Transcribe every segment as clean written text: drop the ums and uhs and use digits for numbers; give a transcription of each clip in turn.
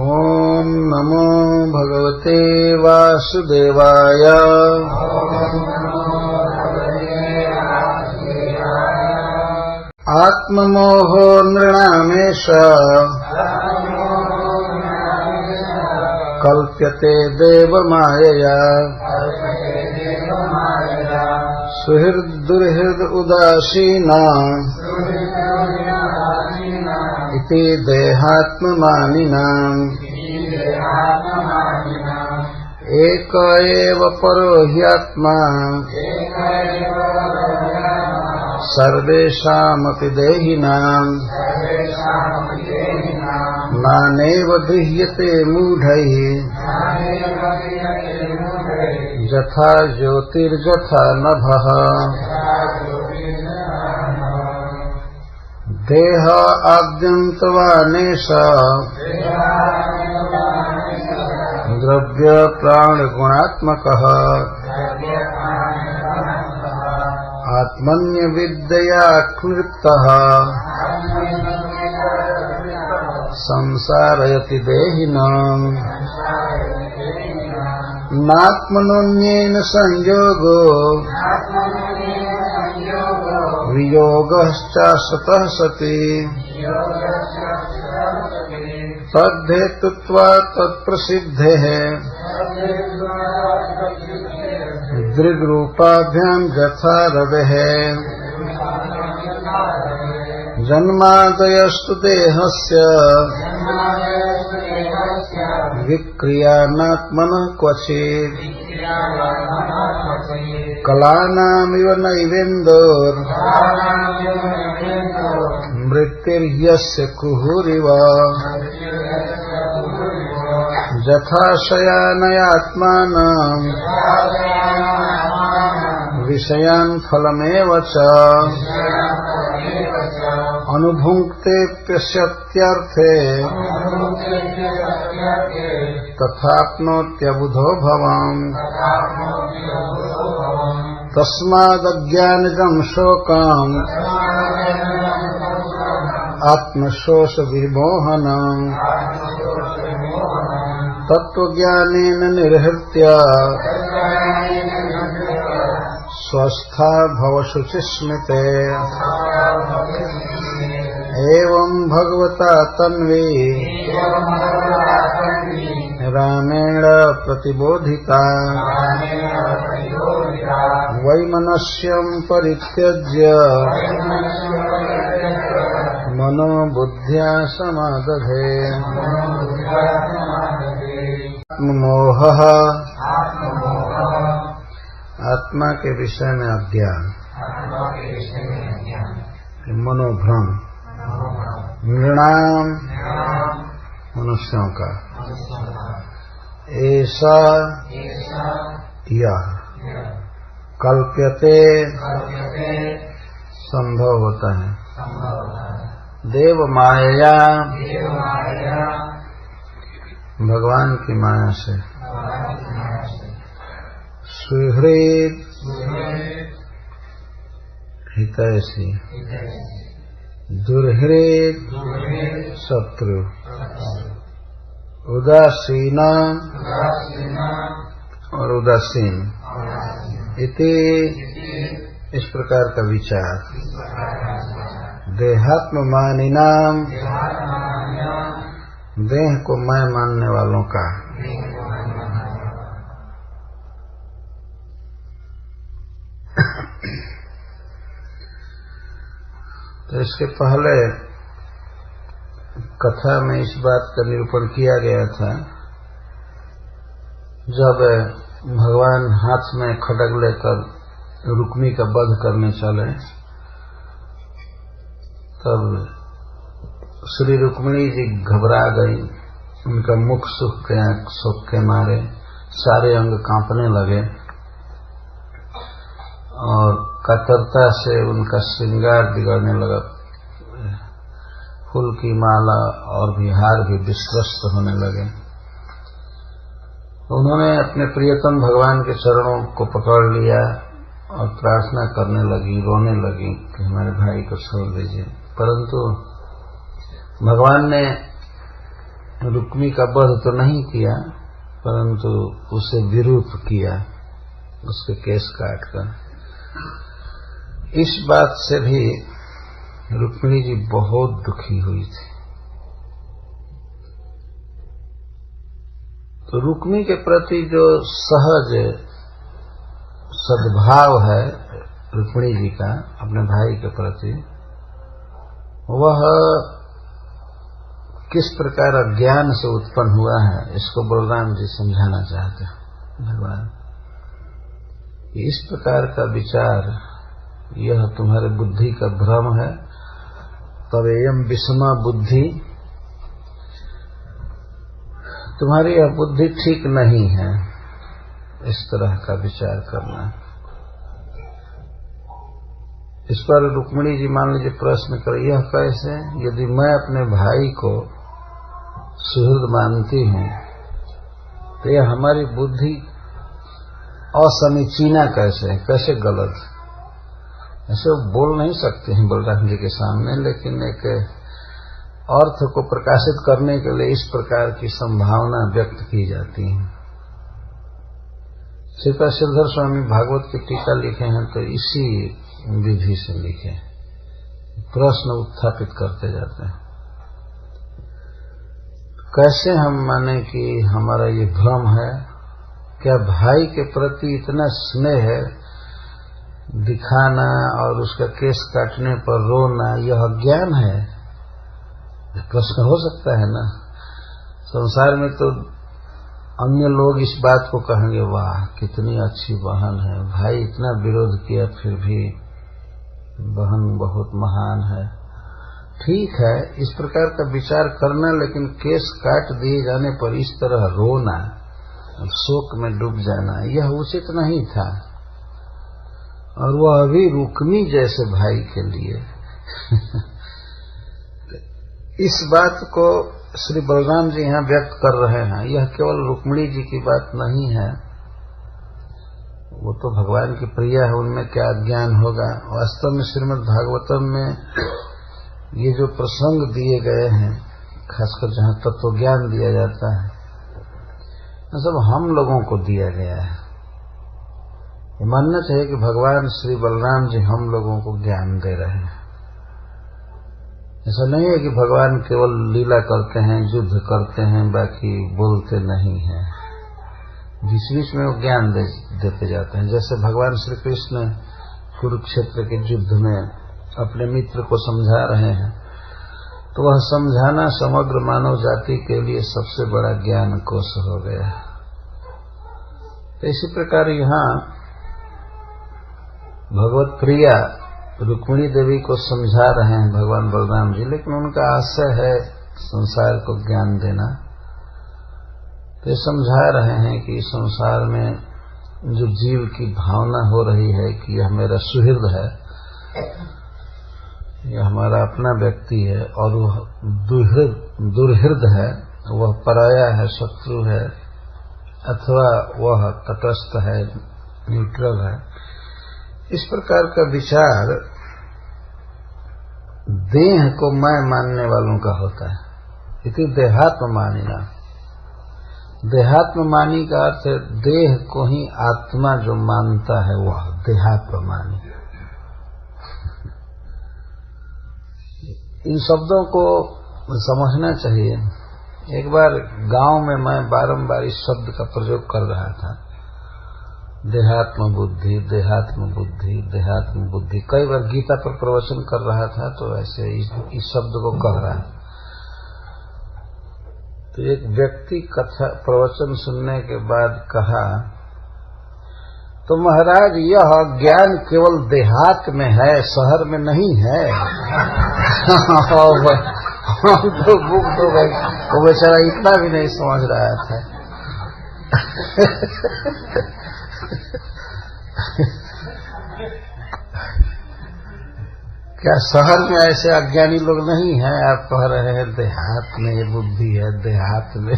ओम नमो भगवते वासुदेवाय। आत्ममोहो नृणामेष कल्प्यते देवमायया। सुहृद्दुर्हृद उदासीना इति देहात्ममानिनाम्। एक एव परो ह्यात्मा सर्वेषामपि देहिनाम्। नानेव गृह्यते मूढैः यथा ज्योतिर्यथा नभः। देह आद्यन्तवानेश द्रव्य प्राणगुणात्मकः। आत्मन्यविद्यया क्लृप्तः संसारयति देहिनाम्। नात्मनोऽन्येन संयोगो वियोगश्चासतः सति। तद्धेतुत्वात् तत्प्रसिद्धेः दृग्रूपाभ्यां यथा रवेः। जन्मादयस्तु देहस्य विक्रियानात्मनः क्वचित्। कलानामिव नैवेन्दोर् मृत्युर्यस्य कुहुरिव। यथा शयानयात्मानं विषयान् फलमेव च अनुभुङ्क्तेऽप्यस्यत्यर्थे तथाप्नोत्यबुधो भवाम्। तस्मादज्ञानिकं शोकम् आत्मशोषविमोहनम् तत्त्वज्ञानेन निर्हृत्य स्वस्था भव शुचिस्मिते। एवं भगवता तन्वी रामेण प्रतिबोधिता। वैमनस्यं परित्यज्य मनो बुद्ध्या समादधे। आत्ममोहः आत्मा के विषय में अज्ञान, मनोभ्रम, नृणाम मनुष्यों का, ऐसा यह कल्प्यते संभव होता है। देव माया भगवान की माया से। सुहृद हितैषी, दुर्हृद शत्रु, उदासीना और उदासीन इति इस प्रकार का विचार। देहात्ममानिनाम देह को मैं मानने वालों का। तो इसके पहले कथा में इस बात का निरूपण किया गया था, जब भगवान हाथ में खड्ग लेकर रुक्मी का वध करने चले, तब श्री रुक्मिणी जी घबरा गई। उनका मुख शोक के मारे सारे अंग कांपने लगे और कातरता से उनका श्रृंगार बिगड़ने लगा। फूल की माला और भी हार भी विस्वस्त होने लगे। उन्होंने अपने प्रियतम भगवान के चरणों को पकड़ लिया और प्रार्थना करने लगी, रोने लगी कि हमारे भाई को छोड़ दीजिए। परंतु भगवान ने रुक्मी का वध तो नहीं किया, परंतु उसे विरूप किया, उसके केस काटकर। इस बात से भी रुक्मिणी जी बहुत दुखी हुई थी। तो रुक्मी के प्रति जो सहज सद्भाव है रुक्मिणी जी का अपने भाई के प्रति, वह किस प्रकार अज्ञान से उत्पन्न हुआ है, इसको बलराम जी समझाना चाहते हैं भगवान। इस प्रकार का विचार यह तुम्हारे बुद्धि का भ्रम है, तब एयम विषमा बुद्धि, तुम्हारी यह बुद्धि ठीक नहीं है, इस तरह का विचार करना। इस पर रुक्मिणी जी मान लीजिए प्रश्न कर, यह कैसे? यदि मैं अपने भाई को सुहृद मानती हूं तो यह हमारी बुद्धि असमीचीना कैसे गलत? ऐसे वो बोल नहीं सकते हैं बलराम जी के सामने, लेकिन एक अर्थ को प्रकाशित करने के लिए इस प्रकार की संभावना व्यक्त की जाती है। श्रीपाद श्रीधर स्वामी भागवत की टीका लिखे हैं तो इसी विधि से लिखे, प्रश्न उत्थापित करते जाते हैं। कैसे हम माने कि हमारा ये भ्रम है? क्या भाई के प्रति इतना स्नेह दिखाना और उसका केस काटने पर रोना यह अज्ञान है? प्रश्न हो सकता है ना। संसार में तो अन्य लोग इस बात को कहेंगे, वाह कितनी अच्छी बहन है, भाई इतना विरोध किया फिर भी बहन बहुत महान है। ठीक है, इस प्रकार का विचार करना, लेकिन केस काट दिए जाने पर इस तरह रोना, शोक में डूब जाना, यह उचित नहीं था। और वह अभी रुक्मी जैसे भाई के लिए इस बात को श्री बलराम जी यहाँ व्यक्त कर रहे हैं। यह केवल रुक्मिणी जी की बात नहीं है, वो तो भगवान की प्रिया है, उनमें क्या ज्ञान होगा। वास्तव में श्रीमद् भागवतम में ये जो प्रसंग दिए गए हैं, खासकर जहाँ तत्व ज्ञान दिया जाता है, सब हम लोगों को दिया गया है। ये मानना चाहिए कि भगवान श्री बलराम जी हम लोगों को ज्ञान दे रहे हैं। ऐसा नहीं है कि भगवान केवल लीला करते हैं, युद्ध करते हैं, बाकी बोलते नहीं हैं। बीच बीच में वो ज्ञान देते जाते हैं। जैसे भगवान श्री कृष्ण कुरुक्षेत्र के युद्ध में अपने मित्र को समझा रहे हैं, तो वह समझाना समग्र मानव जाति के लिए सबसे बड़ा ज्ञान कोश हो गया। तो इसी प्रकार यहाँ भगवत प्रिया रुक्मिणी देवी को समझा रहे हैं भगवान बलराम जी, लेकिन उनका आशय है संसार को ज्ञान देना। तो ये समझा रहे हैं कि संसार में जो जीव की भावना हो रही है कि यह मेरा सुहृद है, यह हमारा अपना व्यक्ति है, और वह दुर्हृद है, वह पराया है, शत्रु है, अथवा वह तटस्थ है, न्यूट्रल है, इस प्रकार का विचार देह को मैं मानने वालों का होता है। इति देहात्म मानिना। देहात्म मानी का अर्थ है देह को ही आत्मा जो मानता है वह देहात्म मानी। इन शब्दों को समझना चाहिए। एक बार गांव में मैं बारंबार इस शब्द का प्रयोग कर रहा था, देहात्म बुद्धि, देहात्म बुद्धि, देहात्म बुद्धि। कई बार गीता पर प्रवचन कर रहा था तो ऐसे इस शब्द को कह रहा है। तो एक व्यक्ति कथा प्रवचन सुनने के बाद कहा, तो महाराज यह ज्ञान केवल देहात में है, शहर में नहीं है। तो बुक तो भाई वो बेचारा इतना भी नहीं समझ रहा था। क्या शहर में ऐसे अज्ञानी लोग नहीं हैं? आप कह रहे हैं देहात में ये बुद्धि है, देहात में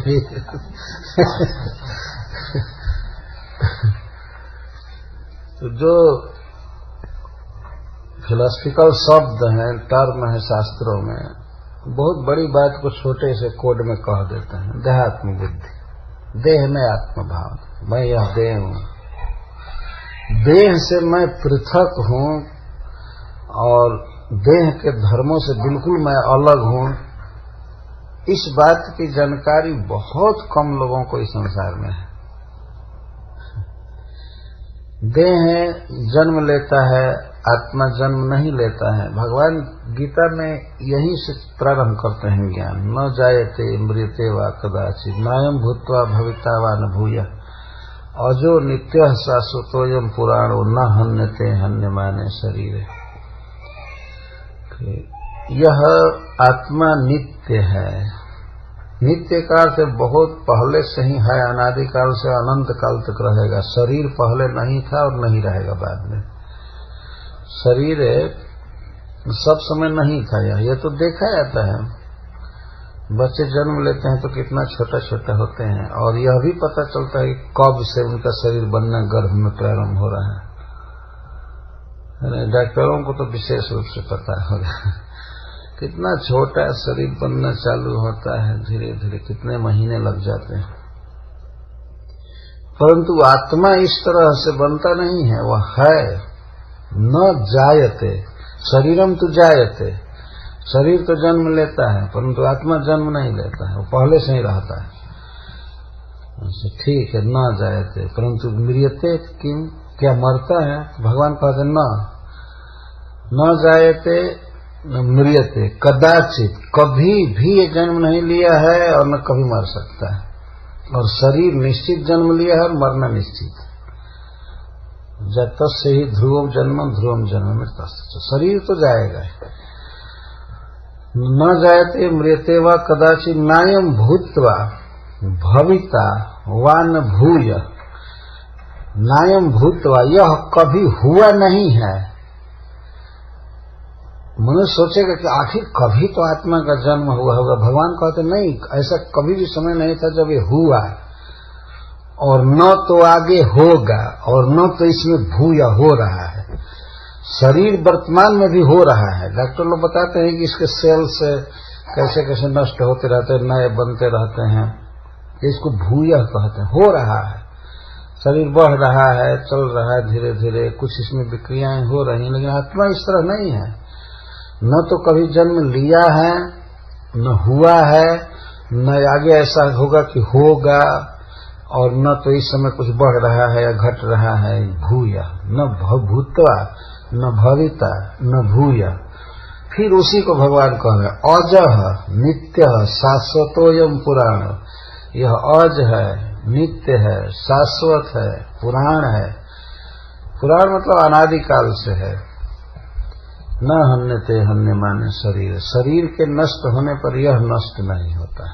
तो जो फिलोसफिकल शब्द हैं, टर्म है शास्त्रों में, बहुत बड़ी बात को छोटे से कोड में कह देते हैं। देहात्म बुद्धि, देह में आत्मभाव, मैं यह देह हूँ, देह से मैं पृथक हूँ और देह के धर्मों से बिल्कुल मैं अलग हूँ। इस बात की जानकारी बहुत कम लोगों को इस संसार में है। देह जन्म लेता है, आत्मा जन्म नहीं लेता है। भगवान गीता में यहीं से प्रारंभ करते हैं ज्ञान। न जायते मृते वा कदाचित् नायं भूत्वा भविता वा न भूयः अजो नित्यः शाश्वतोऽयं पुराणो न हन्यते हन्यमाने शरीरे। यह आत्मा नित्य है। नित्य काल से बहुत पहले से ही है, अनादिकाल से अनंत काल तक रहेगा। शरीर पहले नहीं था और नहीं रहेगा बाद में। शरीर सब समय नहीं था। यह तो देखा जाता है, बच्चे जन्म लेते हैं तो कितना छोटा छोटा होते हैं और यह भी पता चलता है कि कब से उनका शरीर बनना गर्भ में प्रारंभ हो रहा है। डॉक्टरों को तो विशेष रूप से पता होगा कितना छोटा शरीर बनना चालू होता है, धीरे धीरे कितने महीने लग जाते हैं। परंतु आत्मा इस तरह से बनता नहीं है, वह है। न जायते शरीरम तो जायते, शरीर तो जन्म लेता है परंतु आत्मा जन्म नहीं लेता है, वो पहले से ही रहता है। ठीक है, न जायते परंतु मृत्यते किम, क्या मरता है? भगवान कहते न जायते मृत्यते कदाचित, कभी भी ये जन्म नहीं लिया है और न कभी मर सकता है। और शरीर निश्चित जन्म लिया है और मरना निश्चित है। जब तक से ही ध्रुवम जन्म में तस्य, शरीर तो जाएगा। न जायते मृत्यते वा कदाचित् नायं भूत्वा भविता वा न भूय। नायं भूत्वा, यह कभी हुआ नहीं है। मनुष्य सोचेगा कि आखिर कभी तो आत्मा का जन्म हुआ होगा। भगवान कहते नहीं, ऐसा कभी भी समय नहीं था जब ये हुआ, और न तो आगे होगा और न तो इसमें भूया हो रहा है। शरीर वर्तमान में भी हो रहा है। डॉक्टर लोग बताते हैं कि इसके सेल्स कैसे कैसे नष्ट होते रहते हैं, नए बनते रहते हैं, इसको भूया कहते हैं। हो रहा है, शरीर बढ़ रहा है, चल रहा है धीरे धीरे, कुछ इसमें विक्रियाएं हो रही हैं। लेकिन आत्मा इस तरह नहीं है। न तो कभी जन्म लिया है, न हुआ है, न आगे ऐसा होगा कि होगा, और न तो इस समय कुछ बढ़ रहा है या घट रहा है। भूया, न भूत्वा न भविता न भूया। फिर उसी को भगवान कह रहे हैं अजः नित्य शाश्वतोयम पुराण। यह अज है, नित्य है, शाश्वत है, पुराण है। पुराण मतलब अनादिकाल से है। न हन्यते हन्यमाने शरीर, शरीर के नष्ट होने पर यह नष्ट नहीं होता।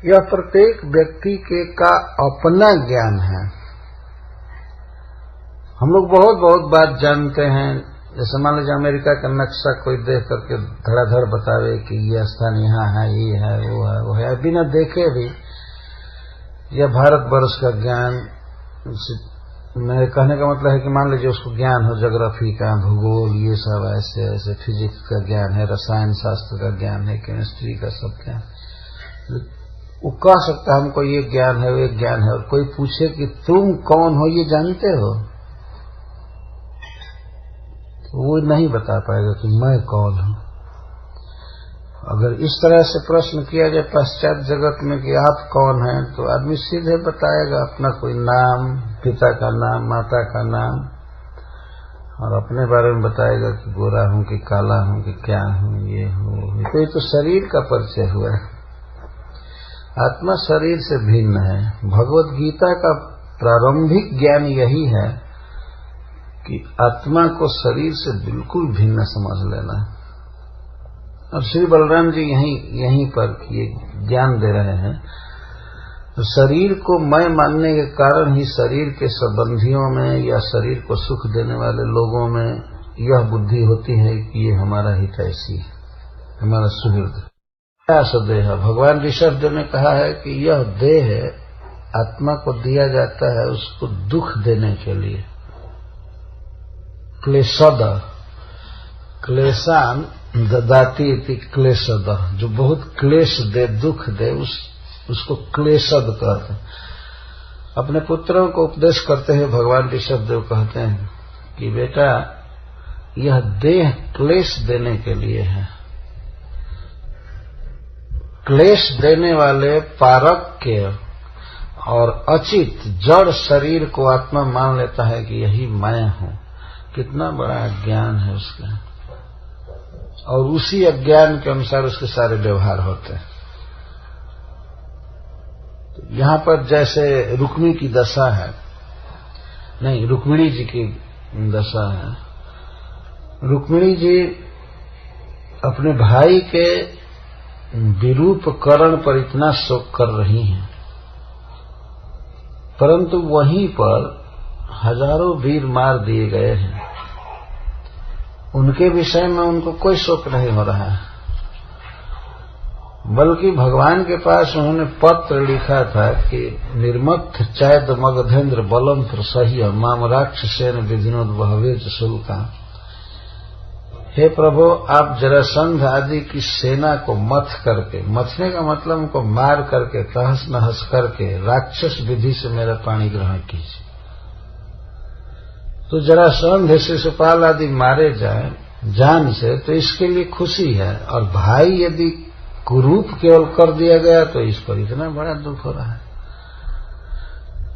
यह प्रत्येक व्यक्ति के का अपना ज्ञान है। हम लोग बहुत बहुत बात जानते हैं। जैसे मान लीजिए अमेरिका का नक्शा कोई देख करके धड़ाधड़ बतावे कि ये स्थान यहाँ है, ये है, वो है, बिना देखे भी। यह भारतवर्ष का ज्ञान, मेरे कहने का मतलब है कि मान लीजिए उसको ज्ञान हो ज्योग्राफी का, भूगोल, ये सब ऐसे ऐसे, फिजिक्स का ज्ञान है, रसायन शास्त्र का ज्ञान है, केमिस्ट्री का सब ज्ञान, वो कह सकता है हमको ये ज्ञान है, वो ज्ञान है। और कोई पूछे कि तुम कौन हो, ये जानते हो, तो वो नहीं बता पाएगा कि मैं कौन हूं। अगर इस तरह से प्रश्न किया जाए पश्चात जगत में कि आप कौन हैं, तो आदमी सीधे बताएगा अपना कोई नाम, पिता का नाम, माता का नाम, और अपने बारे में बताएगा कि गोरा हूं कि काला हूं कि क्या हूं, ये हूं। तो ये तो शरीर का परिचय हुआ है। आत्मा शरीर से भिन्न है। भगवत गीता का प्रारंभिक ज्ञान यही है कि आत्मा को शरीर से बिल्कुल भिन्न समझ लेना है। और श्री बलराम जी यहीं पर ये ज्ञान दे रहे हैं। तो शरीर को मैं मानने के कारण ही शरीर के संबंधियों में या शरीर को सुख देने वाले लोगों में यह बुद्धि होती है कि ये हमारा हितैषी है, हमारा सुहृद। देह, भगवान ऋषभ देव ने कहा है कि यह देह आत्मा को दिया जाता है उसको दुख देने के लिए, क्लेशद, क्लेशान ददाती इति क्लेशद, जो बहुत क्लेश दे, दुख दे, उसको क्लेशद कहते हैं। अपने पुत्रों को उपदेश करते हुए भगवान ऋषभदेव कहते हैं कि बेटा, यह देह क्लेश देने के लिए है। क्लेश देने वाले पारक्य और अचित जड़ शरीर को आत्मा मान लेता है कि यही मैं हूं। कितना बड़ा अज्ञान है उसका, और उसी अज्ञान के अनुसार उसके सारे व्यवहार होते हैं। तो यहां पर जैसे रुक्मी की दशा है, नहीं, रुक्मिणी जी की दशा है। रुक्मिणी जी अपने भाई के विरूपकरण पर इतना शोक कर रही हैं, परंतु वहीं पर हजारों वीर मार दिए गए हैं। उनके विषय में उनको कोई शोक नहीं हो रहा है, बल्कि भगवान के पास उन्होंने पत्र लिखा था कि निर्मथ चैद मगधेन्द्र बलम प्रसह्य माम राक्षसेन विधिनोद बहवेज शुल्का। हे प्रभु, आप जरासंध आदि की सेना को मथ करके, मथने का मतलब उनको मार करके, तहस नहस करके राक्षस विधि से मेरा पाणी ग्रहण कीजिए। तो जरासंध शिशुपाल आदि मारे जाए जान से, तो इसके लिए खुशी है, और भाई यदि कुरूप केवल कर दिया गया तो इस पर इतना बड़ा दुख हो रहा है।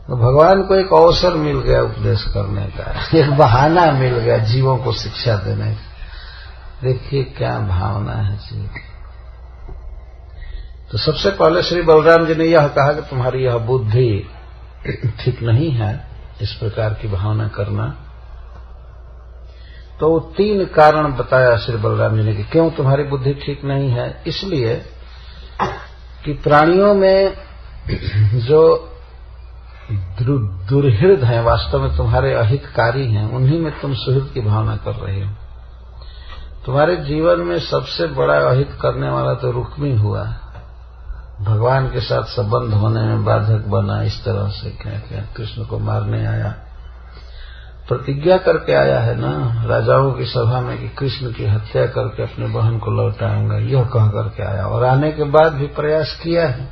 तो भगवान को एक अवसर मिल गया उपदेश करने का, एक बहाना मिल गया जीवों को शिक्षा देने का। देखिए क्या भावना है जी। तो सबसे पहले श्री बलराम जी ने यह कहा कि तुम्हारी यह बुद्धि ठीक नहीं है, इस प्रकार की भावना करना। तो 3 कारण बताया श्री बलराम जी ने कि क्यों तुम्हारी बुद्धि ठीक नहीं है। इसलिए कि प्राणियों में जो दुर्हृद हैं, वास्तव में तुम्हारे अहितकारी हैं, उन्हीं में तुम सुहृद की भावना कर रहे हो। तुम्हारे जीवन में सबसे बड़ा अहित करने वाला तो रुक्मी हुआ, भगवान के साथ संबंध होने में बाधक बना। इस तरह से क्या क्या कृष्ण को मारने आया, प्रतिज्ञा करके आया है ना राजाओं की सभा में कि कृष्ण की हत्या करके अपने बहन को लौटाऊंगा, यह कह करके आया, और आने के बाद भी प्रयास किया है।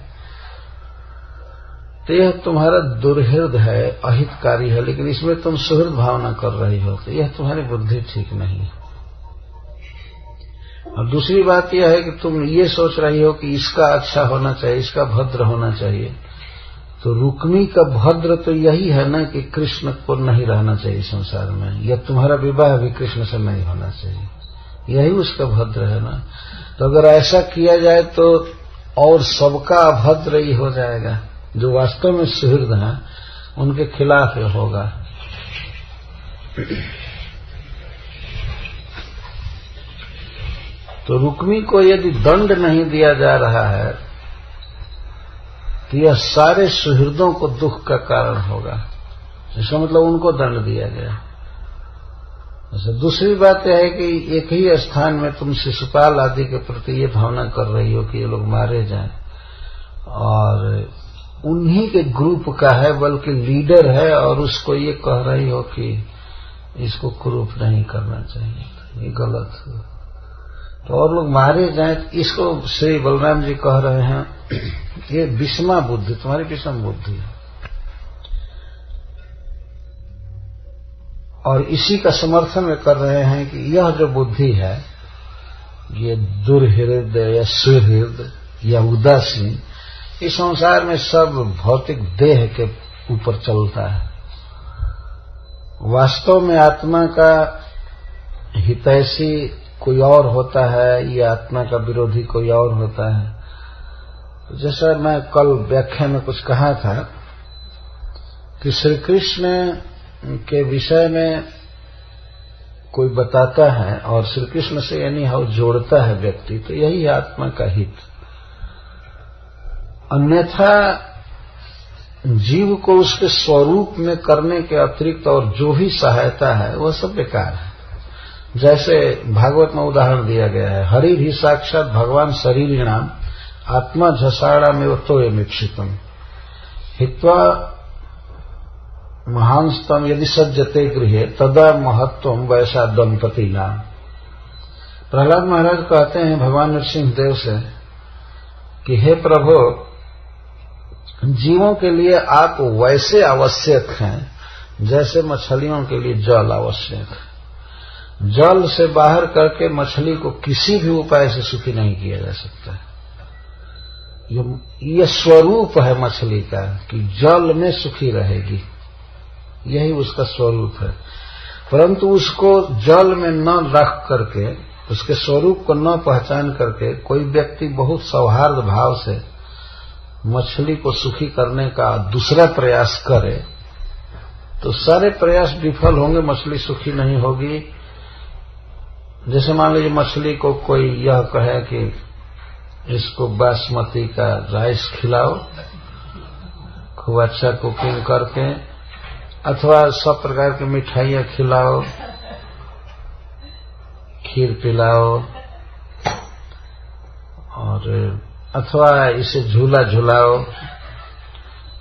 तो यह तुम्हारा दुर्हृद है, अहितकारी है, लेकिन इसमें तुम सुहृद भावना कर रही हो, तो यह तुम्हारी बुद्धि ठीक नहीं है। और दूसरी बात यह है कि तुम ये सोच रही हो कि इसका अच्छा होना चाहिए, इसका भद्र होना चाहिए। तो रुक्मी का भद्र तो यही है ना कि कृष्ण को नहीं रहना चाहिए संसार में, या तुम्हारा विवाह भी कृष्ण से नहीं होना चाहिए, यही उसका भद्र है ना। तो अगर ऐसा किया जाए तो और सबका अभद्र ही हो जाएगा, जो वास्तव में सुहृद हैं उनके खिलाफ होगा। तो रुक्मी को यदि दंड नहीं दिया जा रहा है तो यह सारे सुहृदों को दुख का कारण होगा। इसका मतलब उनको दंड दिया गया। अच्छा, दूसरी बात यह है कि एक ही स्थान में तुम शिशुपाल आदि के प्रति ये भावना कर रही हो कि ये लोग मारे जाएं, और उन्हीं के ग्रुप का है, बल्कि लीडर है, और उसको ये कह रही हो कि इसको क्रूप नहीं करना चाहिए, ये गलत है। तो और लोग मारे जाएं, इसको श्री बलराम जी कह रहे हैं ये विषमा बुद्धि, तुम्हारी विषम बुद्धि है। और इसी का समर्थन में कर रहे हैं कि यह जो बुद्धि है, ये दुर्हृद या सुहृद या उदासीन, इस संसार में सब भौतिक देह के ऊपर चलता है। वास्तव में आत्मा का हितैषी कोई और होता है, या आत्मा का विरोधी कोई और होता है। तो जैसा मैं कल व्याख्या में कुछ कहा था कि श्री कृष्ण के विषय में कोई बताता है और श्री कृष्ण से यानी हाउ जोड़ता है व्यक्ति, तो यही है आत्मा का हित। अन्यथा जीव को उसके स्वरूप में करने के अतिरिक्त और जो भी सहायता है वह सब बेकार है। जैसे भागवत में उदाहरण दिया गया है, हरि भी साक्षात भगवान शरीरिणाम आत्मा झसाड़ामेव तोयमीक्षितम हित्वा महांस्तम यदि सज्जते गृहे तदा महत्वम वैसा दंपति नाम। प्रहलाद महाराज कहते हैं भगवान नरसिंहदेव से कि हे प्रभु, जीवों के लिए आप वैसे आवश्यक हैं जैसे मछलियों के लिए जल आवश्यक है। जल से बाहर करके मछली को किसी भी उपाय से सुखी नहीं किया जा सकता। ये स्वरूप है मछली का कि जल में सुखी रहेगी, यही उसका स्वरूप है। परंतु उसको जल में न रख करके, उसके स्वरूप को न पहचान करके कोई व्यक्ति बहुत सौहार्द भाव से मछली को सुखी करने का दूसरा प्रयास करे तो सारे प्रयास विफल होंगे, मछली सुखी नहीं होगी। जैसे मान लीजिए मछली को कोई यह कहे कि इसको बासमती का राइस खिलाओ खूब अच्छा कुकिंग करके, अथवा सब प्रकार की मिठाइयां खिलाओ, खीर पिलाओ, और अथवा इसे झूला झूलाओ,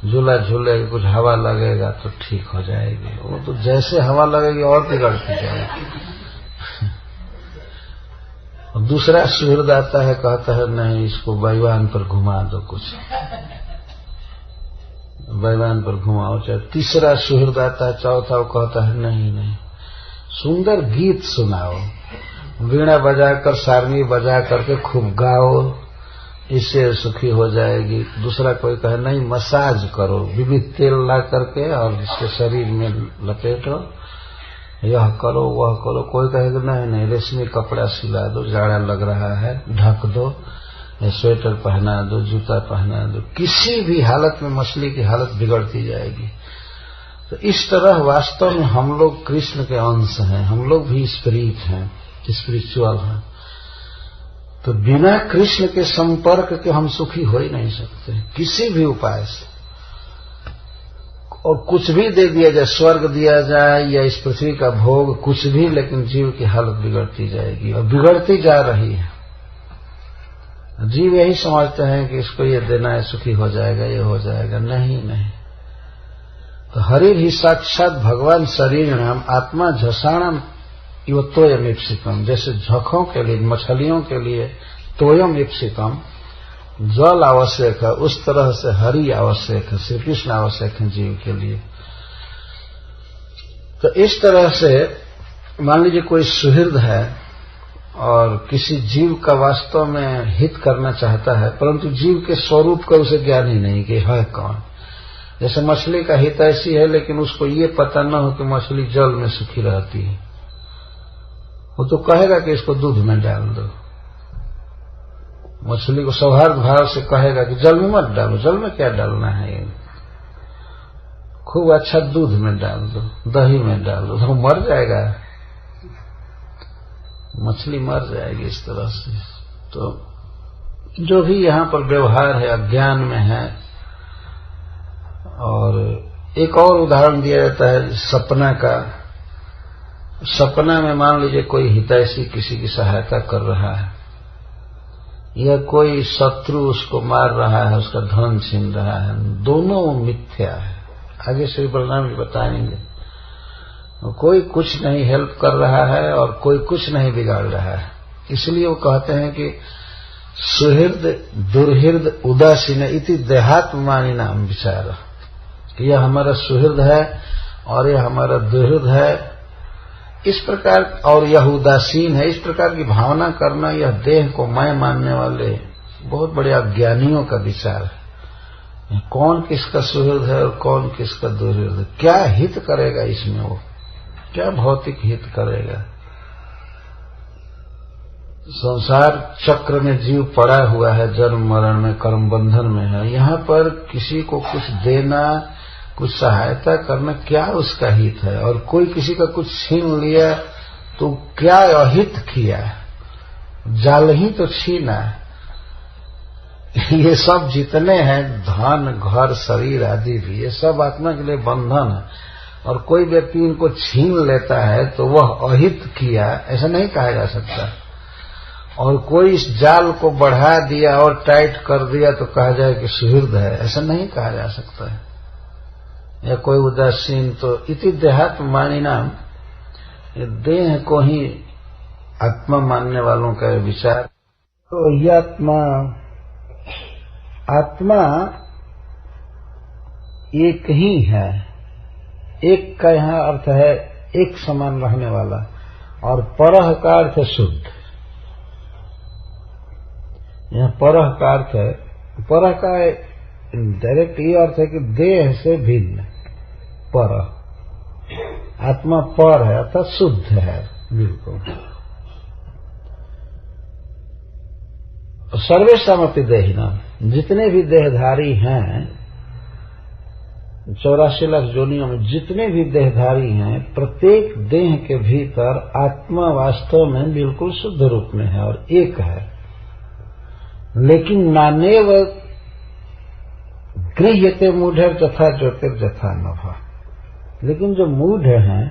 झूला झूले कुछ हवा लगेगा तो ठीक हो जाएगी। वो तो जैसे हवा लगेगी और बिगड़ती जाएगी। और दूसरा सुहृद आता है, कहता है नहीं इसको बैवान पर घुमा दो, कुछ बैवान पर घुमाओ। चाहे तीसरा सुहृद आता है, चौथा, वो कहता है नहीं नहीं सुंदर गीत सुनाओ, वीणा बजाकर सारंगी बजा करके खूब गाओ, इससे सुखी हो जाएगी। दूसरा कोई कहे नहीं मसाज करो, विविध तेल ला करके और इसके शरीर में लपेटो, यह करो वह करो। कोई कहेगा नहीं नहीं रेशमी कपड़ा सिला दो, जाड़ा लग रहा है, ढक दो, स्वेटर पहना दो, जूता पहना दो। किसी भी हालत में मछली की हालत बिगड़ती जाएगी। तो इस तरह वास्तव में हम लोग कृष्ण के अंश हैं, हम लोग भी स्पिरिट हैं, स्पिरिचुअल हैं। तो बिना कृष्ण के संपर्क के हम सुखी हो ही नहीं सकते किसी भी उपाय से। और कुछ भी दे दिया जाए, स्वर्ग दिया जाए या इस पृथ्वी का भोग, कुछ भी, लेकिन जीव की हालत बिगड़ती जाएगी और बिगड़ती जा रही है। जीव यही समझते हैं कि इसको ये देना है सुखी हो जाएगा, ये हो जाएगा। नहीं नहीं। तो हरि ही साक्षात भगवान शरीर नाम आत्मा झसाणम इव तोयम इप्सिकम। जैसे झखों के लिए, मछलियों के लिए तोयम इप्सिकम जल आवश्यक है, उस तरह से हरि आवश्यक है, श्री कृष्ण आवश्यक है जीव के लिए। तो इस तरह से मान लीजिए कोई सुहृद है और किसी जीव का वास्तव में हित करना चाहता है, परंतु जीव के स्वरूप का उसे ज्ञान ही नहीं कि है कौन। जैसे मछली का हित ऐसी है, लेकिन उसको ये पता न हो कि मछली जल में सुखी रहती है, वो तो कहेगा कि इसको दूध में डाल दो। मछली को सौहार्द भाव से कहेगा कि जल में मत डालो, जल में क्या डालना है, खूब अच्छा दूध में डाल दो, दही में डाल दो, तो मर जाएगा, मछली मर जाएगी इस तरह से। तो जो भी यहाँ पर व्यवहार है अज्ञान में है। और एक और उदाहरण दिया जाता है सपना का। सपना में मान लीजिए कोई हितैषी किसी की सहायता कर रहा है, या कोई शत्रु उसको मार रहा है, उसका धन छीन रहा है, दोनों मिथ्या है। आगे श्री बलराम जी बताएंगे। कोई कुछ नहीं हेल्प कर रहा है और कोई कुछ नहीं बिगाड़ रहा है। इसलिए वो कहते हैं कि सुहृद दुर्हृद उदासीन इति देहात्मानी नाम विचार, कि यह हमारा सुहृद है और यह हमारा दुर्हृद है, इस प्रकार, और यह उदासीन है, इस प्रकार की भावना करना यह देह को मैं मानने वाले बहुत बड़े अज्ञानियों का विचार है। कौन किसका सुहृद है और कौन किसका दुर्हृद है, क्या हित करेगा इसमें, वो क्या भौतिक हित करेगा। संसार चक्र में जीव पड़ा हुआ है, जन्म मरण में, कर्म बंधन में है। यहाँ पर किसी को कुछ देना, कुछ सहायता करना, क्या उसका हित है। और कोई किसी का कुछ छीन लिया तो क्या अहित किया, जाल ही तो छीना। ये सब जितने हैं, धन घर शरीर आदि भी, ये सब आत्मा के लिए बंधन है। और कोई व्यक्ति इनको छीन लेता है तो वह अहित किया, ऐसा नहीं कहा जा सकता। और कोई इस जाल को बढ़ा दिया और टाइट कर दिया तो कहा जाए कि सुहृद है, ऐसा नहीं कहा जा सकता है। या कोई उदासीन, तो इति देहात्मानी नाम, देह को ही आत्मा मानने वालों का विचार। तो यह आत्मा एक ही है, एक का यहाँ अर्थ है एक समान रहने वाला, और परह का अर्थ है शुद्ध। यहाँ परह का अर्थ है, परह का डायरेक्ट ये अर्थ है कि देह से भिन्न। परह, आत्मा पर है अर्थात शुद्ध है बिल्कुल। सर्वेशामपि देहिना, जितने भी देहधारी हैं 84 लाख योनियों में जितने भी देहधारी हैं, प्रत्येक देह के भीतर आत्मा वास्तव में बिल्कुल शुद्ध रूप में है और एक है। लेकिन नानेव गृह्यते मूढ़ तथा ज्योतिर्यथा नभः, लेकिन जो मूढ़ हैं,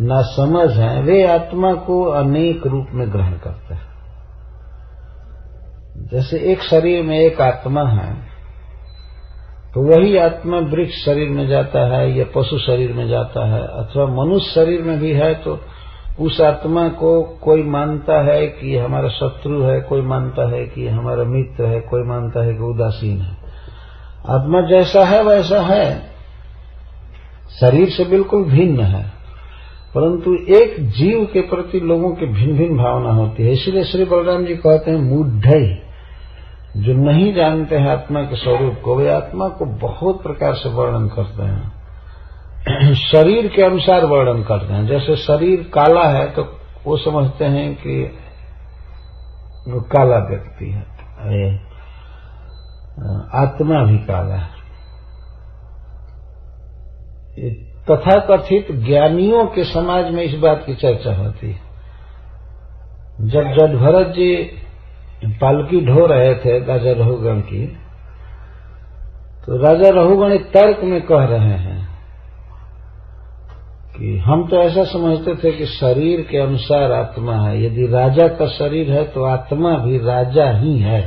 ना समझ हैं, वे आत्मा को अनेक रूप में ग्रहण करते हैं। जैसे एक शरीर में एक आत्मा है, तो वही आत्मा वृक्ष शरीर में जाता है या पशु शरीर में जाता है, अथवा मनुष्य शरीर में भी है, तो उस आत्मा को कोई मानता है कि हमारा शत्रु है, कोई मानता है कि हमारा मित्र है, कोई मानता है कि उदासीन है। आत्मा जैसा है वैसा है, शरीर से बिल्कुल भिन्न है, परंतु एक जीव के प्रति लोगों की भिन्न भिन्न भावना होती है। इसलिए श्री बलराम जी कहते हैं मूढ़, जो नहीं जानते हैं आत्मा के स्वरूप को, वे आत्मा को बहुत प्रकार से वर्णन करते हैं, शरीर के अनुसार वर्णन करते हैं। जैसे शरीर काला है तो वो समझते हैं कि वो काला व्यक्ति है, आत्मा भी काला है। तथा कथित ज्ञानियों के समाज में इस बात की चर्चा होती है। जब जडभरत जी पालकी ढो रहे थे राजा रहुगण की, तो राजा रहुगण एक तर्क में कह रहे हैं कि हम तो ऐसा समझते थे कि शरीर के अनुसार आत्मा है, यदि राजा का शरीर है तो आत्मा भी राजा ही है,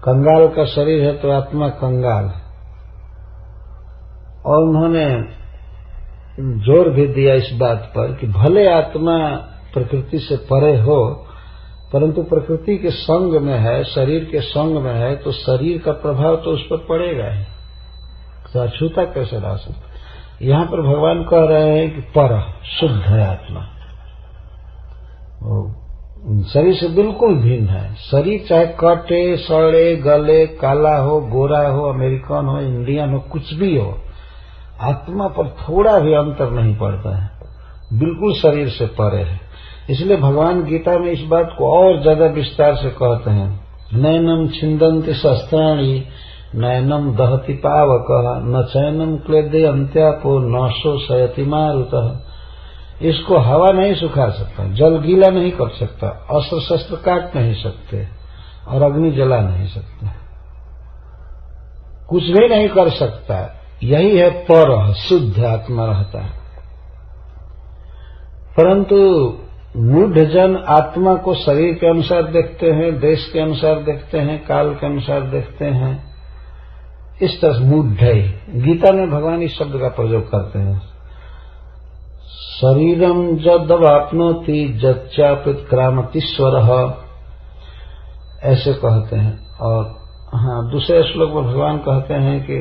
कंगाल का शरीर है तो आत्मा कंगाल है। और उन्होंने जोर भी दिया इस बात पर कि भले आत्मा प्रकृति से परे हो, परंतु प्रकृति के संग में है, शरीर के संग में है, तो शरीर का प्रभाव तो उस पर पड़ेगा ही, तो अछूता कैसे रह सकता। यहाँ पर भगवान कह रहे हैं कि पर शुद्ध है आत्मा, शरीर से बिल्कुल भिन्न है। शरीर चाहे कटे, सड़े, गले, काला हो, गोरा हो, अमेरिकन हो, इंडियन हो, कुछ भी हो, आत्मा पर थोड़ा भी अंतर नहीं पड़ता है, बिल्कुल शरीर से परे है। इसलिए भगवान गीता में इस बात को और ज्यादा विस्तार से कहते हैं, नैनम छिंदन्ति शस्त्राणि नैनम दहति पावकः न चैनम क्लेदे अंत्यापो नशो शयति मारुतः। इसको हवा नहीं सुखा सकता, जल गीला नहीं कर सकता, अस्त्र शस्त्र काट नहीं सकते और अग्नि जला नहीं सकते, कुछ भी नहीं कर सकता। यही है पर, शुद्ध आत्मा रहता है। परंतु मूढ़ जन आत्मा को शरीर के अनुसार देखते हैं, देश के अनुसार देखते हैं, काल के अनुसार देखते हैं, इस तरह मूढ़। गीता में भगवान इस शब्द का प्रयोग करते हैं, शरीरम जदवाप्नोति जच्चापित्क्रामतीश्वरः, ऐसे कहते हैं। और हाँ, दूसरे श्लोक में भगवान कहते हैं कि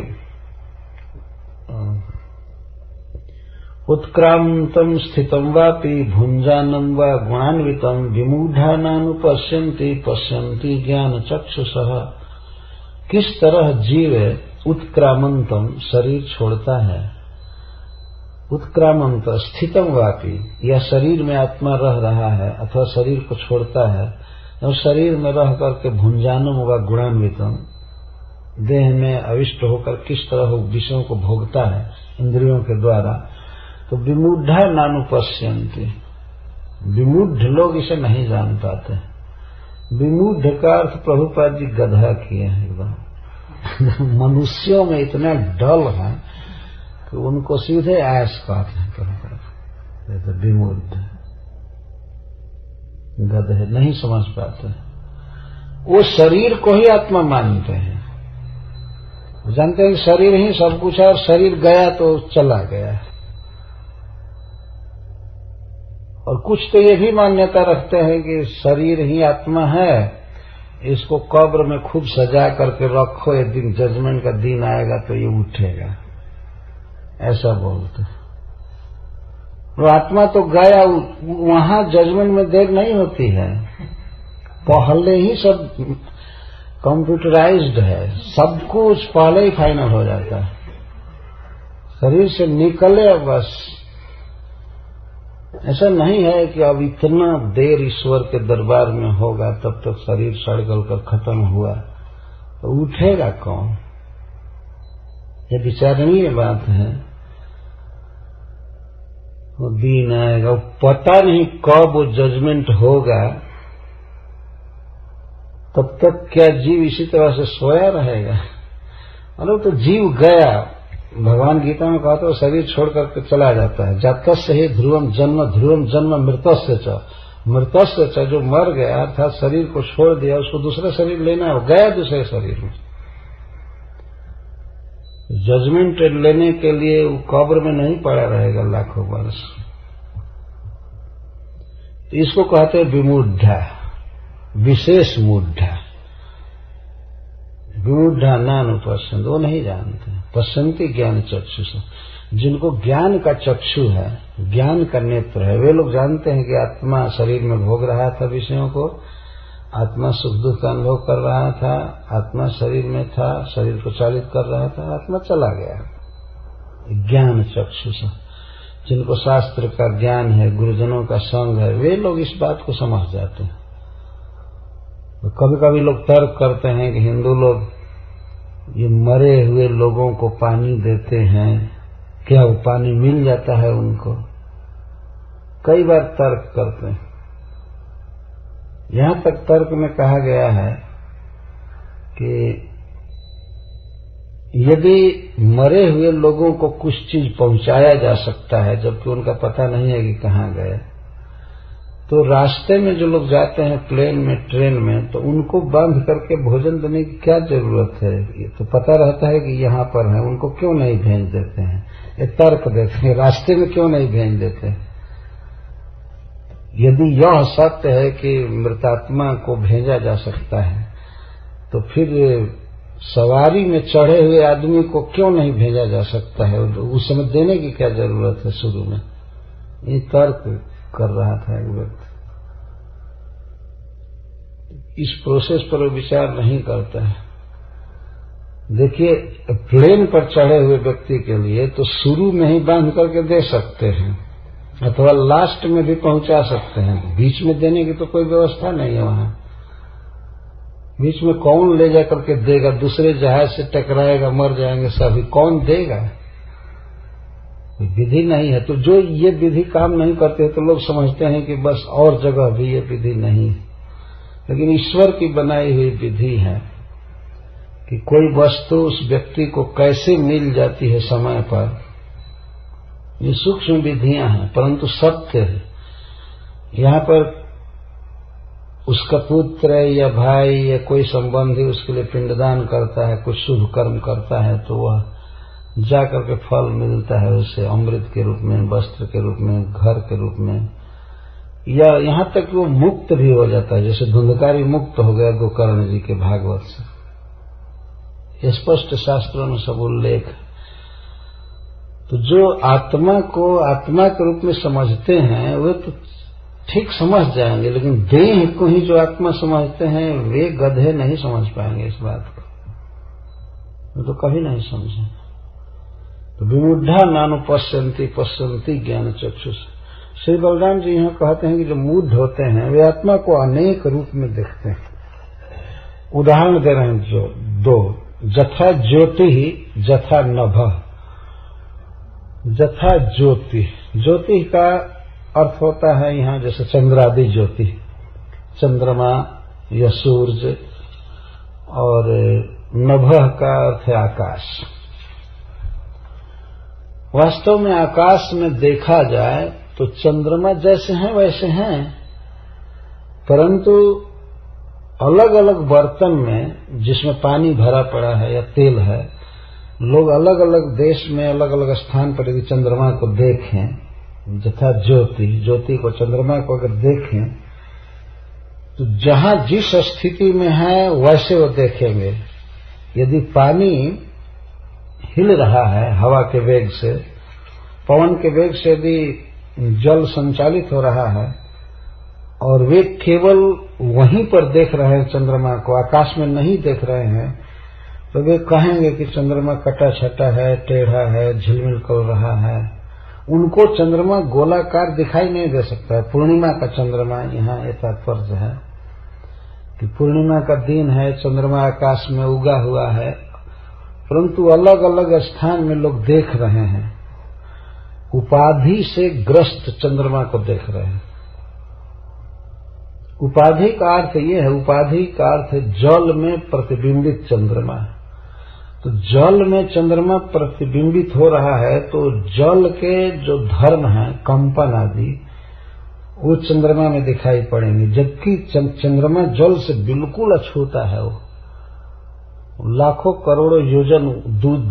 उत्क्रांतम स्थितम वापि भुंजानम वा गुणान्वितम विमूढ़ानानुपश्यन्ति पश्यन्ति ज्ञान चक्षुषः। किस तरह जीव उत्क्रामंतम शरीर छोड़ता है, उत्क्रामंत स्थितम वापि, या शरीर में आत्मा रह रहा है अथवा शरीर को छोड़ता है, और शरीर में रह करके भुंजानम व गुणान्वितम, देह में अविष्ट होकर किस तरह विषयों को भोगता है इंद्रियों के द्वारा, तो विमूढ़ा नानुपश्यन्ति, विमूढ़ लोग इसे नहीं जान पाते। विमूढ़ का अर्थ प्रभुपाद जी गधा किए हैं एकदम। मनुष्यों में इतना डल है कि उनको सीधे ऐश कहते हैं, तो विमूढ़ गधे नहीं समझ पाते, वो शरीर को ही आत्मा मानते हैं, जानते हैं कि शरीर ही सब कुछ है और शरीर गया तो चला गया, और और कुछ तो ये भी मान्यता रखते हैं कि शरीर ही आत्मा है, इसको कब्र में खूब सजा करके रखो, एक दिन जजमेंट का दिन आएगा तो ये उठेगा, ऐसा बोलते हैं। वो आत्मा तो गया, वहां जजमेंट में देर नहीं होती है, पहले ही सब कंप्यूटराइज्ड है, सब कुछ पहले ही फाइनल हो जाता है। शरीर से निकले बस, ऐसा नहीं है कि अब इतना देर ईश्वर के दरबार में होगा तब तक शरीर सड़गल कर खत्म हुआ तो उठेगा कौन। ये विचारणीय बात है। वो दिन आएगा, पता नहीं कब वो जजमेंट होगा, तब तक क्या जीव इसी तरह से सोया रहेगा? मतलब तो जीव गया, भगवान गीता में कहा तो शरीर छोड़ करके चला जाता है। जातस्य ही ध्रुवम जन्म मृतस्य च, मृतस्य च, जो मर गया अर्थात शरीर को छोड़ दिया, उसको दूसरा शरीर लेना है, वो गया दूसरे शरीर में। जजमेंट लेने के लिए वो कब्र में नहीं पड़ा रहेगा लाखों वर्ष। इसको कहते हैं विमूढ़ा, विशेष मूढ़ा। विमूढ़ा नानुपश्यन्ति, वो नहीं जानते। पश्यन्ति ज्ञान चक्षु से, जिनको ज्ञान का चक्षु है, ज्ञान का नेत्र है, वे लोग जानते हैं कि आत्मा शरीर में भोग रहा था विषयों को, आत्मा सुख दुख का अनुभव कर रहा था, आत्मा शरीर में था, शरीर को चालित कर रहा था, आत्मा चला गया। ज्ञान चक्षु से, जिनको शास्त्र का ज्ञान है, गुरुजनों का संग है, वे लोग इस बात को समझ जाते हैं। तो कभी कभी लोग तर्क करते हैं कि हिंदू लोग ये मरे हुए लोगों को पानी देते हैं, क्या वो पानी मिल जाता है उनको? कई बार तर्क करते हैं। यहां तक तर्क में कहा गया है कि यदि मरे हुए लोगों को कुछ चीज पहुंचाया जा सकता है जबकि उनका पता नहीं है कि कहां गए, तो रास्ते में जो लोग जाते हैं प्लेन में, ट्रेन में, तो उनको बांध करके भोजन देने की क्या जरूरत है? ये तो पता रहता है कि यहाँ पर है, उनको क्यों नहीं भेज देते हैं? ये तर्क देते हैं, रास्ते में क्यों नहीं भेज देते हैं? यदि यह सत्य है कि मृतात्मा को भेजा जा सकता है, तो फिर सवारी में चढ़े हुए आदमी को क्यों नहीं भेजा जा सकता है? उस समय देने की क्या जरूरत है शुरू में? ये तर्क कर रहा था एक व्यक्ति। इस प्रोसेस पर वो विचार नहीं करता है। देखिए, प्लेन पर चढ़े हुए व्यक्ति के लिए तो शुरू में ही बांध करके दे सकते हैं अथवा लास्ट में भी पहुंचा सकते हैं, बीच में देने की तो कोई व्यवस्था नहीं है। वहां बीच में कौन ले जा करके देगा? दूसरे जहाज से टकराएगा, मर जाएंगे सभी, कौन देगा? विधि नहीं है। तो जो ये विधि काम नहीं करते तो लोग समझते हैं कि बस और जगह भी ये विधि नहीं है, लेकिन ईश्वर की बनाई हुई विधि है कि कोई वस्तु उस व्यक्ति को कैसे मिल जाती है समय पर। ये सूक्ष्म विधियां हैं परंतु सत्य है। यहाँ पर उसका पुत्र या भाई या कोई संबंधी उसके लिए पिंडदान करता है, कुछ शुभ कर्म करता है, तो वह जाकर के फल मिलता है उसे, अमृत के रूप में, वस्त्र के रूप में, घर के रूप में, या यहाँ तक कि वो मुक्त भी हो जाता है, जैसे धुंधकारी मुक्त हो गया गोकर्ण जी के भागवत से। स्पष्ट शास्त्रों में सब उल्लेख है। तो जो आत्मा को आत्मा के रूप में समझते हैं वे तो ठीक समझ जाएंगे, लेकिन देह को ही जो आत्मा समझते हैं वे गधे नहीं समझ पाएंगे इस बात को, वो तो कभी नहीं समझेंगे। तो विमूढ़ा नानुपश्यन्ति पश्यन्ति ज्ञान चक्षु। श्री बलराम जी यहाँ कहते हैं कि जो मूढ़ होते हैं वे आत्मा को अनेक रूप में देखते हैं। उदाहरण दे रहे हैं जो दो, जथा ज्योति ही जथा नभ। जथा ज्योति, ज्योति का अर्थ होता है यहाँ जैसे चंद्रादि ज्योति, चंद्रमा या सूर्य, और नभ का अर्थ है आकाश। वास्तव में आकाश में देखा जाए तो चंद्रमा जैसे हैं वैसे हैं, परंतु अलग अलग बर्तन में जिसमें पानी भरा पड़ा है या तेल है, लोग अलग अलग देश में अलग अलग स्थान पर यदि चंद्रमा को देखें यथा ज्योति को, चंद्रमा को अगर देखें तो जहां जिस स्थिति में है वैसे वो देखेंगे। यदि पानी हिल रहा है हवा के वेग से, पवन के वेग से यदि जल संचालित हो रहा है और वे केवल वहीं पर देख रहे हैं चंद्रमा को, आकाश में नहीं देख रहे हैं, तो वे कहेंगे कि चंद्रमा कटा छटा है, टेढ़ा है, झिलमिल कर रहा है। उनको चंद्रमा गोलाकार दिखाई नहीं दे सकता है। पूर्णिमा का चंद्रमा, यहाँ ये तात्पर्य है कि पूर्णिमा का दिन है, चंद्रमा आकाश में उगा हुआ है, परंतु अलग अलग स्थान में लोग देख रहे हैं, उपाधि से ग्रस्त चंद्रमा को देख रहे हैं। उपाधि का अर्थ ये है, उपाधि का अर्थ है जल में प्रतिबिंबित चंद्रमा। तो जल में चंद्रमा प्रतिबिंबित हो रहा है तो जल के जो धर्म है, कंपन आदि, वो चंद्रमा में दिखाई पड़ेंगे। जबकि चंद्रमा जल से बिल्कुल अछूता है, वो लाखों करोड़ों योजन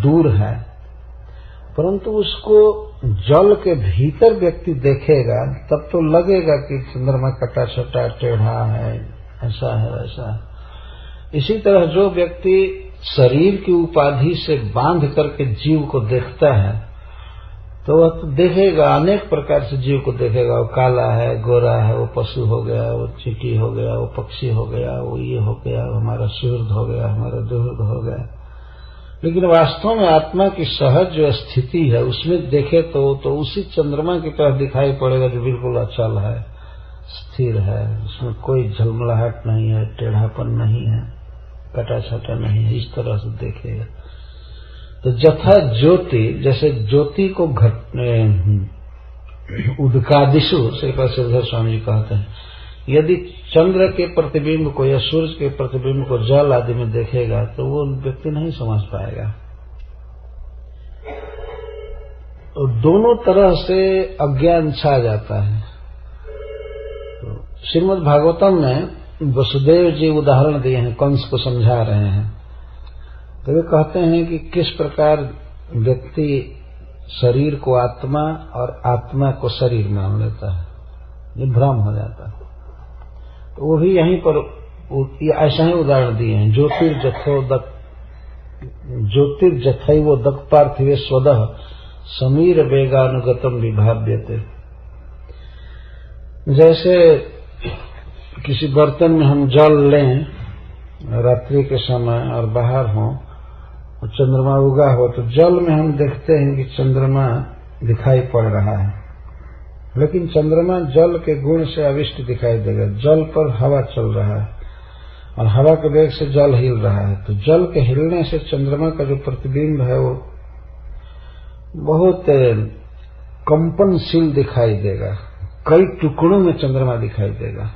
दूर है, परंतु उसको जल के भीतर व्यक्ति देखेगा तब तो लगेगा कि चंद्रमा कटा छटा टेढ़ा है, ऐसा है वैसा है। इसी तरह जो व्यक्ति शरीर की उपाधि से बांध करके जीव को देखता है तो वह तो देखेगा, अनेक प्रकार से जीव को देखेगा। वो काला है, गोरा है, वो पशु हो गया, वो चींटी हो गया, वो पक्षी हो गया, वो ये हो गया, हमारा सुहृद हो गया, हमारा दुहृद हो गया। लेकिन वास्तव में आत्मा की सहज जो स्थिति है उसमें देखे तो उसी चंद्रमा की तरह दिखाई पड़ेगा जो बिल्कुल अचल है, स्थिर है, उसमें कोई झलमलाहट नहीं है, टेढ़ापन नहीं है, कटा छटा नहीं है, इस तरह से देखेगा। तो यथा ज्योति, जैसे ज्योति को उदकादिशु श्री प्रसिद्ध स्वामी जी कहते हैं, यदि चंद्र के प्रतिबिंब को या सूर्य के प्रतिबिंब को जल आदि में देखेगा तो वो व्यक्ति नहीं समझ पाएगा। तो दोनों तरह से अज्ञान छा जाता है। तो श्रीमद् भागवतम में वसुदेव जी उदाहरण दिए हैं, कंस को समझा रहे हैं। तो वे कहते हैं कि किस प्रकार व्यक्ति शरीर को आत्मा और आत्मा को शरीर मान लेता है, ये भ्रम हो जाता है। तो वो भी यहीं पर ऐसा ही उदाहरण दिए हैं। ज्योतिर्जथैवो दक् पार्थिवे स्वदः समीर वेगानुगतम विभाव्यते। जैसे किसी बर्तन में हम जल लें रात्रि के समय और बाहर हो और चंद्रमा उगा हो, तो जल में हम देखते हैं कि चंद्रमा दिखाई पड़ रहा है, लेकिन चंद्रमा जल के गुण से अविष्ट दिखाई देगा। जल पर हवा चल रहा है और हवा के वेग से जल हिल रहा है, तो जल के हिलने से चंद्रमा का जो प्रतिबिंब है वो बहुत कंपनशील दिखाई देगा। कई टुकड़ों में चंद्रमा दिखाई देगा,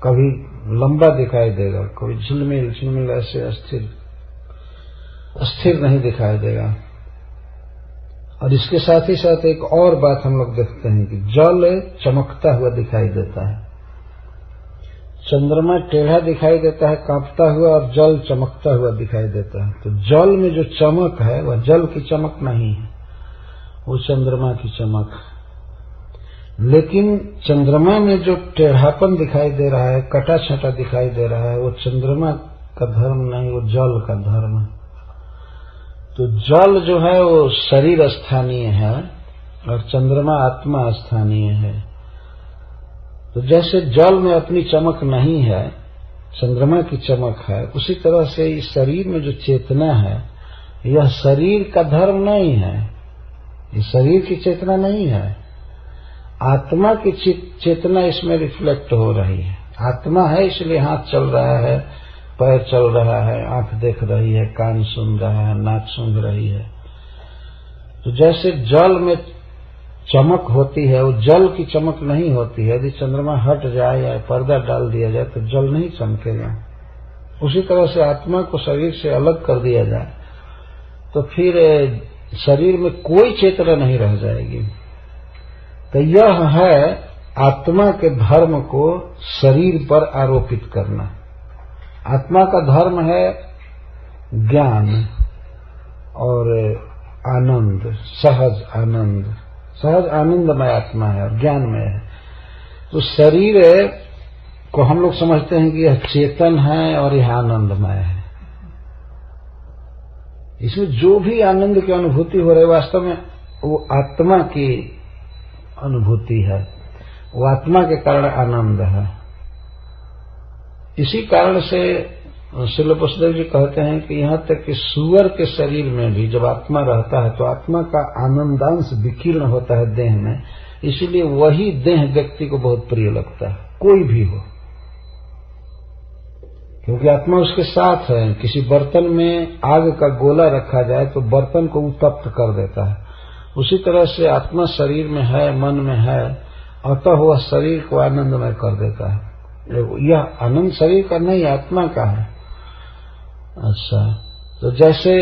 कभी लंबा दिखाई देगा, कभी झिलमिल ऐसे स्थिर नहीं दिखाई देगा। और इसके साथ ही साथ एक और बात हम लोग देखते हैं कि जल चमकता हुआ दिखाई देता है। चंद्रमा टेढ़ा दिखाई देता है कांपता हुआ, और जल चमकता हुआ दिखाई देता है। तो जल में जो चमक है वह जल की चमक नहीं है, वो चंद्रमा की चमक है। लेकिन चंद्रमा में जो टेढ़ापन दिखाई दे रहा है, कटा छटा दिखाई दे रहा है, वो चंद्रमा का धर्म नहीं, वो जल का धर्म है। तो जल जो है वो शरीर स्थानीय है और चंद्रमा आत्मा स्थानीय है। तो जैसे जल में अपनी चमक नहीं है, चंद्रमा की चमक है, उसी तरह से इस शरीर में जो चेतना है यह शरीर का धर्म नहीं है, ये शरीर की चेतना नहीं है, आत्मा की चेतना इसमें रिफ्लेक्ट हो रही है। आत्मा है इसलिए हाथ चल रहा है, पैर चल रहा है, आंख देख रही है, कान सुन रहा है, नाक सूंघ रही है। तो जैसे जल में चमक होती है, वो जल की चमक नहीं होती है। यदि चंद्रमा हट जाए या पर्दा डाल दिया जाए तो जल नहीं चमकेगा। उसी तरह से आत्मा को शरीर से अलग कर दिया जाए तो फिर शरीर में कोई चेतना नहीं रह जाएगी। तो यह है आत्मा के धर्म को शरीर पर आरोपित करना। आत्मा का धर्म है ज्ञान और आनंद, सहज आनंद, सहज आनंदमय आत्मा है और ज्ञानमय है। तो शरीर को हम लोग समझते हैं कि यह चेतन है और यह आनंदमय है। इसमें जो भी आनंद की अनुभूति हो रही है वास्तव में वो आत्मा की अनुभूति है, वो आत्मा के कारण आनंद है। इसी कारण से श्रील वसुदेव जी कहते हैं कि यहाँ तक कि सूअर के शरीर में भी जब आत्मा रहता है तो आत्मा का आनंदांश विकीर्ण होता है देह में, इसीलिए वही देह व्यक्ति को बहुत प्रिय लगता है, कोई भी हो, क्योंकि आत्मा उसके साथ है। किसी बर्तन में आग का गोला रखा जाए तो बर्तन को उत्तप्त कर देता है, उसी तरह से आत्मा शरीर में है, मन में है, अतः वह शरीर को आनंदमय कर देता है। यह आनंद शरीर का नहीं, आत्मा का है। अच्छा, तो जैसे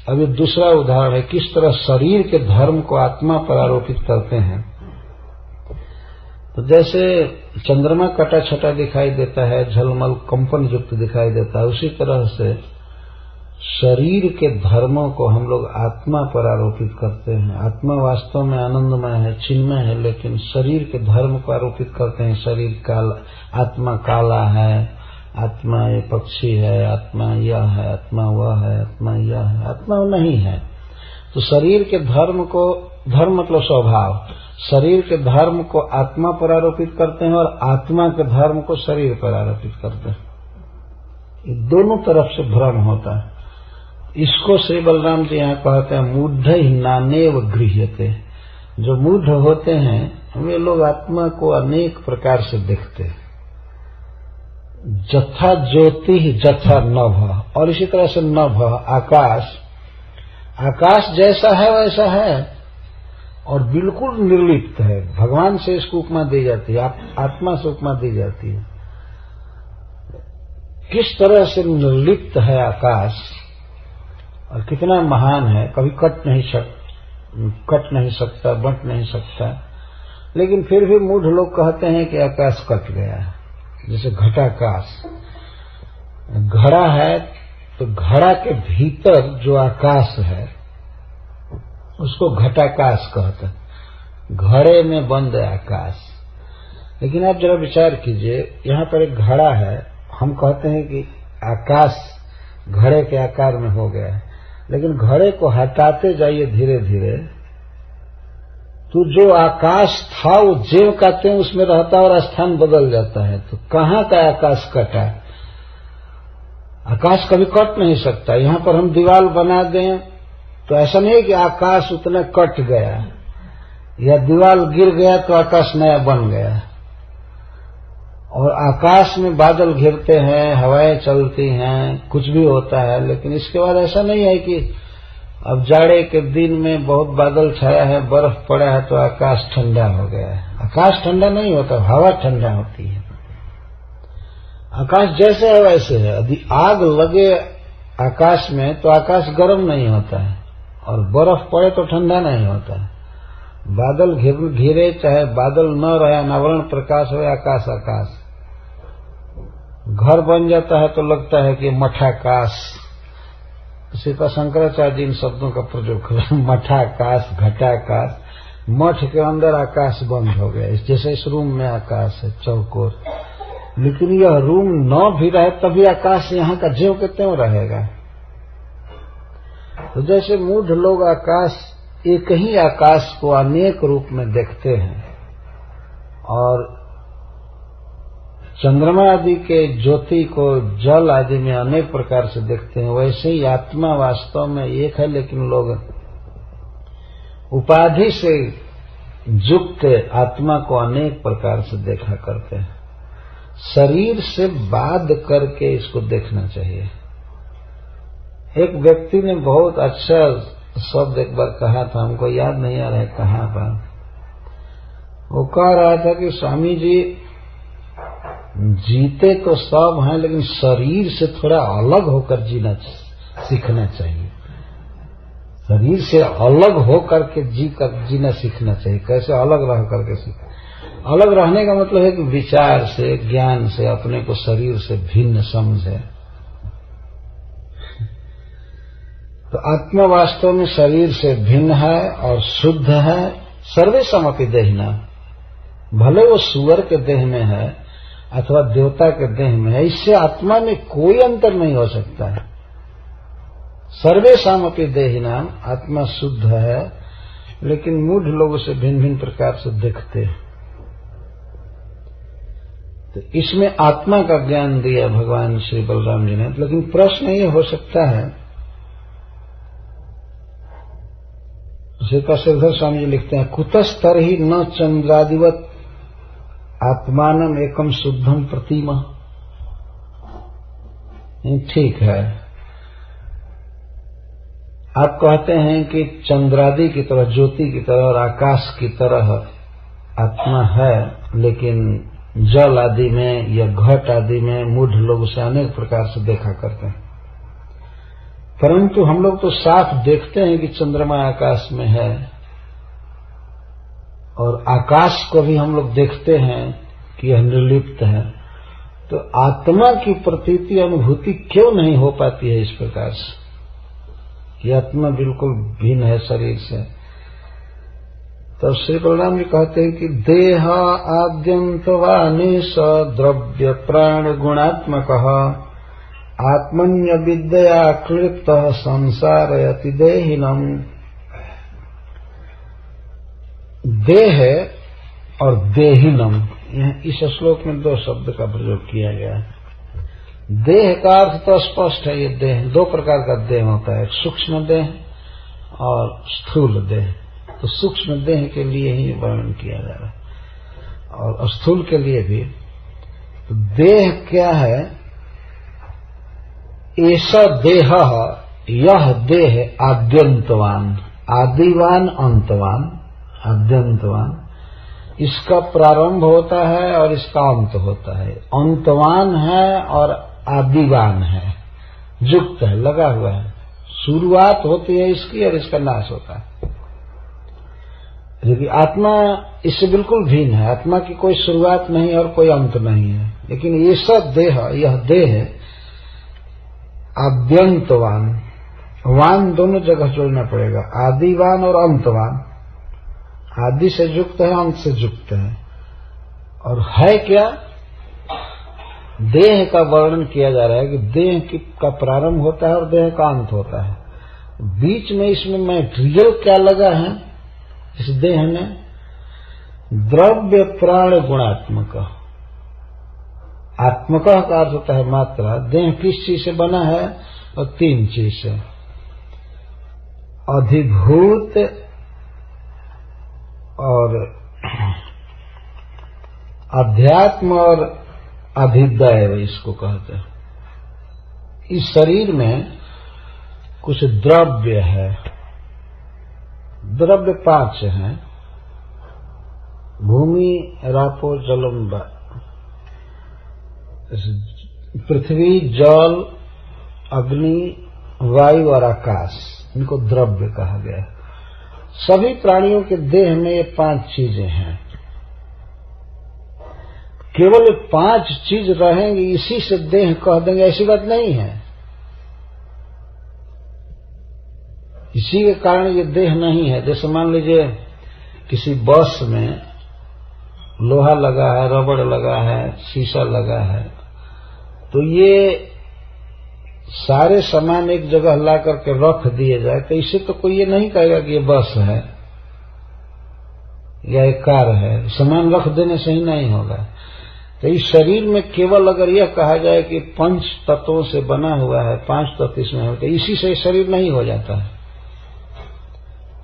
अभी दूसरा उदाहरण है किस तरह शरीर के धर्म को आत्मा पर आरोपित करते हैं। तो जैसे चंद्रमा कटा छटा दिखाई देता है, झलमल कंपन युक्त दिखाई देता है, उसी तरह से शरीर के धर्मों को हम लोग आत्मा पर आरोपित करते हैं। आत्मा वास्तव में आनंदमय है, चिन्मय है, लेकिन शरीर के धर्म को आरोपित करते हैं। शरीर काला, आत्मा काला है, आत्मा ये पक्षी है, आत्मा यह है, आत्मा वह है, आत्मा यह है, आत्मा वो नहीं है। तो शरीर के धर्म को, धर्म मतलब स्वभाव, शरीर के धर्म को आत्मा पर आरोपित करते हैं और आत्मा के धर्म को शरीर पर आरोपित करते हैं। ये दोनों तरफ से भ्रम होता है। इसको श्री बलराम जी यहाँ कहते हैं मूढ़ नानेव गृह्यते। जो मूढ़ होते हैं वे लोग आत्मा को अनेक प्रकार से देखते हैं, जथा ज्योति जथा नभ, और इसी तरह से नभ आकाश, आकाश जैसा है वैसा है और बिल्कुल निर्लिप्त है। भगवान से इसको उपमा दी जाती है, आत्मा से उपमा दी जाती है। किस तरह से निर्लिप्त है आकाश और कितना महान है, कभी कट नहीं सकता, बंट नहीं सकता, लेकिन फिर भी मूढ़ लोग कहते हैं कि आकाश कट गया है। जैसे घटाकाश, घड़ा है तो घड़ा के भीतर जो आकाश है उसको घटाकाश कहते हैं, घड़े में बंद आकाश। लेकिन आप जरा विचार कीजिए, यहाँ पर एक घड़ा है, हम कहते हैं कि आकाश घड़े के आकार में हो गया है, लेकिन घड़े को हटाते जाइए धीरे धीरे तो जो आकाश था वो जेव कहते हैं उसमें रहता और स्थान बदल जाता है। तो कहाँ का आकाश कटा? आकाश कभी कट नहीं सकता। यहाँ पर हम दीवार बना दें तो ऐसा नहीं कि आकाश उतना कट गया, या दीवार गिर गया तो आकाश नया बन गया। और आकाश में बादल घिरते हैं, हवाएं चलती हैं, कुछ भी होता है, लेकिन इसके बाद ऐसा नहीं है कि अब जाड़े के दिन में बहुत बादल छाया है, बर्फ पड़ा है तो आकाश ठंडा हो गया है। आकाश ठंडा नहीं होता, हवा ठंडा होती है। आकाश जैसे है वैसे है। यदि आग लगे आकाश में तो आकाश गर्म नहीं होता है, और बर्फ पड़े तो ठंडा नहीं होता है। बादल घिरे चाहे बादल न रहे, अनावरण प्रकाश हो, आकाश आकाश। घर बन जाता है तो लगता है कि मठाकाश। सीता शंकराचार्य जी इन शब्दों का प्रयोग कर, मठाकाश, घटाकाश। मठ के अंदर आकाश बंद हो गया, जैसे इस रूम में आकाश है चौकोर, लेकिन यह रूम न भी रहे तभी आकाश यहाँ का ज्यों के त्यों रहेगा। तो जैसे मूढ़ लोग आकाश, एक ही आकाश को अनेक रूप में देखते हैं और चंद्रमा आदि के ज्योति को जल आदि में अनेक प्रकार से देखते हैं, वैसे ही आत्मा वास्तव में एक है, लेकिन लोग उपाधि से युक्त आत्मा को अनेक प्रकार से देखा करते हैं। शरीर से बाध करके इसको देखना चाहिए। एक व्यक्ति ने बहुत अच्छा शब्द एक बार कहा था, हमको याद नहीं आ रहा है कहाँ पर। वो कह रहा था कि स्वामी जी, जीते तो सब हैं, लेकिन शरीर से थोड़ा अलग होकर जीना सीखना चाहिए। शरीर से अलग होकर के जीना सीखना चाहिए। कैसे अलग रह करके सीखना? अलग रहने का मतलब है कि विचार से, ज्ञान से अपने को शरीर से भिन्न समझे। तो आत्मा वास्तव में शरीर से भिन्न है और शुद्ध है, सर्वेशमपि देहिना, भले वो सुअर के देह में है अथवा देवता के देह में है, इससे आत्मा में कोई अंतर नहीं हो सकता है। सर्वेशमपि देहिना, आत्मा शुद्ध है, लेकिन मूढ़ लोग उसे भिन्न भिन्न प्रकार से देखते हैं। तो इसमें आत्मा का ज्ञान दिया भगवान श्री बलराम जी ने। लेकिन प्रश्न ये हो सकता है, श्रीधर स्वामी जी लिखते हैं, कुतस्तर ही न चंद्रादिवत आत्मानम एकम शुद्धम प्रतिमा। ठीक है, आप कहते हैं कि चंद्रादि की तरह, ज्योति की तरह और आकाश की तरह आत्मा है, लेकिन जल आदि में या घट आदि में मूढ़ लोग उसे अनेक प्रकार से देखा करते हैं। परंतु हम लोग तो साफ देखते हैं कि चंद्रमा आकाश में है, और आकाश को भी हम लोग देखते हैं कि यह निर्लिप्त है। तो आत्मा की प्रतीति अनुभूति क्यों नहीं हो पाती है इस प्रकार से? यह आत्मा बिल्कुल भिन्न है शरीर से। तो श्री बलराम जी कहते हैं कि देह आद्यंतवानिश द्रव्य प्राण गुणात्मक आत्मन्य विद्या क्लिप्त संसारयति देहिनम। देह और देहिनम, इस श्लोक में दो शब्द का प्रयोग किया गया है। देह का अर्थ तो स्पष्ट है, ये देह दो प्रकार का देह होता है, सूक्ष्म देह और स्थूल देह। तो सूक्ष्म देह के लिए ही वर्णन किया जा रहा है और स्थूल के लिए भी। तो देह क्या है? ऐसा देह, यह देह आद्यंतवान, आदिवान अंतवान, आद्यंतवान, इसका प्रारंभ होता है और इसका अंत होता है। अंतवान है और आदिवान है, युक्त है, लगा हुआ है। शुरुआत होती है इसकी और इसका नाश होता है। क्योंकि आत्मा इससे बिल्कुल भिन्न है, आत्मा की कोई शुरुआत नहीं और कोई अंत नहीं है। लेकिन ये सब देह, यह देह आद्यंतवान, वान दोनों जगह जोड़ना पड़ेगा, आदिवान और अंतवान। आदि से युक्त है, अंत से युक्त है। और है क्या? देह का वर्णन किया जा रहा है कि देह का प्रारंभ होता है और देह का अंत होता है। बीच में इसमें मैटेरियल क्या लगा है इस देह में? द्रव्य प्राण गुणात्मक। आत्मक का अर्थ होता है मात्रा। देह किस चीज से बना है? और तीन चीज से, अधिभूत और अध्यात्म और अधिदैव इसको कहते हैं। इस शरीर में कुछ द्रव्य है, द्रव्य 5 हैं, भूमि रापो जलम, पृथ्वी जल अग्नि वायु और आकाश, इनको द्रव्य कहा गया है। सभी प्राणियों के देह में ये 5 चीजें हैं। केवल 5 चीज रहेंगी इसी से देह कह देंगे, ऐसी बात नहीं है। इसी के कारण ये देह नहीं है। जैसे मान लीजिए किसी बस में लोहा लगा है, रबड़ लगा है, शीशा लगा है, तो ये सारे सामान एक जगह ला करके रख दिए जाए तो इससे तो कोई ये नहीं कहेगा कि ये बस है या एक कार है। सामान रख देने से ही नहीं होगा। तो इस शरीर में केवल अगर यह कहा जाए कि 5 तत्वों से बना हुआ है, 5 तत्व इसमें होते, इसी से शरीर नहीं हो जाता है।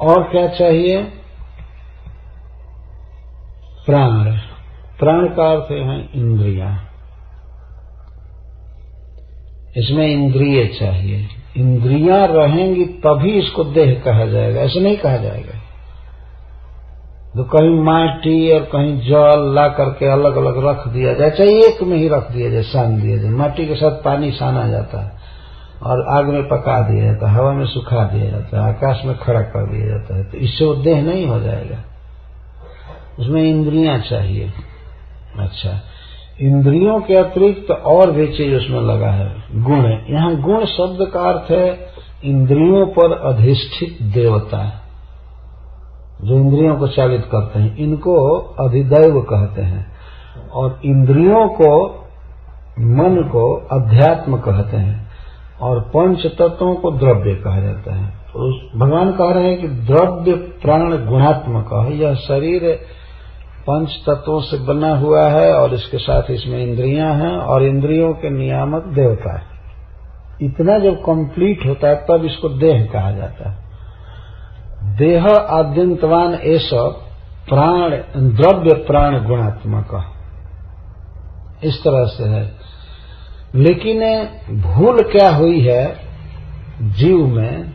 और क्या चाहिए? प्राण। प्राण का अर्थ है इंद्रियां। इसमें इंद्रिय चाहिए। इंद्रियां रहेंगी तभी इसको देह कहा जाएगा, ऐसे नहीं कहा जाएगा। तो कहीं माटी और कहीं जल ला करके अलग अलग रख दिया जाए, चाहे एक में ही रख दिया जाए, सान दिया जाए। माटी के साथ पानी साना जाता है और आग में पका दिया जाता है, हवा में सुखा दिया जाता है, आकाश में खड़ा कर दिया जाता है, तो इससे वो देह नहीं हो जाएगा। उसमें इंद्रियां चाहिए। अच्छा, इंद्रियों के अतिरिक्त और भी चीज उसमें लगा है, गुण। यहाँ गुण शब्द का अर्थ है इंद्रियों पर अधिष्ठित देवता। जो इंद्रियों को चालित करते हैं, इनको अधिदैव कहते हैं, और इंद्रियों को, मन को अध्यात्म कहते हैं, और पंच तत्वों को द्रव्य कहा जाता है। तो भगवान कह रहे हैं कि द्रव्य प्राण गुणात्मक है, यह शरीर पंच तत्वों से बना हुआ है और इसके साथ इसमें इंद्रियां हैं और इंद्रियों के नियामक देवता है। इतना जब कंप्लीट होता है तब इसको देह कहा जाता है। देह आद्यंतवान ऐसा प्राण, द्रव्य प्राण गुणात्मक इस तरह से है। लेकिन भूल क्या हुई है जीव में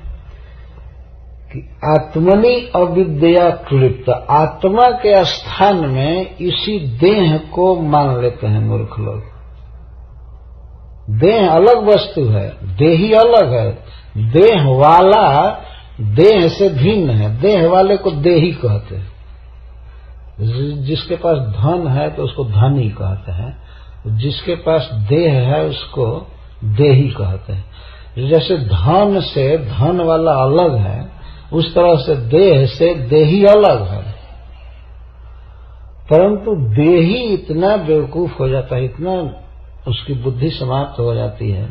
कि आत्मनि अविद्या क्लिप्त, आत्मा के स्थान में इसी देह को मान लेते हैं मूर्ख लोग। देह अलग वस्तु है, देही अलग है। देह वाला देह से भिन्न है, देह वाले को देही कहते हैं। जिसके पास धन है तो उसको धनी कहते हैं, जिसके पास देह है उसको देही कहते हैं। जैसे धन से धन वाला अलग है, उस तरह से देह से देही अलग है। परंतु देही इतना बेवकूफ हो जाता है, इतना उसकी बुद्धि समाप्त हो जाती है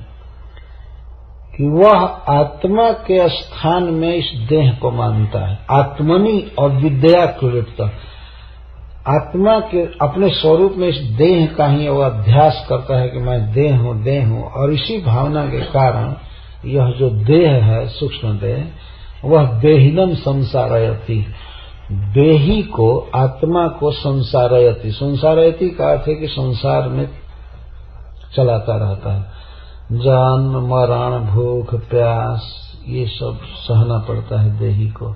कि वह आत्मा के स्थान में इस देह को मानता है। आत्मनि अविद्या क्लिप्त, आत्मा के अपने स्वरूप में इस देह का ही वह अध्यास करता है कि मैं देह हूं, देह हूं। और इसी भावना के कारण यह जो देह है, सूक्ष्म देह, वह देहिनम संसारयति, देही को, आत्मा को संसारयति। संसारयति का अर्थ है कि संसार में चलाता रहता है। जन्म मरण भूख प्यास ये सब सहना पड़ता है देही को,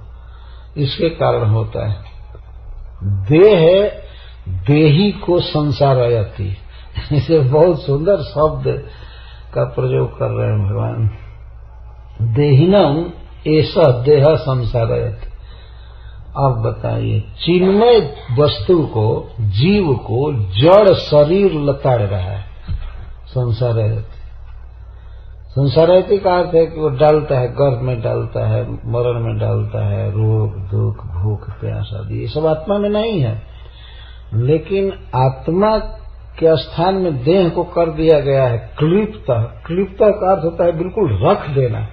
इसके कारण होता है। देह देही को संसारयति, इसे बहुत सुंदर शब्द का प्रयोग कर रहे हैं भगवान। देहिनम ऐसा देह संसारयति। अब बताइए, चिन्मय वस्तु को, जीव को जड़ शरीर लताड़ रहा है संसारयति। संसारयति का अर्थ है कि वो डालता है, गर्भ में डालता है, मरण में डालता है, रोग दुख भूख प्यास आदि, ये सब आत्मा में नहीं है। लेकिन आत्मा के स्थान में देह को कर दिया गया है क्लिप्त। क्लिप्त का अर्थ होता है बिल्कुल रख देना।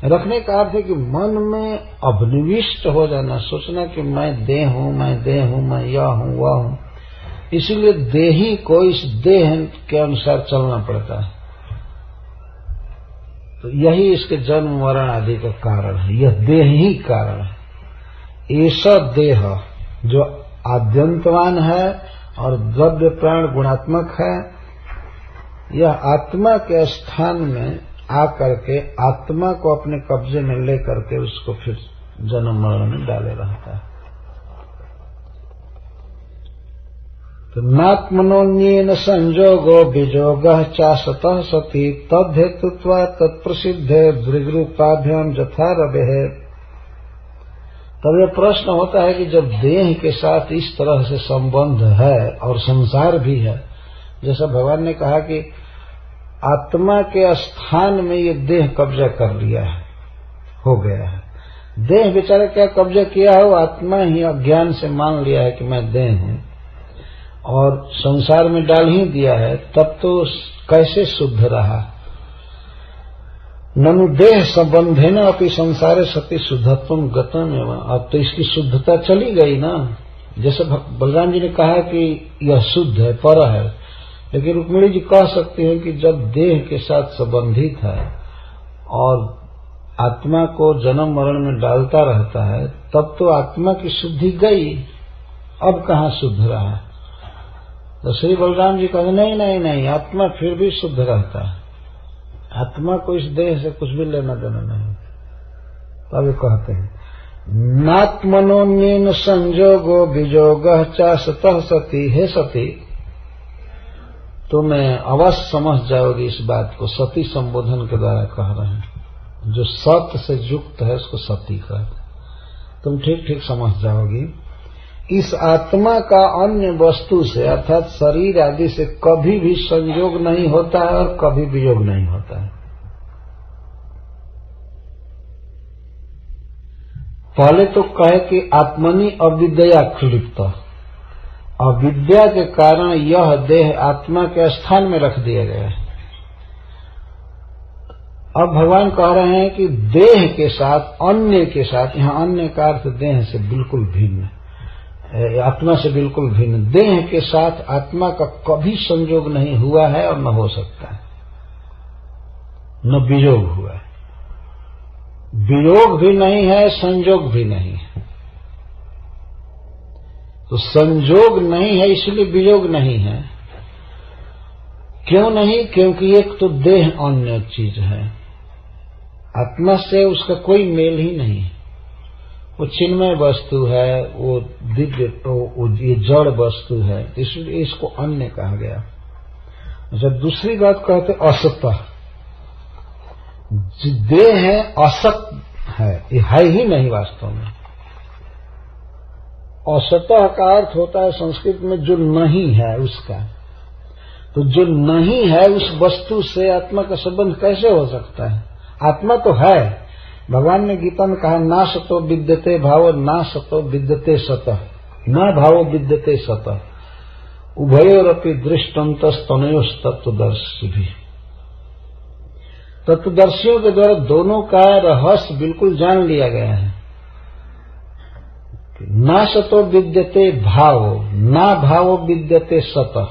रखने का अर्थ है कि मन में अभिनिविष्ट हो जाना, सोचना कि मैं देह हूं, मैं देह हूं, मैं यह हूं वह हूं। इसलिए देही को इस देह के अनुसार चलना पड़ता है। तो यही इसके जन्म मरण आदि का कारण है, यह देह ही कारण है। ऐसा देह जो आद्यंतवान है और द्रव्य प्राण गुणात्मक है, यह आत्मा के स्थान में आकर के आत्मा को अपने कब्जे में लेकर के उसको फिर जन्म मरण में डाले रहता है। तो नात्मनोन्येन संजोगो विजोगः चासतः सति तद्धेतुत्वा तत्प्रसिद्धे दृग्रूपाभ्याम जथा रवेः। तब यह प्रश्न होता है कि जब देह के साथ इस तरह से संबंध है और संसार भी है, जैसा भगवान ने कहा कि आत्मा के स्थान में ये देह कब्जा कर लिया है, हो गया है। देह बेचारा क्या कब्जा किया है, वो आत्मा ही अज्ञान से मान लिया है कि मैं देह हूं और संसार में डाल ही दिया है। तब तो कैसे शुद्ध रहा। ननु देह संबंधेन अपि संसारे सति शुद्धत्वम गतम एवं। अब तो इसकी शुद्धता चली गई ना। जैसे बलराम जी ने कहा कि यह शुद्ध है, पर है, लेकिन रुक्मिणी जी कह सकती हैं कि जब देह के साथ संबंधित है और आत्मा को जन्म मरण में डालता रहता है, तब तो आत्मा की शुद्धि गई, अब कहाँ शुद्ध रहा। तो श्री बलराम जी कहते नहीं नहीं नहीं, आत्मा फिर भी शुद्ध रहता है, आत्मा को इस देह से कुछ भी लेना देना नहीं। तब कहते हैं नात्मनोन्येन संजोगो विजोगः चासतः सति। हे सती, तुम्हें अवश्य समझ जाओगी इस बात को। सती संबोधन के द्वारा कह रहे हैं, जो सत्य से युक्त है उसको सती कहते हैं। तुम ठीक ठीक समझ जाओगी इस आत्मा का अन्य वस्तु से अर्थात शरीर आदि से कभी भी संयोग नहीं होता है और कभी वियोग नहीं होता है। पहले तो कहे कि आत्मनि अविद्या क्षुलिप्त, अविद्या के कारण यह देह आत्मा के स्थान में रख दिया गया है। अब भगवान कह रहे हैं कि देह के साथ, अन्य के साथ, यहाँ अन्य का अर्थ देह से बिल्कुल भिन्न, आत्मा से बिल्कुल भिन्न, देह के साथ आत्मा का कभी संयोग नहीं हुआ है और न हो सकता है, न वियोग हुआ है। वियोग भी नहीं है, संयोग भी नहीं है। तो संयोग नहीं है इसलिए वियोग नहीं है। क्यों नहीं? क्योंकि एक तो देह अन्य चीज है, आत्मा से उसका कोई मेल ही नहीं है। वो चिन्मय वस्तु है, वो दिव्य, वो ये जड़ वस्तु है, इसलिए इसको अन्य कहा गया। जब दूसरी बात कहते असत, देह है असत है, ये है ही नहीं वास्तव में। असतः का अर्थ होता है संस्कृत में जो नहीं है उसका। तो जो नहीं है उस वस्तु से आत्मा का संबंध कैसे हो सकता है? आत्मा तो है। भगवान ने गीता में कहा ना सतो विद्यते भावो ना सतो विद्यते सतः, न भावो विद्यते सतः, उभयोरपि दृष्टान्तस्तनयोस् तत्वदर्शी भी। तत्वदर्शियों के द्वारा दोनों का रहस्य बिल्कुल जान लिया गया है। ना सतो विद्यते भावो, ना भावो विद्यते सतः।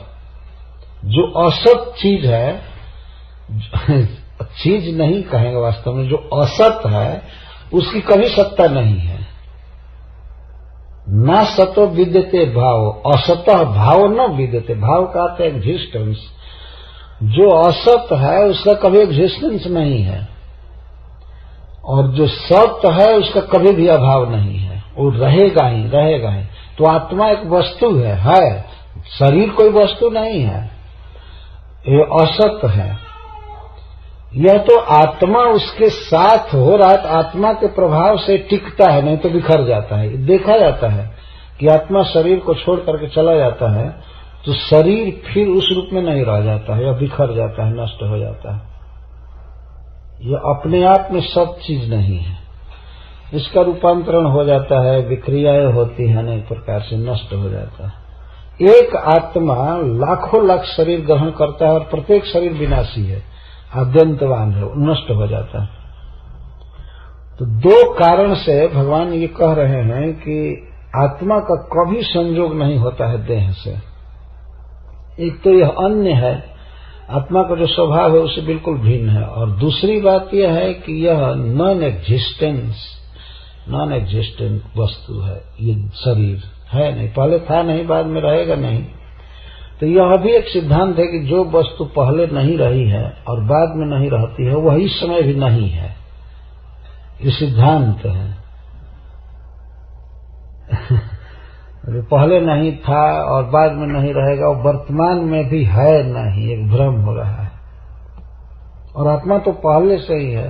जो असत चीज है, चीज नहीं कहेंगे वास्तव में, जो असत है उसकी कभी सत्ता नहीं है। ना सतो विद्यते भाव, असतः भाव न विद्यते, भाव का अर्थ है एग्जिस्टेंस। जो असत है उसका कभी एग्जिस्टेंस नहीं है, और जो सत्य है उसका कभी भी अभाव नहीं है, वो रहेगा ही रहेगा ही। तो आत्मा एक वस्तु है, शरीर कोई वस्तु नहीं है, ये असत है। यह तो आत्मा उसके साथ हो रहा है, तो आत्मा के प्रभाव से टिकता है, नहीं तो बिखर जाता है। देखा जाता है कि आत्मा शरीर को छोड़ करके चला जाता है तो शरीर फिर उस रूप में नहीं रह जाता है, यह बिखर जाता है, नष्ट हो जाता है। यह अपने आप में सब चीज नहीं है, इसका रूपांतरण हो जाता है, विक्रियाएं होती है, अनेक प्रकार से नष्ट हो जाता है। एक आत्मा लाखों लाख शरीर ग्रहण करता है और प्रत्येक शरीर विनाशी है, आद्यंतवान है, नष्ट हो जाता है। तो दो कारण से भगवान ये कह रहे हैं कि आत्मा का कभी संयोग नहीं होता है देह से। एक तो यह अन्य है, आत्मा का जो स्वभाव है उससे बिल्कुल भिन्न है, और दूसरी बात यह है कि यह नॉन एग्जिस्टेंट वस्तु है। ये शरीर है नहीं, पहले था नहीं, बाद में रहेगा नहीं। तो यह भी एक सिद्धांत है कि जो वस्तु पहले नहीं रही है और बाद में नहीं रहती है वह इस समय भी नहीं है, ये सिद्धांत है। पहले नहीं था और बाद में नहीं रहेगा, और वर्तमान में भी है नहीं, एक भ्रम हो रहा है। और आत्मा तो पहले से ही है।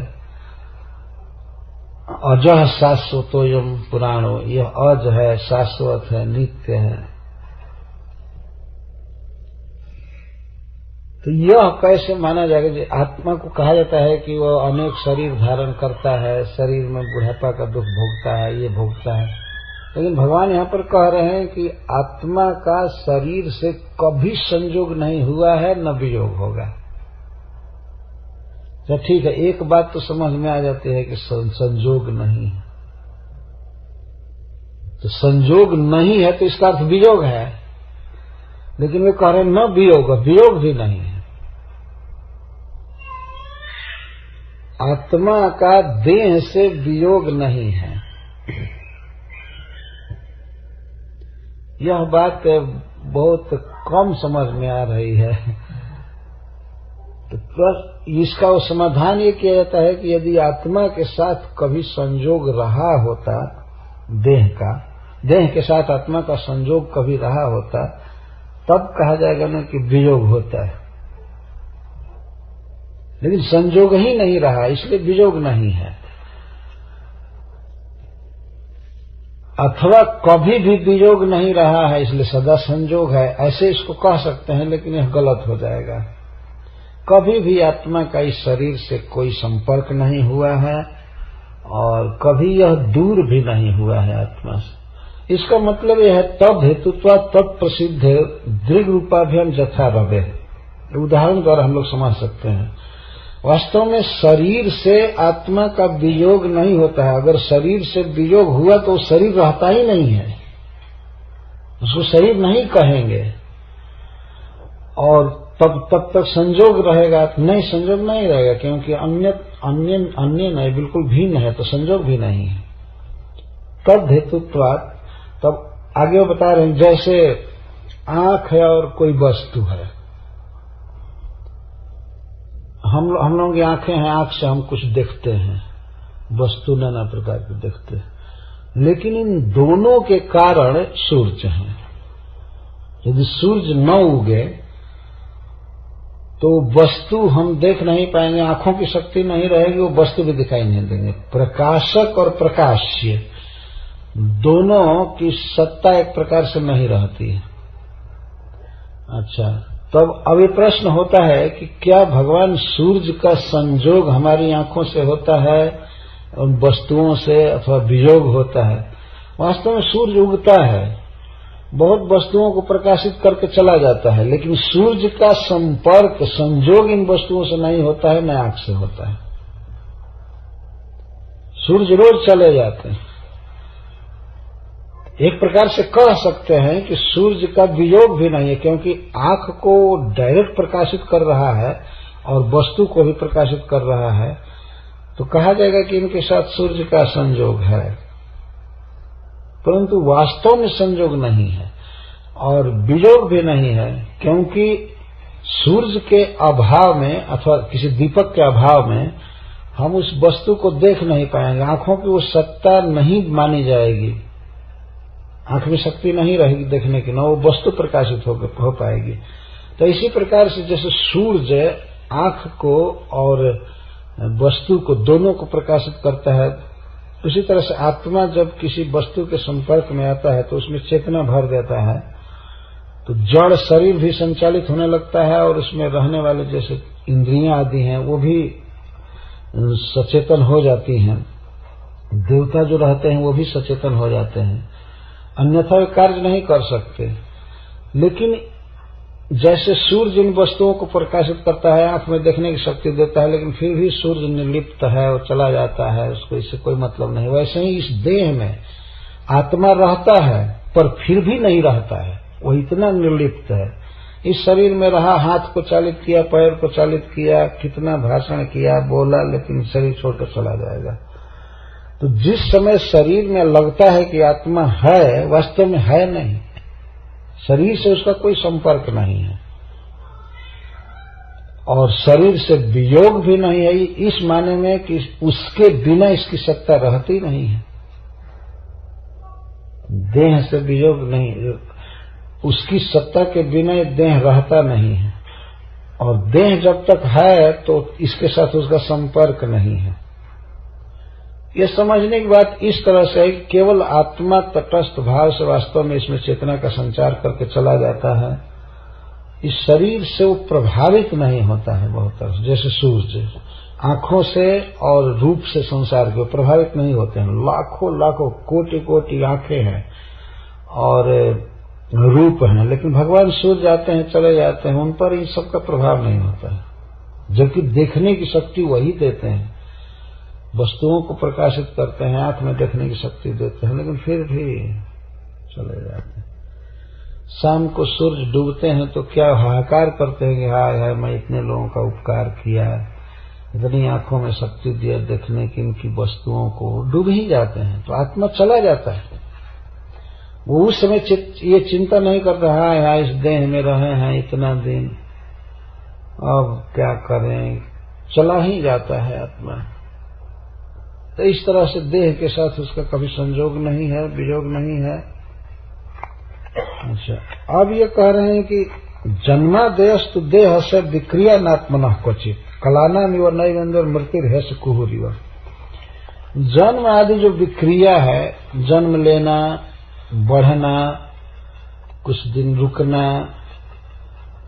अजः शाश्वतोयम पुराणो, यह अज है, शाश्वत है, नित्य है। तो यह कैसे माना जाएगा? आत्मा को कहा जाता है कि वह अनेक शरीर धारण करता है, शरीर में बुढ़ापा का दुख भोगता है, ये भोगता है। लेकिन भगवान यहाँ पर कह रहे हैं कि आत्मा का शरीर से कभी संयोग नहीं हुआ है, न वियोग होगा। तो ठीक है, एक बात तो समझ में आ जाती है कि संयोग नहीं है। तो संयोग नहीं है तो इसका अर्थ वियोग है, लेकिन वे कह रहे हैं न वियोग, वियोग भी नहीं है। आत्मा का देह से वियोग नहीं है। यह बात बहुत कम समझ में आ रही है। तो इसका वो समाधान ये किया जाता है कि यदि आत्मा के साथ कभी संयोग रहा होता, देह के साथ आत्मा का संयोग कभी रहा होता, तब कहा जाएगा ना कि वियोग होता है। लेकिन संयोग ही नहीं रहा, इसलिए वियोग नहीं है। अथवा कभी भी वियोग नहीं रहा है इसलिए सदा संयोग है, ऐसे इसको कह सकते हैं, लेकिन यह गलत हो जाएगा। कभी भी आत्मा का इस शरीर से कोई संपर्क नहीं हुआ है और कभी यह दूर भी नहीं हुआ है आत्मा से। इसका मतलब यह है तद हेतुत्वा तद प्रसिद्ध दृढ़ रूपाभ्याम जथा रवे। उदाहरण द्वारा हम लोग समझ सकते हैं। वास्तव में शरीर से आत्मा का वियोग नहीं होता है। अगर शरीर से वियोग हुआ तो शरीर रहता ही नहीं है, उसको शरीर नहीं कहेंगे। और तब तक संजोग रहेगा नहीं, संजोग नहीं रहेगा, क्योंकि अन्य नहीं, बिल्कुल भिन्न है, तो संजोग भी नहीं है। तद हेतुत्वात्, तब आगे वो बता रहे हैं जैसे आंख है और कोई वस्तु है। हम लोगों की आंखें हैं, आंख से हम कुछ देखते हैं, वस्तु नाना प्रकार के देखते हैं, लेकिन इन दोनों के कारण सूर्य हैं। यदि सूर्य न उगे तो वस्तु हम देख नहीं पाएंगे, आंखों की शक्ति नहीं रहेगी, वो वस्तु भी दिखाई नहीं देंगे। प्रकाशक और प्रकाश्य दोनों की सत्ता एक प्रकार से नहीं रहती है। अच्छा, तब अब ये प्रश्न होता है कि क्या भगवान सूर्य का संजोग हमारी आंखों से होता है उन वस्तुओं से, अथवा वियोग होता है? वास्तव में सूर्य उगता है, बहुत वस्तुओं को प्रकाशित करके चला जाता है, लेकिन सूर्य का संपर्क, संजोग इन वस्तुओं से नहीं होता है, न आंख से होता है। सूर्य रोज चले जाते हैं। एक प्रकार से कह सकते हैं कि सूर्य का वियोग भी नहीं है, क्योंकि आंख को डायरेक्ट प्रकाशित कर रहा है और वस्तु को भी प्रकाशित कर रहा है, तो कहा जाएगा कि इनके साथ सूर्य का संयोग है। परंतु वास्तव में संयोग नहीं है और वियोग भी नहीं है, क्योंकि सूर्य के अभाव में अथवा किसी दीपक के अभाव में हम उस वस्तु को देख नहीं पाएंगे। आंखों की वो सत्ता नहीं मानी जाएगी, आंख में शक्ति नहीं रहेगी देखने की, न वो वस्तु प्रकाशित हो पाएगी। तो इसी प्रकार से जैसे सूर्य आंख को और वस्तु को दोनों को प्रकाशित करता है, उसी तरह से आत्मा जब किसी वस्तु के संपर्क में आता है तो उसमें चेतना भर देता है, तो जड़ शरीर भी संचालित होने लगता है और उसमें रहने वाले जैसे इंद्रियां आदि हैं वो भी सचेतन हो जाती हैं। देवता जो रहते हैं वो भी सचेतन हो जाते हैं, अन्यथा वे कार्य नहीं कर सकते। लेकिन जैसे सूर्य इन वस्तुओं को प्रकाशित करता है, आंख में देखने की शक्ति देता है, लेकिन फिर भी सूर्य निर्लिप्त है और चला जाता है, उसको इससे कोई मतलब नहीं। वैसे ही इस देह में आत्मा रहता है पर फिर भी नहीं रहता है, वो इतना निर्लिप्त है। इस शरीर में रहा, हाथ को चालित किया, पैर को चालित किया, कितना भाषण किया, बोला, लेकिन शरीर छोड़कर चला जाएगा। तो जिस समय शरीर में लगता है कि आत्मा है, वास्तव में है नहीं, शरीर से उसका कोई संपर्क नहीं है और शरीर से वियोग भी नहीं है, इस माने में कि उसके बिना इसकी सत्ता रहती नहीं है। देह से वियोग नहीं, उसकी सत्ता के बिना देह रहता नहीं है, और देह जब तक है तो इसके साथ उसका संपर्क नहीं है। यह समझने की बात इस तरह से है कि केवल आत्मा तटस्थ भाव से वास्तव में इसमें चेतना का संचार करके चला जाता है। इस शरीर से वो प्रभावित नहीं होता है बहुत तरह से, जैसे सूर्य आंखों से और रूप से संसार के प्रभावित नहीं होते हैं। लाखों लाखों कोटि कोटि आंखें हैं और रूप हैं, लेकिन भगवान सूर्य आते हैं चले जाते हैं, उन पर इन सब का प्रभाव नहीं होता है, जबकि देखने की शक्ति वही देते हैं, वस्तुओं को प्रकाशित करते हैं, आंख में देखने की शक्ति देते हैं, लेकिन फिर भी चले जाते हैं। शाम को सूर्य डूबते हैं तो क्या हाहाकार करते हैं कि हाय हाय मैं इतने लोगों का उपकार किया, इतनी आंखों में शक्ति दिया देखने की इनकी वस्तुओं को, डूब ही जाते हैं। तो आत्मा चला जाता है, वो उस समय ये चिंता नहीं करता हाय हाय इस देह में रहे हैं इतना दिन, अब क्या करें, चला ही जाता है आत्मा। तो इस तरह से देह के साथ उसका कभी संयोग नहीं है, वियोग नहीं है। अच्छा, अब ये कह रहे हैं कि जन्मादेयस्तु देह से विक्रिया नात्मन क्वचित कलाना निव नैवेंद्र मृत्युर् से कुहुरिव। जन्म आदि जो विक्रिया है, जन्म लेना, बढ़ना, कुछ दिन रुकना,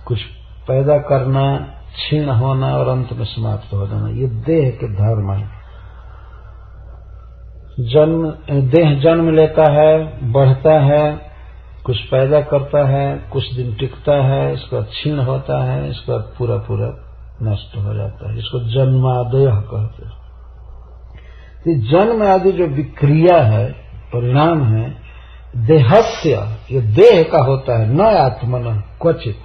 कुछ पैदा करना, क्षीण होना और अंत में समाप्त हो जाना, ये देह के धर्म है। देह जन्म लेता है, बढ़ता है, कुछ पैदा करता है, कुछ दिन टिकता है, इसका क्षीण होता है, इसका पूरा पूरा नष्ट हो जाता है। इसको जन्मादय कहते हैं। तो जन्म आदि जो विक्रिया है, परिणाम है, देहस्य, ये देह का होता है, न आत्मन क्वचित।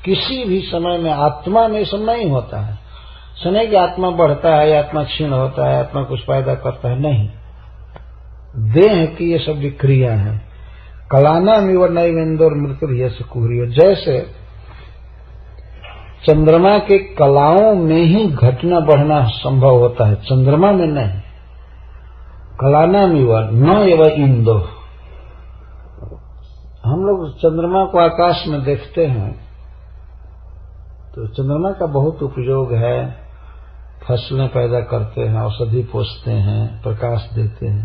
किसी भी समय में आत्मा में सब नहीं होता है। सुने कि आत्मा बढ़ता है, आत्मा क्षीण होता है, आत्मा कुछ पैदा करता है, नहीं। देह की ये सब विक्रिया है। कलाना मिव नैवेंदोर मृत्यु से कुहरी। जैसे चंद्रमा के कलाओं में ही घटना बढ़ना संभव होता है, चंद्रमा में नहीं। कलाना मिव न एव इंदो। हम लोग चंद्रमा को आकाश में देखते हैं तो चंद्रमा का बहुत उपयोग है। फसलें पैदा करते हैं, औषधि पोषते हैं, प्रकाश देते हैं।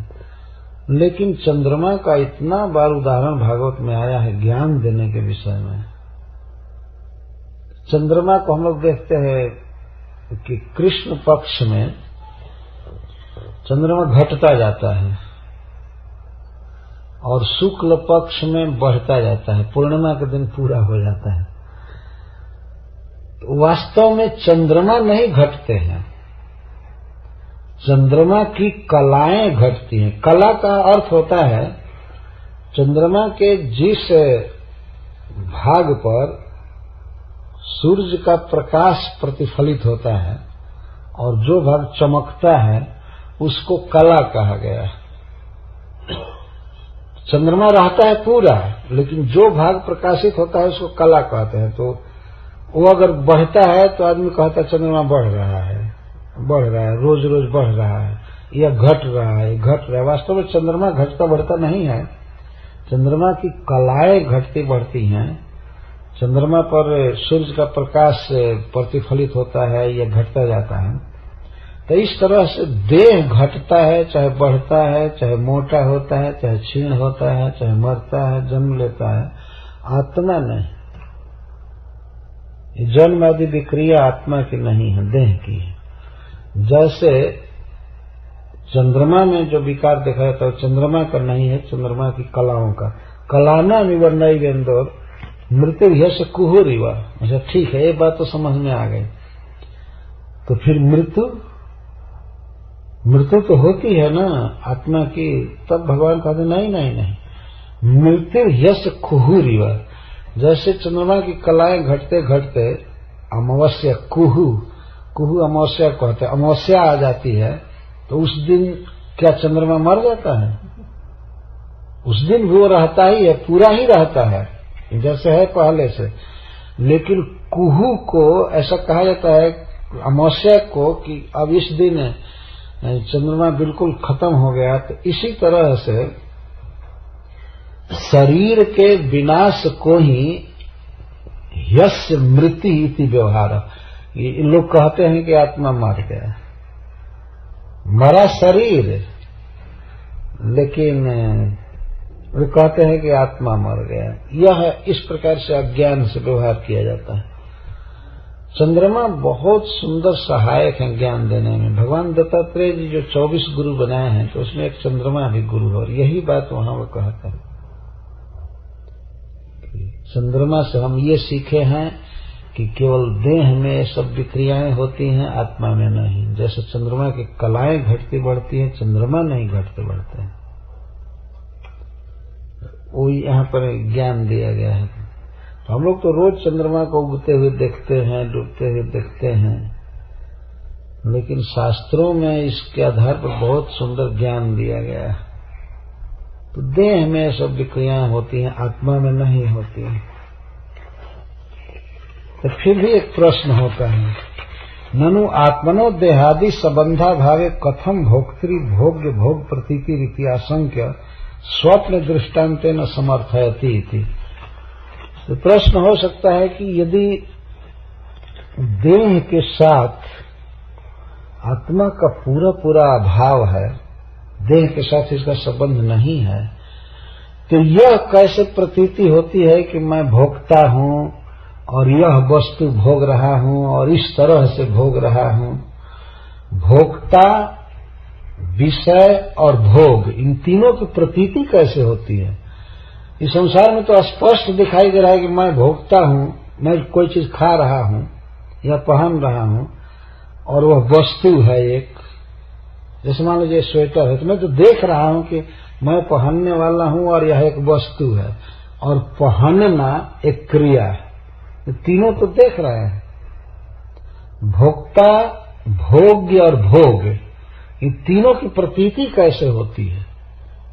लेकिन चंद्रमा का इतना बार उदाहरण भागवत में आया है ज्ञान देने के विषय में। चंद्रमा को हम लोग देखते हैं कि कृष्ण पक्ष में चंद्रमा घटता जाता है और शुक्ल पक्ष में बढ़ता जाता है, पूर्णिमा के दिन पूरा हो जाता है। तो वास्तव में चंद्रमा नहीं घटते हैं, चंद्रमा की कलाएं घटती हैं। कला का अर्थ होता है चंद्रमा के जिस भाग पर सूर्य का प्रकाश प्रतिफलित होता है और जो भाग चमकता है उसको कला कहा गया है। चंद्रमा रहता है पूरा, लेकिन जो भाग प्रकाशित होता है उसको कला कहते हैं। तो वो अगर बढ़ता है तो आदमी कहता है चंद्रमा बढ़ रहा है, रोज रोज बढ़ रहा है, या घट रहा है। वास्तव में चंद्रमा घटता बढ़ता नहीं है, चंद्रमा की कलाएं घटती बढ़ती हैं। चंद्रमा पर सूर्य का प्रकाश प्रतिफलित होता है या घटता जाता है। तो इस तरह से देह घटता है, चाहे बढ़ता है, चाहे मोटा होता है, चाहे क्षीण होता है, चाहे मरता है, जन्म लेता है। आत्मा नहीं। जन्म आदि विक्रिया आत्मा की नहीं है, देह की है। जैसे चंद्रमा में जो विकार देखा जाता है चंद्रमा का नहीं है, चंद्रमा की कलाओं का। कलाना निवर्णय वेंदोर मृत्यु यश कुहुरिवा। अच्छा ठीक है, ये बात तो समझ में आ गई। तो फिर मृत्यु तो होती है ना आत्मा की। तब भगवान कहते नहीं नहीं नहीं, मृत्यु यश कुहुरिवा। जैसे चंद्रमा की कलाएं घटते घटते अमावस्या कुहू अमावस्या कहते हैं, अमावस्या आ जाती है तो उस दिन क्या चंद्रमा मर जाता है? उस दिन वो रहता ही है, पूरा ही रहता है जैसे है पहले से। लेकिन कुहू को ऐसा कहा जाता है अमावस्या को कि अब इस दिन चंद्रमा बिल्कुल खत्म हो गया। तो इसी तरह से शरीर के विनाश को ही यस्य मृत्यु इति व्यवहार। ये लोग कहते हैं कि आत्मा मर गया, मरा शरीर, लेकिन वो कहते हैं कि आत्मा मर गया। यह इस प्रकार से अज्ञान से व्यवहार किया जाता है। चंद्रमा बहुत सुंदर सहायक है ज्ञान देने में। भगवान दत्तात्रेय जी जो 24 गुरु बनाए हैं तो उसमें एक चंद्रमा भी गुरु है, और यही बात वहां वो कहते हैं। चंद्रमा से हम ये सीखे हैं कि केवल देह में सब विक्रियाएं होती हैं, आत्मा में नहीं। जैसे चंद्रमा की कलाएं घटती बढ़ती हैं, चंद्रमा नहीं घटते बढ़ते हैं। वो यहाँ पर ज्ञान दिया गया है। तो हम लोग तो रोज चंद्रमा को उगते हुए देखते हैं, डूबते हुए देखते हैं, लेकिन शास्त्रों में इसके आधार पर बहुत सुंदर ज्ञान दिया गया है। तो देह में सब विक्रियाएं होती हैं, आत्मा में नहीं होती हैं। तो फिर भी एक प्रश्न होता है, ननु आत्मनो देहादि संबंधा भावे कथम भोक्तृ भोग्य भोग प्रतीति रीति आशंक्य स्वप्न दृष्टान्ते न समर्थयति इति। तो प्रश्न हो सकता है कि यदि देह के साथ आत्मा का पूरा पूरा अभाव है, देह के साथ इसका संबंध नहीं है, तो यह कैसे प्रतीति होती है कि मैं भोगता हूं और यह वस्तु भोग रहा हूं और इस तरह से भोग रहा हूं। भोक्ता विषय और भोग, इन तीनों की प्रतीति कैसे होती है। इस संसार में तो स्पष्ट दिखाई दे रहा है कि मैं भोगता हूं, मैं कोई चीज खा रहा हूं या पहन रहा हूं और वह वस्तु है एक। जैसे मान लीजिए स्वेटर है तो मैं तो देख रहा हूं कि मैं पहनने वाला हूं और यह एक वस्तु है, और पहनना एक क्रिया है। तो तीनों तो देख रहे हैं। भोक्ता, भोग्य और भोग, इन तीनों की प्रतीति कैसे होती है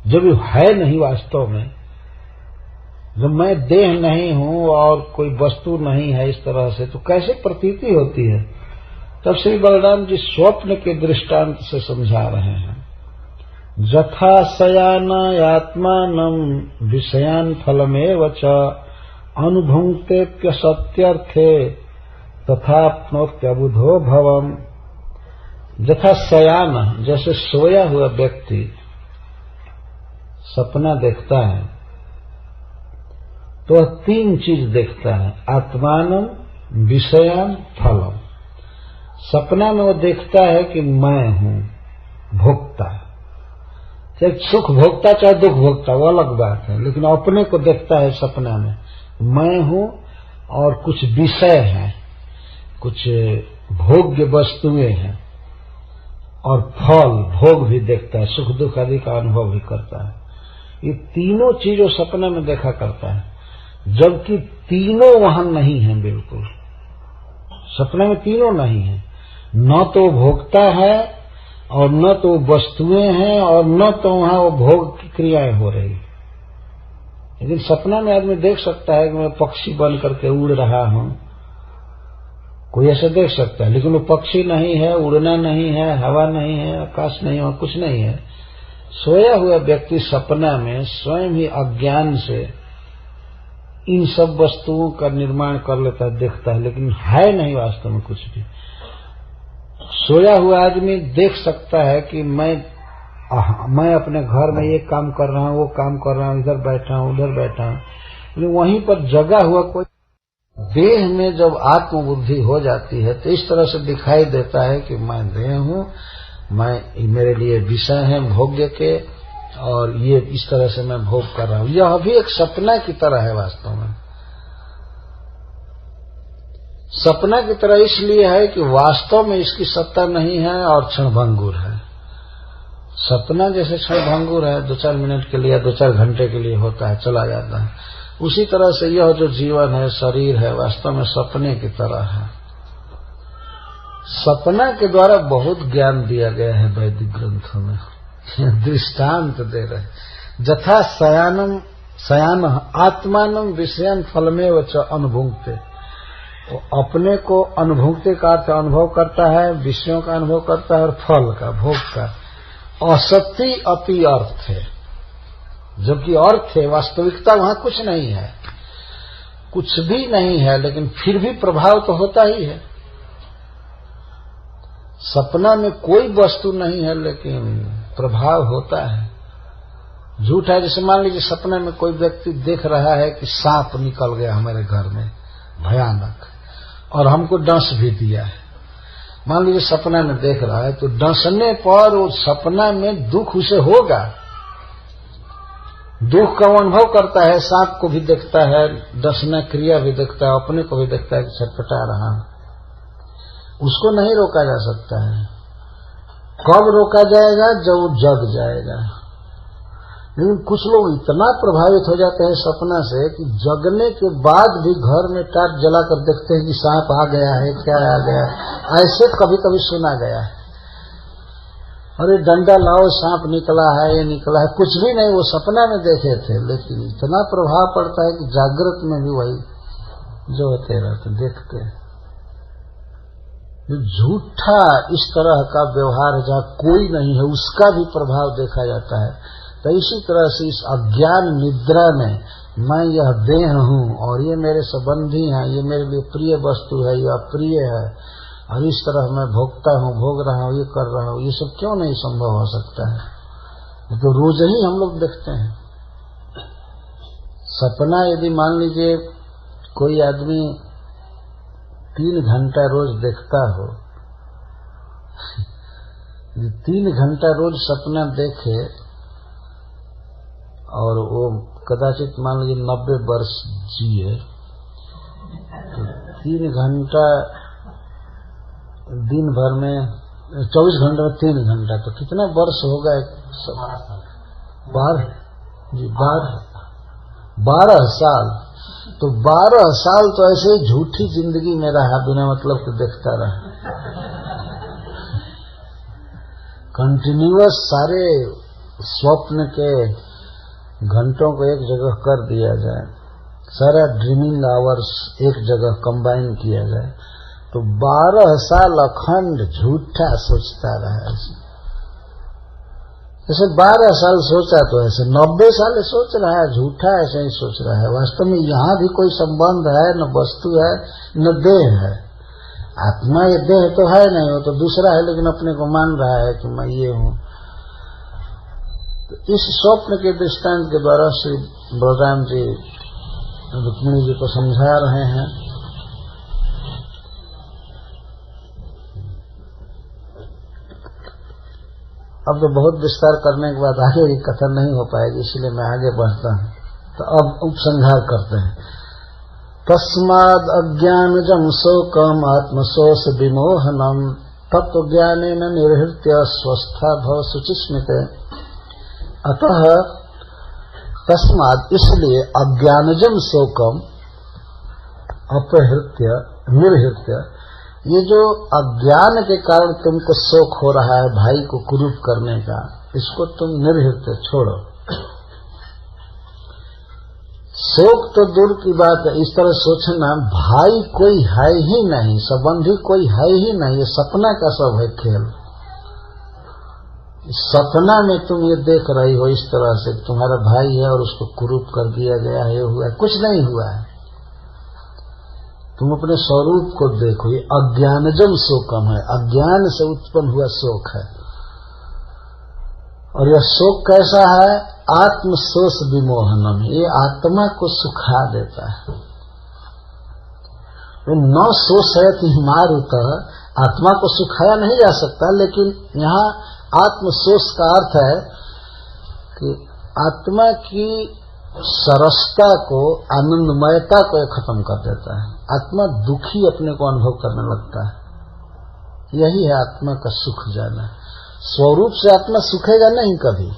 जब है नहीं वास्तव में। जब मैं देह नहीं हूं और कोई वस्तु नहीं है इस तरह से, तो कैसे प्रतीति होती है। तब श्री बलराम जी स्वप्न के दृष्टांत से समझा रहे हैं। जथा शयानात्मानं विषयान फलमेव च अनुभुंक्तेप्य सत्यर्थे तथाप्नोत्यबुधो भवम्। जथा शयान, जैसे सोया हुआ व्यक्ति सपना देखता है तो वह तीन चीज देखता है, आत्मानं, विषयान, फलम। सपना में वो देखता है कि मैं हूं भोक्ता, चाहे सुख भोक्ता चाहे दुख भोक्ता, वो अलग बात है, लेकिन अपने को देखता है सपना में मैं हूं और कुछ विषय हैं, कुछ भोग्य वस्तुएं हैं, और फल भोग भी देखता है, सुख दुख आदि का अनुभव भी करता है। ये तीनों चीजों सपना में देखा करता है, जबकि तीनों वहां नहीं है। बिल्कुल सपने में तीनों नहीं है, न तो भोगता है और न तो वस्तुएं हैं और न तो वहां वो भोग की क्रियाएं हो रही। लेकिन सपना में आदमी देख सकता है कि मैं पक्षी बन करके उड़ रहा हूं, कोई ऐसे देख सकता है, लेकिन वो पक्षी नहीं है, उड़ना नहीं है, हवा नहीं है, आकाश नहीं है, कुछ नहीं है। सोया हुआ व्यक्ति सपना में स्वयं ही अज्ञान से इन सब वस्तुओं का निर्माण कर लेता है, देखता है, लेकिन है नहीं वास्तव में कुछ भी। सोया हुआ आदमी देख सकता है कि मैं अपने घर में ये काम कर रहा हूं, वो काम कर रहा हूं, इधर बैठा हूं, उधर बैठा हूं, लेकिन वहीं पर जगा हुआ कोई। देह में जब आत्मबुद्धि हो जाती है तो इस तरह से दिखाई देता है कि मैं देह हूं, मैं मेरे लिए विषय है भोग्य के, और ये इस तरह से मैं भोग कर रहा हूं। यह भी एक सपना की तरह है वास्तव में। सपना की तरह इसलिए है कि वास्तव में इसकी सत्ता नहीं है और क्षणभंगुर है। सपना जैसे क्षणभंगुर है, 2-4 मिनट के लिए, 2-4 घंटे के लिए होता है, चला जाता है, उसी तरह से यह जो जीवन है, शरीर है, वास्तव में सपने की तरह है। सपना के द्वारा बहुत ज्ञान दिया गया है वैदिक ग्रंथों में। दृष्टांत दे रहे, जथा शयान आत्मानं विषयान फलमेव च अनुभुंक्ते। वो अपने को अनुभुक्ति का अर्थ अनुभव करता है, विषयों का अनुभव करता है और फल का, भोग का। असत्य अपि अर्थ है, जबकि अर्थ है, वास्तविकता वहां कुछ नहीं है, कुछ भी नहीं है, लेकिन फिर भी प्रभाव तो होता ही है। सपना में कोई वस्तु नहीं है लेकिन प्रभाव होता है। झूठ है, जैसे मान लीजिए सपने में कोई व्यक्ति देख रहा है कि सांप निकल गया हमारे घर में भयानक, और हमको डंस भी दिया है। मान लीजिए सपना में देख रहा है, तो डंसने पर वो सपना में दुख उसे होगा, दुख का अनुभव करता है, सांप को भी देखता है, डसना क्रिया भी देखता है, अपने को भी देखता है कि छटपटा रहा है। उसको नहीं रोका जा सकता है। कब रोका जाएगा? जब वो जग जाएगा। लेकिन कुछ लोग इतना प्रभावित हो जाते हैं सपना से कि जगने के बाद भी घर में टार्च जलाकर देखते हैं कि सांप आ गया है, क्या आ गया है। ऐसे कभी कभी सुना गया है, अरे डंडा लाओ, सांप निकला है, ये निकला है। कुछ भी नहीं, वो सपना में देखे थे, लेकिन इतना प्रभाव पड़ता है कि जागृत में भी वही जो होते रहते देखते। जो झूठा इस तरह का व्यवहार है, जहाँ कोई नहीं है, उसका भी प्रभाव देखा जाता है। तो इसी तरह से इस अज्ञान निद्रा में मैं यह देह हूं और ये मेरे संबंधी हैं, ये मेरे लिए प्रिय वस्तु है, ये अप्रिय है, और इस तरह मैं भोगता हूं, भोग रहा हूं, ये कर रहा हूं, ये सब क्यों नहीं संभव हो सकता है? ये तो रोज ही हम लोग देखते हैं। सपना यदि मान लीजिए कोई आदमी 3 घंटा रोज देखता हो 3 घंटा रोज सपना देखे और वो कदाचित मान लीजिए 90 वर्ष जिए, तो 3 घंटा दिन भर में 24 घंटे में 3 घंटा, तो कितना वर्ष होगा? 12 साल। तो 12 साल तो ऐसे झूठी जिंदगी में रहा, बिना मतलब के देखता रहा। कंटिन्यूअस सारे स्वप्न के घंटों को एक जगह कर दिया जाए, सारा ड्रीमिंग आवर्स एक जगह कंबाइन किया जाए, तो 12 साल अखंड झूठा सोचता रहा। ऐसे 12 साल सोचा तो ऐसे 90 साल सोच रहा है, झूठा ऐसे ही सोच रहा है। वास्तव में यहाँ भी कोई संबंध है, न वस्तु है न देह है। आत्मा ये देह तो है नहीं, वो तो दूसरा है, लेकिन अपने को मान रहा है कि मैं ये हूँ। तो इस स्वप्न के दृष्टांत के द्वारा श्री बलराम जी रुक्मिणी जी को समझा रहे हैं। अब तो बहुत विस्तार करने के बाद आगे की कथन नहीं हो पाएगी, इसलिए मैं आगे बढ़ता हूँ। तो अब उपसंहार करते हैं। तस्माद् अज्ञानजं शोकम् आत्मशोष विमोहनम् तत्त्वज्ञानेन निर्हृत्य स्वस्था भव शुचिस्मिते। अतः तस्माद् इसलिए अज्ञानजं शोकम् अपहृत्य निर्हृत्य, ये जो अज्ञान के कारण तुमको शोक हो रहा है भाई को कुरूप करने का, इसको तुम निर्हृत्य छोड़ो। शोक तो दूर की बात है, इस तरह सोचना भाई कोई है ही नहीं, संबंधी कोई है ही नहीं, ये सपना का सब है खेल। सपना में तुम ये देख रही हो इस तरह से तुम्हारा भाई है और उसको कुरूप कर दिया गया है, ये हुआ है, कुछ नहीं हुआ है। तुम अपने स्वरूप को देखो, ये अज्ञानजम शोकम है, अज्ञान से उत्पन्न हुआ शोक है। और यह शोक कैसा है? आत्मशोष विमोहनम, ये आत्मा को सुखा देता है। न शोषयति मारुतः, आत्मा को सुखाया नहीं जा सकता, लेकिन यहाँ आत्मशोष का अर्थ है कि आत्मा की सरसता को, आनंदमयता को खत्म कर देता है। आत्मा दुखी अपने को अनुभव करने लगता है। यही है आत्मा का सुख जाना। स्वरूप से आत्मा सुखेगा नहीं कभी,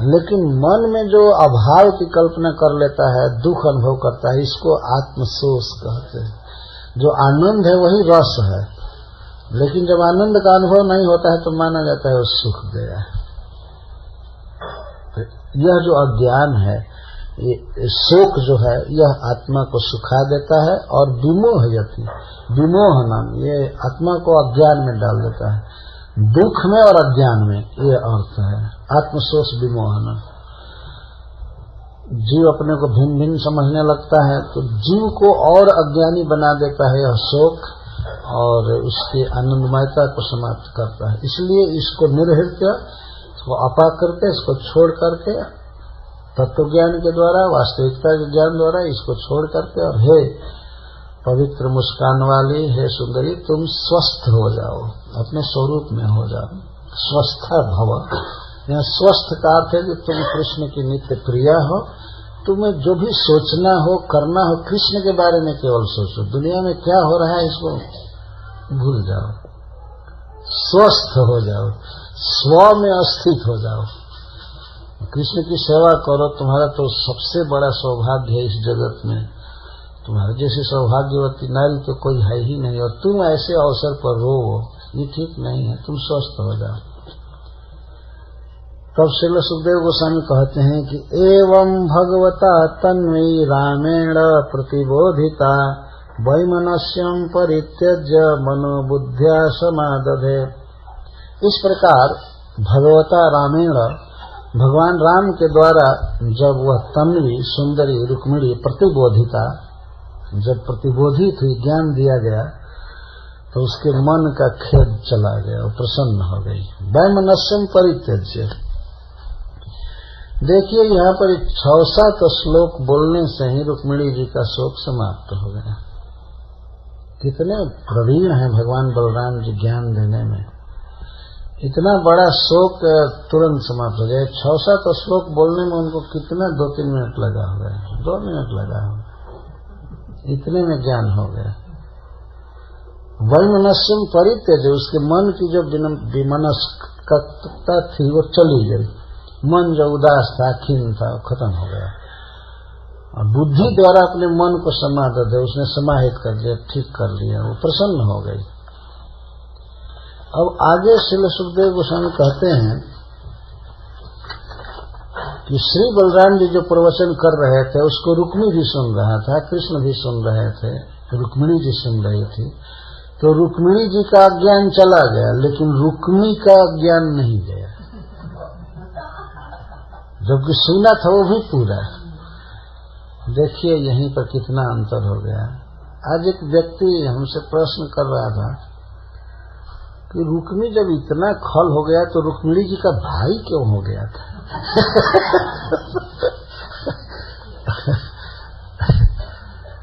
लेकिन मन में जो अभाव की कल्पना कर लेता है, दुख अनुभव करता है, इसको आत्मशोष कहते हैं। जो आनंद है वही रस है, लेकिन जब आनंद का अनुभव नहीं होता है तो माना जाता है वो सुख गया है। तो यह जो अज्ञान है, ये शोक जो है, यह आत्मा को सुखा देता है। और विमोहयति, विमोहनम, ये आत्मा को अज्ञान में डाल देता है, दुख में और अज्ञान में, ये अर्थ है आत्मशोष विमोहन। जीव अपने को भिन्न भिन्न समझने लगता है तो जीव को और अज्ञानी बना देता है यह शोक, और उसकी आनंदमयता को समाप्त करता है। इसलिए इसको निर्हृत्य, इसको अपा करके, इसको छोड़ करके, तत्वज्ञान के द्वारा, वास्तविकता के ज्ञान द्वारा इसको छोड़ करके, और हे पवित्र मुस्कान वाली, हे सुंदरी, तुम स्वस्थ हो जाओ, अपने स्वरूप में हो जाओ। स्वस्था भव, यहाँ स्वस्थ का अर्थ है कि तुम कृष्ण की नित्य प्रिया हो, तुम्हें जो भी सोचना हो, करना हो, कृष्ण के बारे में केवल सोचो। दुनिया में क्या हो रहा है इसको भूल जाओ, स्वस्थ हो जाओ, स्व में स्थित हो जाओ, कृष्ण की सेवा करो। तुम्हारा तो सबसे बड़ा सौभाग्य है इस जगत में। तुम्हारे जैसे सौभाग्यवती नारी तो कोई है ही नहीं, और तुम ऐसे अवसर पर रो, ये ठीक नहीं है, तुम स्वस्थ हो जाओ। तब श्रील सुखदेव गोस्वामी कहते हैं कि एवं भगवता तन्वी रामेण प्रतिबोधिता वैमनस्यं परित्यज्य मनोबुद्ध्या समादधे। इस प्रकार भगवता रामेण, भगवान राम के द्वारा जब वह तन्वी सुंदरी रुक्मिणी प्रतिबोधिता, जब प्रतिबोधित हुई, ज्ञान दिया गया, तो उसके मन का खेद चला गया, वो प्रसन्न हो गई। वैमनस्यं परित्यज्य, देखिए यहाँ पर 6-7 श्लोक बोलने से ही रुक्मिणी जी का शोक समाप्त हो गया। कितने प्रवीण हैं भगवान बलराम जी ज्ञान देने में। इतना बड़ा शोक तुरंत समाप्त हो गया। 6-7 श्लोक बोलने में उनको कितना 2-3 मिनट लगा होगा, 2 मिनट लगा होगा, इतने में ज्ञान हो गया। वैमनस्यम परित्यज, उसके मन की जो विमनस्कता थी वो चली गई, मन जो उदास था, खिन्न था, खत्म हो गया। और बुद्धि द्वारा अपने मन को समाध दे, उसने समाहित कर दिया, ठीक कर लिया, वो प्रसन्न हो गई। अब आगे श्रील सुखदेव गोस्वामी कहते हैं कि श्री बलराम जी जो प्रवचन कर रहे थे उसको रुक्मी भी सुन रहा था, कृष्ण भी सुन रहे थे, रुक्मिणी जी सुन रही थी। तो रुक्मिणी जी का ज्ञान चला गया, लेकिन रुक्मी का ज्ञान नहीं गया, जबकि सुना था वो भी पूरा। देखिए यहीं पर कितना अंतर हो गया। आज एक व्यक्ति हमसे प्रश्न कर रहा था कि रुक्मी जब इतना खल हो गया तो रुक्मिणी जी का भाई क्यों हो गया था?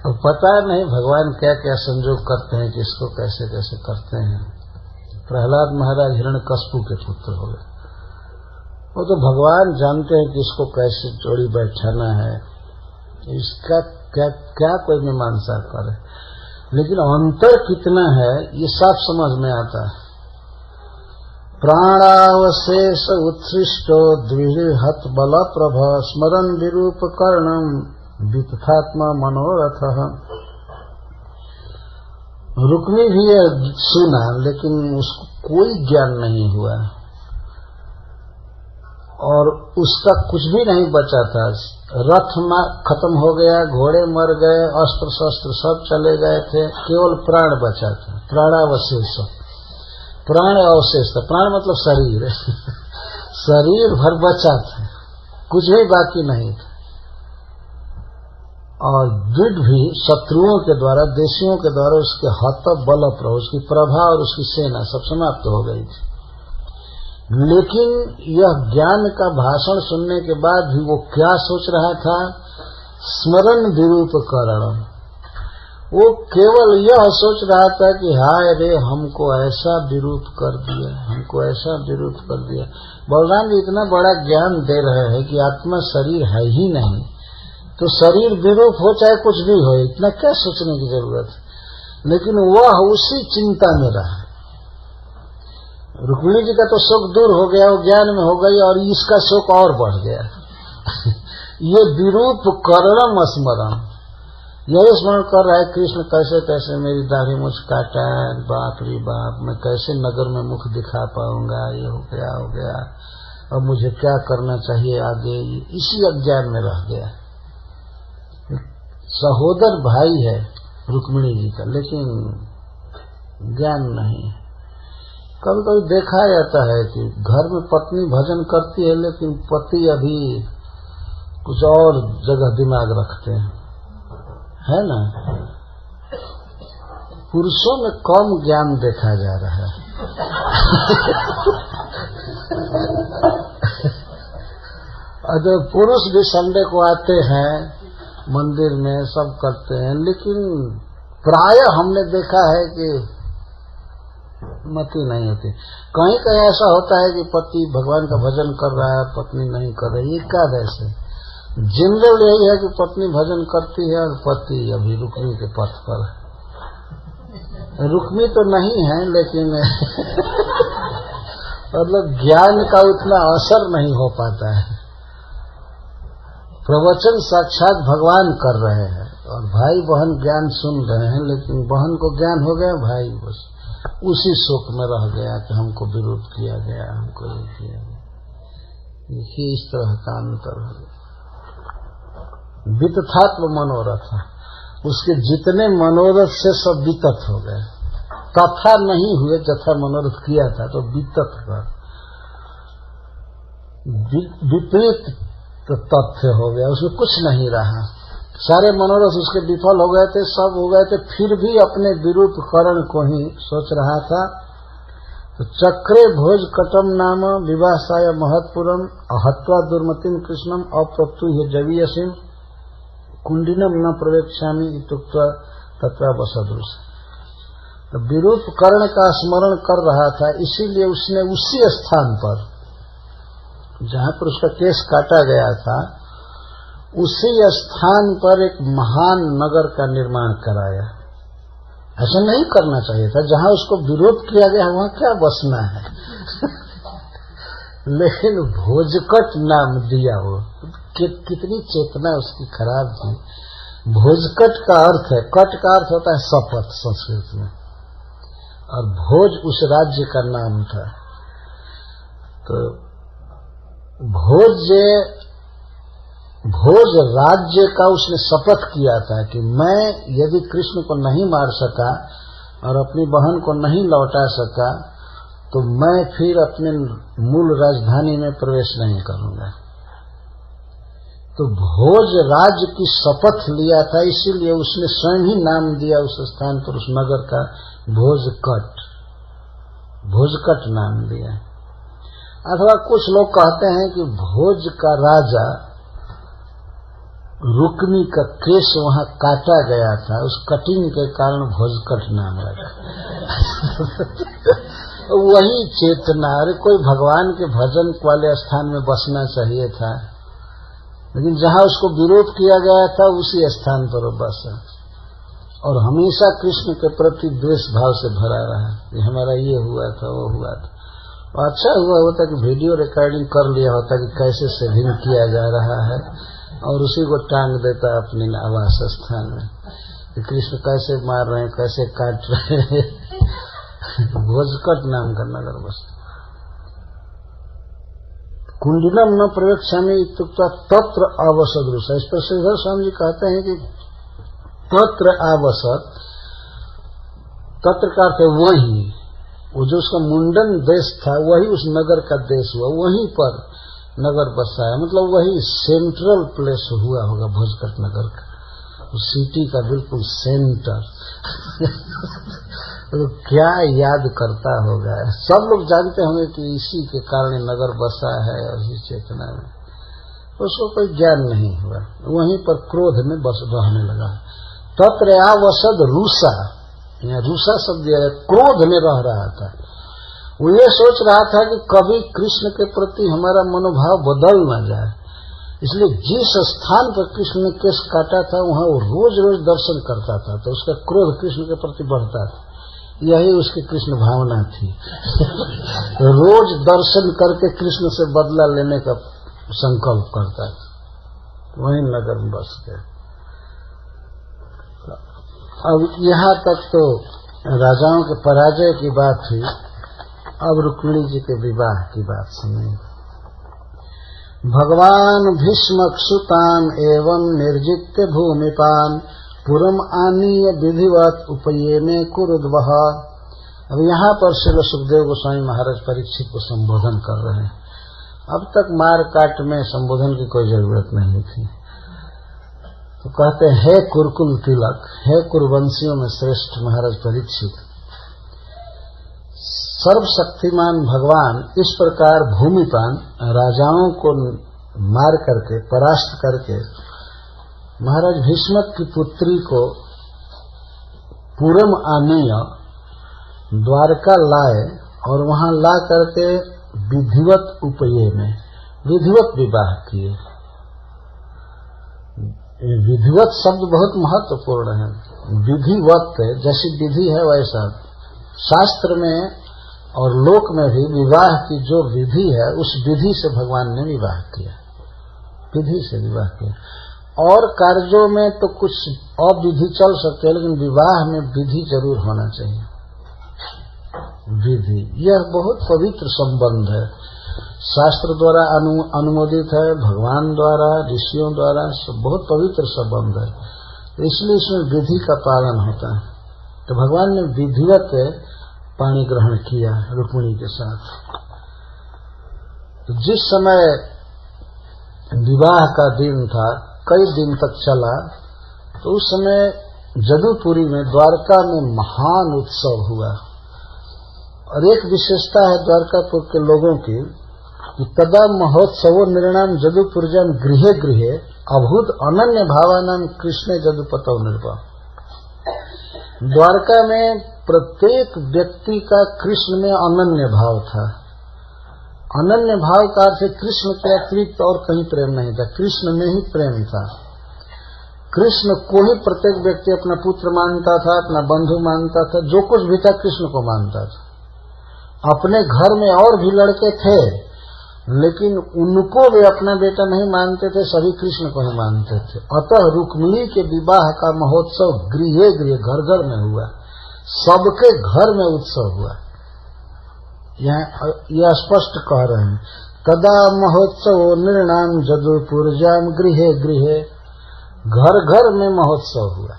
और पता नहीं भगवान क्या क्या संजोग करते हैं, किसको कैसे कैसे करते हैं। प्रहलाद महाराज हिरण्यकश्यप के पुत्र हो गए, वो तो भगवान जानते हैं कि इसको कैसे जोड़ी बैठाना है, इसका क्या क्या कोई मीमांसा करे, लेकिन अंतर कितना है ये साफ समझ में आता है। प्राणावशेष उत्सृष्टो द्विहत बल प्रभ स्मरण विरूप कर्णम वितथात्मा मनोरथ। रुक्मी भी सुना लेकिन उसको कोई ज्ञान नहीं हुआ और उसका कुछ भी नहीं बचा था। रथ खत्म हो गया, घोड़े मर गए, अस्त्र शस्त्र सब चले गए थे, केवल प्राण बचा था। प्राणावशेष, प्राण अवशेष था, प्राण मतलब शरीर शरीर भर बचा था, कुछ भी बाकी नहीं था। और युद्ध भी शत्रुओं के द्वारा, देशियों के द्वारा उसके हत बल प्रभ, उसकी प्रभा और उसकी सेना सब समाप्त हो गई थी। लेकिन यह ज्ञान का भाषण सुनने के बाद भी वो क्या सोच रहा था? स्मरण विरूप करणम। वो केवल यह सोच रहा था कि हाय रे हमको ऐसा विरूप कर दिया, हमको ऐसा विरूप कर दिया। बलराम जी इतना बड़ा ज्ञान दे रहे हैं कि आत्मा शरीर है ही नहीं, तो शरीर विरूप हो चाहे कुछ भी हो, इतना क्या सोचने की जरूरत है। लेकिन वह उसी चिंता में रहा। रुक्मिणी जी का तो शोक दूर हो गया, वो ज्ञान में हो गई, और इसका शोक और बढ़ गया ये विरूप करणम स्मरण, यही स्मरण कर रहा है कृष्ण कैसे कैसे मेरी दाढ़ी मुझ काटा, बाप रे बाप, मैं कैसे नगर में मुख दिखा पाऊंगा, ये हो गया, अब मुझे क्या करना चाहिए आगे, इसी अज्ञान में रह गया। सहोदर भाई है रुक्मिणी जी का, लेकिन ज्ञान नहीं है। कभी कभी देखा जाता है कि घर में पत्नी भजन करती है लेकिन पति अभी कुछ और जगह दिमाग रखते हैं, है ना। पुरुषों में कम ज्ञान देखा जा रहा है और जो पुरुष भी संडे को आते हैं मंदिर में, सब करते हैं, लेकिन प्रायः हमने देखा है कि मति नहीं होती। कहीं कहीं ऐसा होता है कि पति भगवान का भजन कर रहा है, पत्नी नहीं कर रही, ये क्या वैसे जनरल यही है कि पत्नी भजन करती है और पति अभी रुक्मी के पथ पर है। रुक्मी तो नहीं है लेकिन मतलब ज्ञान का उतना असर नहीं हो पाता है। प्रवचन साक्षात भगवान कर रहे हैं और भाई बहन ज्ञान सुन रहे हैं, लेकिन बहन को ज्ञान हो गया, भाई बस उसी शोक में रह गया कि हमको विरोध किया गया, हमको ये किया गया। देखिए इस तरह का अंतर हो गया। वितथात्म मनोरथ, उसके जितने मनोरथ से सब वितत हो गए, तथा नहीं हुए जथा मनोरथ किया था तो वितत का विपरीत तथ्य हो गया, उसमें कुछ नहीं रहा। सारे मनोरथ उसके विफल हो गए थे, सब हो गए थे, फिर भी अपने विरूप करण को ही सोच रहा था। तो चक्रे भोज कटम नाम विवासाय महत्पुरम अहत्वा दुर्मतिम कृष्णम अप्रप्तु ये जवीयसिम कुंडिनम न प्रवेक्षामि इत्युक्त्वा तत्रा वसदृश। तो विरूप कर्ण का स्मरण कर रहा था, इसीलिए उसने उसी स्थान पर जहां पर उसका केस काटा गया था, उसी स्थान पर एक महान नगर का निर्माण कराया। ऐसा नहीं करना चाहिए था, जहां उसको विरोध किया गया वहां क्या बसना है। लेकिन भोजकट नाम दिया वो, कितनी चेतना उसकी खराब थी। भोजकट का अर्थ है, कट का अर्थ होता है शपथ संस्कृत में, और भोज उस राज्य का नाम था। तो भोज राज्य का उसने शपथ किया था कि मैं यदि कृष्ण को नहीं मार सका और अपनी बहन को नहीं लौटा सका तो मैं फिर अपने मूल राजधानी में प्रवेश नहीं करूंगा। तो भोज राज्य की शपथ लिया था, इसीलिए उसने स्वयं ही नाम दिया उस स्थान पर, उस नगर का भोजकट, भोजकट नाम दिया। अथवा कुछ लोग कहते हैं कि भोज का राजा रुक्मी का केश वहां काटा गया था, उस कटिंग के कारण भोजकट नाम रखा। वही चेतना, अरे कोई भगवान के भजन वाले स्थान में बसना चाहिए था, लेकिन जहां उसको विरोध किया गया था उसी स्थान पर वो बसा, और हमेशा कृष्ण के प्रति द्वेष भाव से भरा रहा कि हमारा ये हुआ था वो हुआ था। अच्छा हुआ होता कि वीडियो रिकॉर्डिंग कर लिया होता कि कैसे सेविंग किया जा रहा है, और उसी को टांग देता अपने आवास स्थान में कि कृष्ण कैसे मार रहे हैं, कैसे काट रहे हैं। भोजकट नाम का नगर बस। कुंडिनम न प्रवेक्षामि इत्युक्त्वा तत्र आवसद रुषा। इस पर श्रीधर स्वामी जी कहते हैं कि तत्र आवसद, तत्र का अर्थ वही, वो जो उसका मुंडन देश था वही उस नगर का देश हुआ, वहीं पर नगर बसाया, मतलब वही सेंट्रल प्लेस हुआ होगा भोजकट नगर का, उस सिटी का बिल्कुल सेंटर। तो क्या याद करता होगा, सब लोग जानते होंगे कि इसी के कारण नगर बसा है, और इसी चेतना में उसको कोई ज्ञान नहीं हुआ, वहीं पर क्रोध में बस रहने लगा। तत्र आवसद रूसा, यहाँ रूसा शब्द दिया है, क्रोध में रह रहा था। वो ये सोच रहा था कि कभी कृष्ण के प्रति हमारा मनोभाव बदल न जाए, इसलिए जिस स्थान पर कृष्ण ने केस काटा था वहां वो रोज रोज दर्शन करता था, तो उसका क्रोध कृष्ण के प्रति बढ़ता था। यही उसकी कृष्ण भावना थी। रोज दर्शन करके कृष्ण से बदला लेने का संकल्प करता था। वहीं नगर में बस गए। अब यहाँ तक तो राजाओं के पराजय की बात हुई, अब रुक्मिणी जी के विवाह की बात सुनिए। भगवान भीष्मक्षुतान एवं निर्जित्य भूमिपान पुरम आनीय विधिवत उपयेने कुरुद्वह। अब यहाँ पर श्री सुखदेव गोस्वामी महाराज परीक्षित को संबोधन कर रहे हैं। अब तक मार काट में संबोधन की कोई जरूरत नहीं थी, तो कहते हैं, हे कुरुकुल तिलक, हे कुरुवंशियों में श्रेष्ठ महाराज परीक्षित, सर्वशक्तिमान भगवान इस प्रकार भूमिपान राजाओं को मार करके, परास्त करके महाराज भीष्मक की पुत्री को पूरम आनीय द्वारका लाए, और वहां ला करके विधिवत उपये में विधिवत विवाह किए। विधिवत शब्द बहुत महत्वपूर्ण है। विधिवत जैसी विधि है वैसा शास्त्र में और लोक में भी विवाह की जो विधि है उस विधि से भगवान ने विवाह किया, विधि से विवाह किया। और कार्यों में तो कुछ अविधि चल सकते हैं, लेकिन विवाह में विधि जरूर होना चाहिए। विधि यह बहुत पवित्र संबंध है, शास्त्र द्वारा अनुमोदित है, भगवान द्वारा, ऋषियों द्वारा, सब बहुत पवित्र संबंध है, इसलिए इसमें विधि का पालन होता है। तो भगवान ने विधिवत पाणी ग्रहण किया रुक्मिणी के साथ। तो जिस समय विवाह का दिन था, कई दिन तक चला, तो उस समय जदुपुरी में, द्वारका में महान उत्सव हुआ। और एक विशेषता है द्वारकापुर के लोगों की कि तदा महोत्सवो निर्णाम जदुपुरजन गृहे गृहे अभूत अनन्य भावानाम कृष्ण जदुपतौ निर्भा। द्वारका में प्रत्येक व्यक्ति का कृष्ण में अनन्य भाव था। अनन्य भाव का अर्थ कृष्ण के अतिरिक्त और कहीं प्रेम नहीं था, कृष्ण में ही प्रेम था। कृष्ण को ही प्रत्येक व्यक्ति अपना पुत्र मानता था, अपना बंधु मानता था, जो कुछ भी था कृष्ण को मानता था। अपने घर में और भी लड़के थे, लेकिन उनको वे अपना बेटा नहीं मानते थे, सभी कृष्ण को ही मानते थे। अतः रुक्मिणी के विवाह का महोत्सव गृह गृह घर घर में हुआ, सबके घर में उत्सव हुआ। यह स्पष्ट कह रहे हैं, तदा महोत्सव निर्णाम जदुपुरजाम गृह गृह, घर घर में महोत्सव हुआ।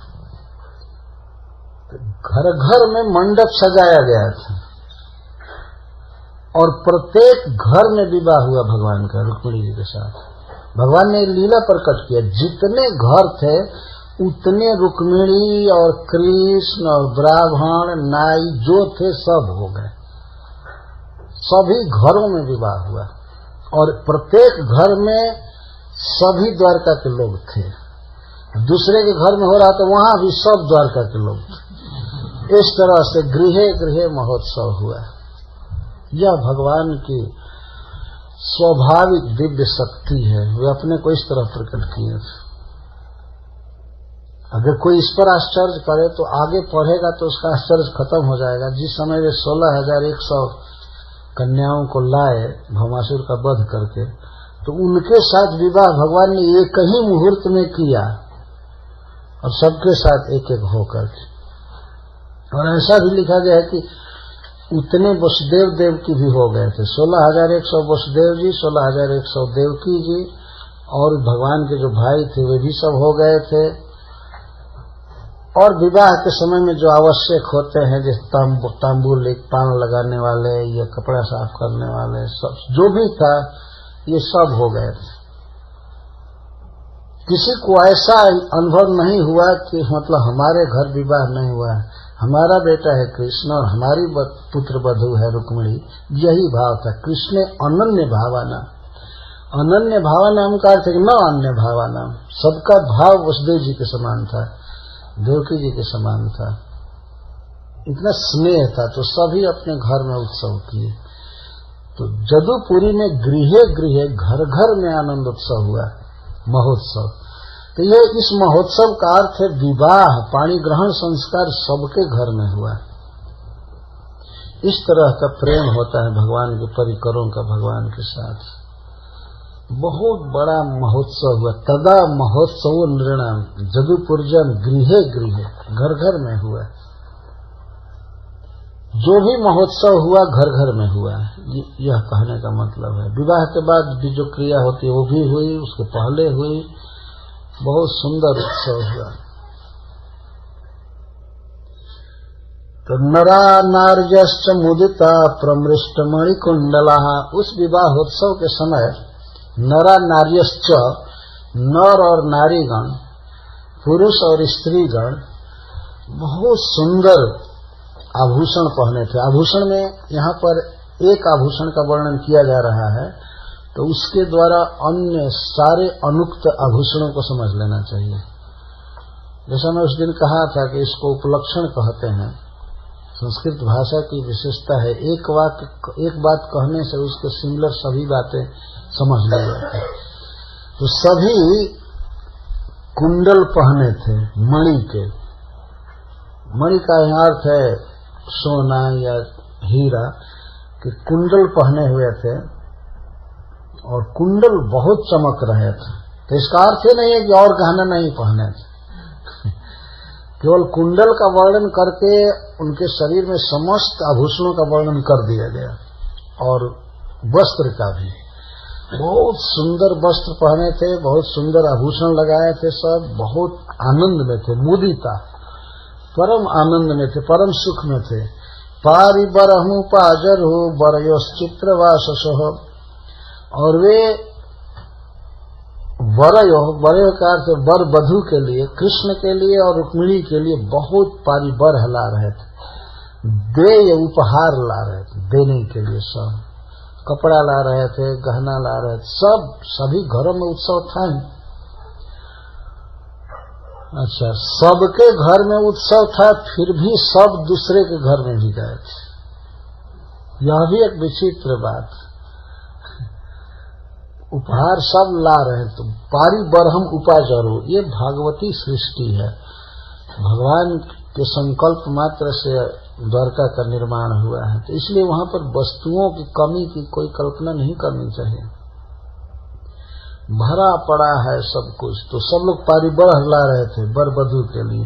घर घर में मंडप सजाया गया था और प्रत्येक घर में विवाह हुआ भगवान का रुक्मिणी जी के साथ। भगवान ने लीला प्रकट किया, जितने घर थे उतने रुक्मिणी और कृष्ण और ब्राह्मण नाई जो थे सब हो गए, सभी घरों में विवाह हुआ। और प्रत्येक घर में सभी द्वारका के लोग थे। दूसरे के घर में हो रहा तो वहां भी सब द्वारका के लोग थे। इस तरह से गृह गृह महोत्सव हुआ। यह भगवान की स्वाभाविक दिव्य शक्ति है, वे अपने को इस तरह प्रकट किए थे। अगर कोई इस पर आश्चर्य करे तो आगे पढ़ेगा तो उसका आश्चर्य खत्म हो जाएगा। जिस समय वे 16,100 कन्याओं को लाए भौमासुर का वध करके, तो उनके साथ विवाह भगवान ने एक ही मुहूर्त में किया और सबके साथ एक एक होकर के। और ऐसा भी लिखा गया है कि उतने वसुदेव देवकी भी हो गए थे। 16,100 वसुदेव जी, 16,100 देवकी जी, और भगवान के जो भाई थे वे भी सब हो गए थे। और विवाह के समय में जो आवश्यक होते हैं, जैसे तांबूल, एक पान लगाने वाले या कपड़ा साफ करने वाले, सब जो भी था ये सब हो गए थे। किसी को ऐसा अनुभव नहीं हुआ कि मतलब हमारे घर विवाह नहीं हुआ है, हमारा बेटा है कृष्ण और हमारी पुत्र वधू है रुक्मिणी। यही भाव था। कृष्ण अनन्य भावाना, अनन्य भावानाम का अर्थ न अन्य भावानाम, सबका भाव वसुदेव जी के समान था, देवकी जी के समान था। इतना स्नेह था तो सभी अपने घर में उत्सव किए। तो जदुपुरी में गृह गृह घर घर में आनंद उत्सव हुआ, महोत्सव। तो ये इस महोत्सव का अर्थ है विवाह, पाणी ग्रहण संस्कार सबके घर में हुआ। इस तरह का प्रेम होता है भगवान के परिकरों का भगवान के साथ। बहुत बड़ा महोत्सव हुआ। तदा महोत्सव नृणाम जदुपुरजन गृह गृह, घर घर में हुआ। जो भी महोत्सव हुआ घर घर में हुआ, यह कहने का मतलब है। विवाह के बाद भी जो क्रिया होती है वो भी हुई, उसके पहले हुई। बहुत सुंदर उत्सव हुआ। तो नरा नार्यश्च मुदिता प्रमृष्ट मणिकुंडला, उस विवाहोत्सव के समय नरा नार्यश्च, नर और नारीगण, पुरुष और स्त्रीगण बहुत सुंदर आभूषण पहने थे। आभूषण में यहाँ पर एक आभूषण का वर्णन किया जा रहा है, तो उसके द्वारा अन्य सारे अनुक्त आभूषणों को समझ लेना चाहिए। जैसा मैं उस दिन कहा था कि इसको उपलक्षण कहते हैं। संस्कृत भाषा की विशेषता है, एक बात कहने से उसके सिमिलर सभी बातें समझ ली जाती है। तो सभी कुंडल पहने थे मणि के। मणि का यहाँ अर्थ है सोना या हीरा के कुंडल पहने हुए थे और कुंडल बहुत चमक रहे थे। तो इसका अर्थ ही नहीं है कि और गहना नहीं पहने थे। केवल कुंडल का वर्णन करके उनके शरीर में समस्त आभूषणों का वर्णन कर दिया गया। और वस्त्र का भी बहुत सुंदर वस्त्र पहने थे, बहुत सुंदर आभूषण लगाए थे, सब बहुत आनंद में थे। मुदिता, परम आनंद में थे, परम सुख में थे। पारि बरहु पाजरहु बरयोश्चित्र वाससो, और वे वरयो का अर्थ वर वधू के लिए, कृष्ण के लिए और रुक्मिणी के लिए बहुत पारिबर ला रहे थे। देय उपहार ला रहे थे, देने के लिए सब कपड़ा ला रहे थे, गहना ला रहे थे, सब सभी घरों में उत्सव था ही। अच्छा, सबके घर में उत्सव था, फिर भी सब दूसरे के घर में भी गए थे। यह भी एक विचित्र बात। उपहार सब ला रहे तो पारी बरहम उपाजरो, ये भागवती सृष्टि है। भगवान के संकल्प मात्र से द्वारका का निर्माण हुआ है, तो इसलिए वहां पर वस्तुओं की कमी की कोई कल्पना नहीं करनी चाहिए। भरा पड़ा है सब कुछ, तो सब लोग पारी बरह ला रहे थे वर वधू के लिए।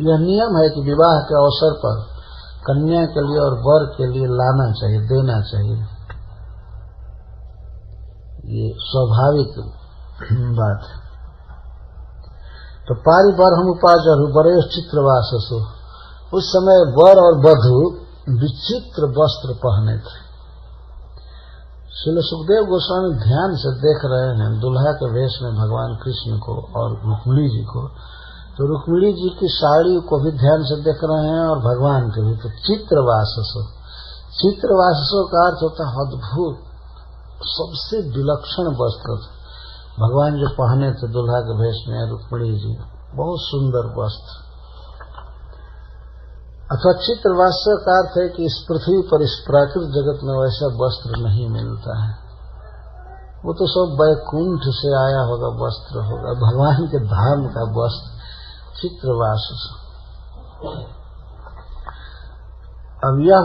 यह नियम है कि विवाह के अवसर पर कन्या के लिए और वर के लिए लाना चाहिए, देना चाहिए। ये स्वाभाविक बात है। तो पारी बरहम उपाजरु बरेश चित्रवाससु, उस समय वर और वधू विचित्र वस्त्र पहने थे। श्री सुखदेव गोस्वामी ध्यान से देख रहे हैं दुल्हा के वेश में भगवान कृष्ण को और रुक्मिणी जी को, तो रुक्मिणी जी की साड़ी को भी ध्यान से देख रहे हैं और भगवान के भी। तो चित्रवाससो, चित्रवाससो का अर्थ होता है अद्भुत, सबसे विलक्षण वस्त्र भगवान जो पहने थे दुल्हा के भेष में रुक्मिणी जी, बहुत सुंदर वस्त्र। अथवा चित्रवास्य का अर्थ है कि इस पृथ्वी पर, इस प्राकृतिक जगत में वैसा वस्त्र नहीं मिलता है। वो तो सब वैकुंठ से आया होगा वस्त्र होगा, भगवान के धाम का वस्त्र चित्रवास। अब यह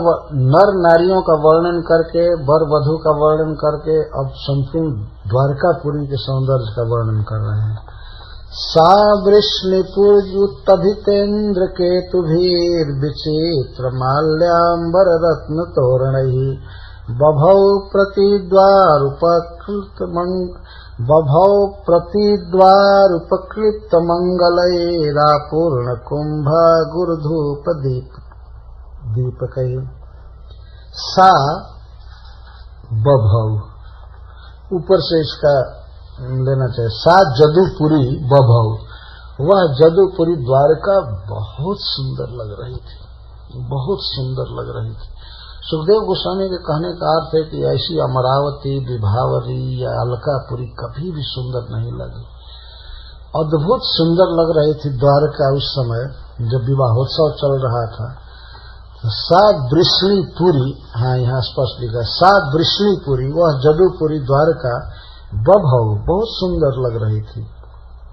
नर नारियों का वर्णन करके, वर वधू का वर्णन करके, अब संपूर्ण द्वारकापुरी के सौंदर्य का वर्णन कर रहे हैं। सा वृष्णिपुर्युत्तभितेन्द्र केतुभीर विचित्र माल्याम्बर रत्न तोरणैः बभौ प्रतिद्वारुपकृत मंगलैरापूर्ण कुंभ गुरुधूप दीपकैः। सा बभौ, ऊपर से इसका लेना चाहिए, सा जदुपुरी बभौ, वह जदुपुरी द्वारका बहुत सुंदर लग रही थी, बहुत सुंदर लग रही थी। सुखदेव गोस्वामी के कहने का अर्थ है कि ऐसी अमरावती, विभावरी या अलकापुरी कभी भी सुंदर नहीं लगी। अद्भुत सुंदर लग रही थी द्वारका उस समय जब विवाहोत्सव चल रहा था। सा वृष्णिपुरी, हाँ यहाँ स्पष्ट लिखा, सा वृष्णिपुरी, वह जदुपुरी द्वारका बभौ, बहुत सुंदर लग रही थी।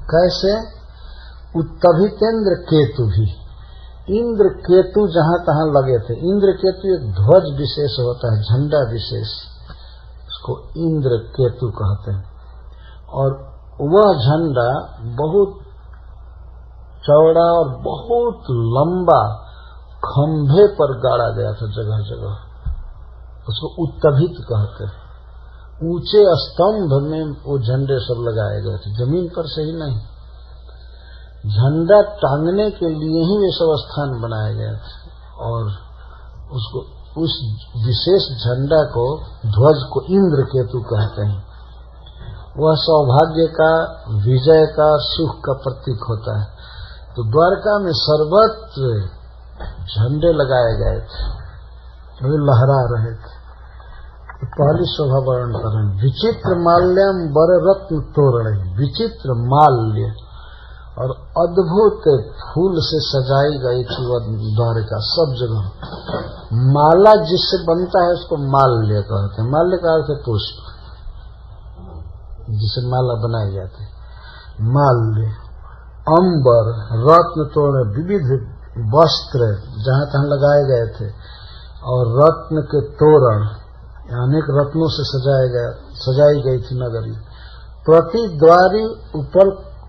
कैसे? उत्तभितेन्द्र केतु भी, इंद्र केतु जहां तहां लगे थे। इंद्र केतु एक ध्वज विशेष होता है, झंडा विशेष, उसको इंद्र केतु कहते हैं। और वह झंडा बहुत चौड़ा और बहुत लंबा खंभे पर गाड़ा गया था जगह जगह, उसको उत्तभित कहते हैं। ऊंचे स्तंभ में वो झंडे सब लगाए गए थे, जमीन पर से ही नहीं, झंडा टांगने के लिए ही वे सब स्थान बनाए गए थे। और उसको, उस विशेष झंडा को, ध्वज को इंद्र केतु कहते हैं। वह सौभाग्य का, विजय का, सुख का प्रतीक होता है। तो द्वारका में सर्वत्र झंडे लगाए गए थे, वे लहरा रहे थे। तो पहली शोभा वर्णन कर रहे हैं, विचित्र माल्यम वर रत्न तोरण, विचित्र माल्य और अद्भुत फूल से सजाई गई थी वह द्वारका सब जगह। माला जिससे बनता है उसको माल्य कहते हैं। माल्य का अर्थ है पुष्प, जिसे माला बनाई जाती है, माल्य। अंबर, रत्न तोरण, विविध वस्त्र जहां तहां लगाए गए थे, और रत्न के तोरण, अनेक रत्नों से सजाई गई थी नगरी। प्रतिद्वारी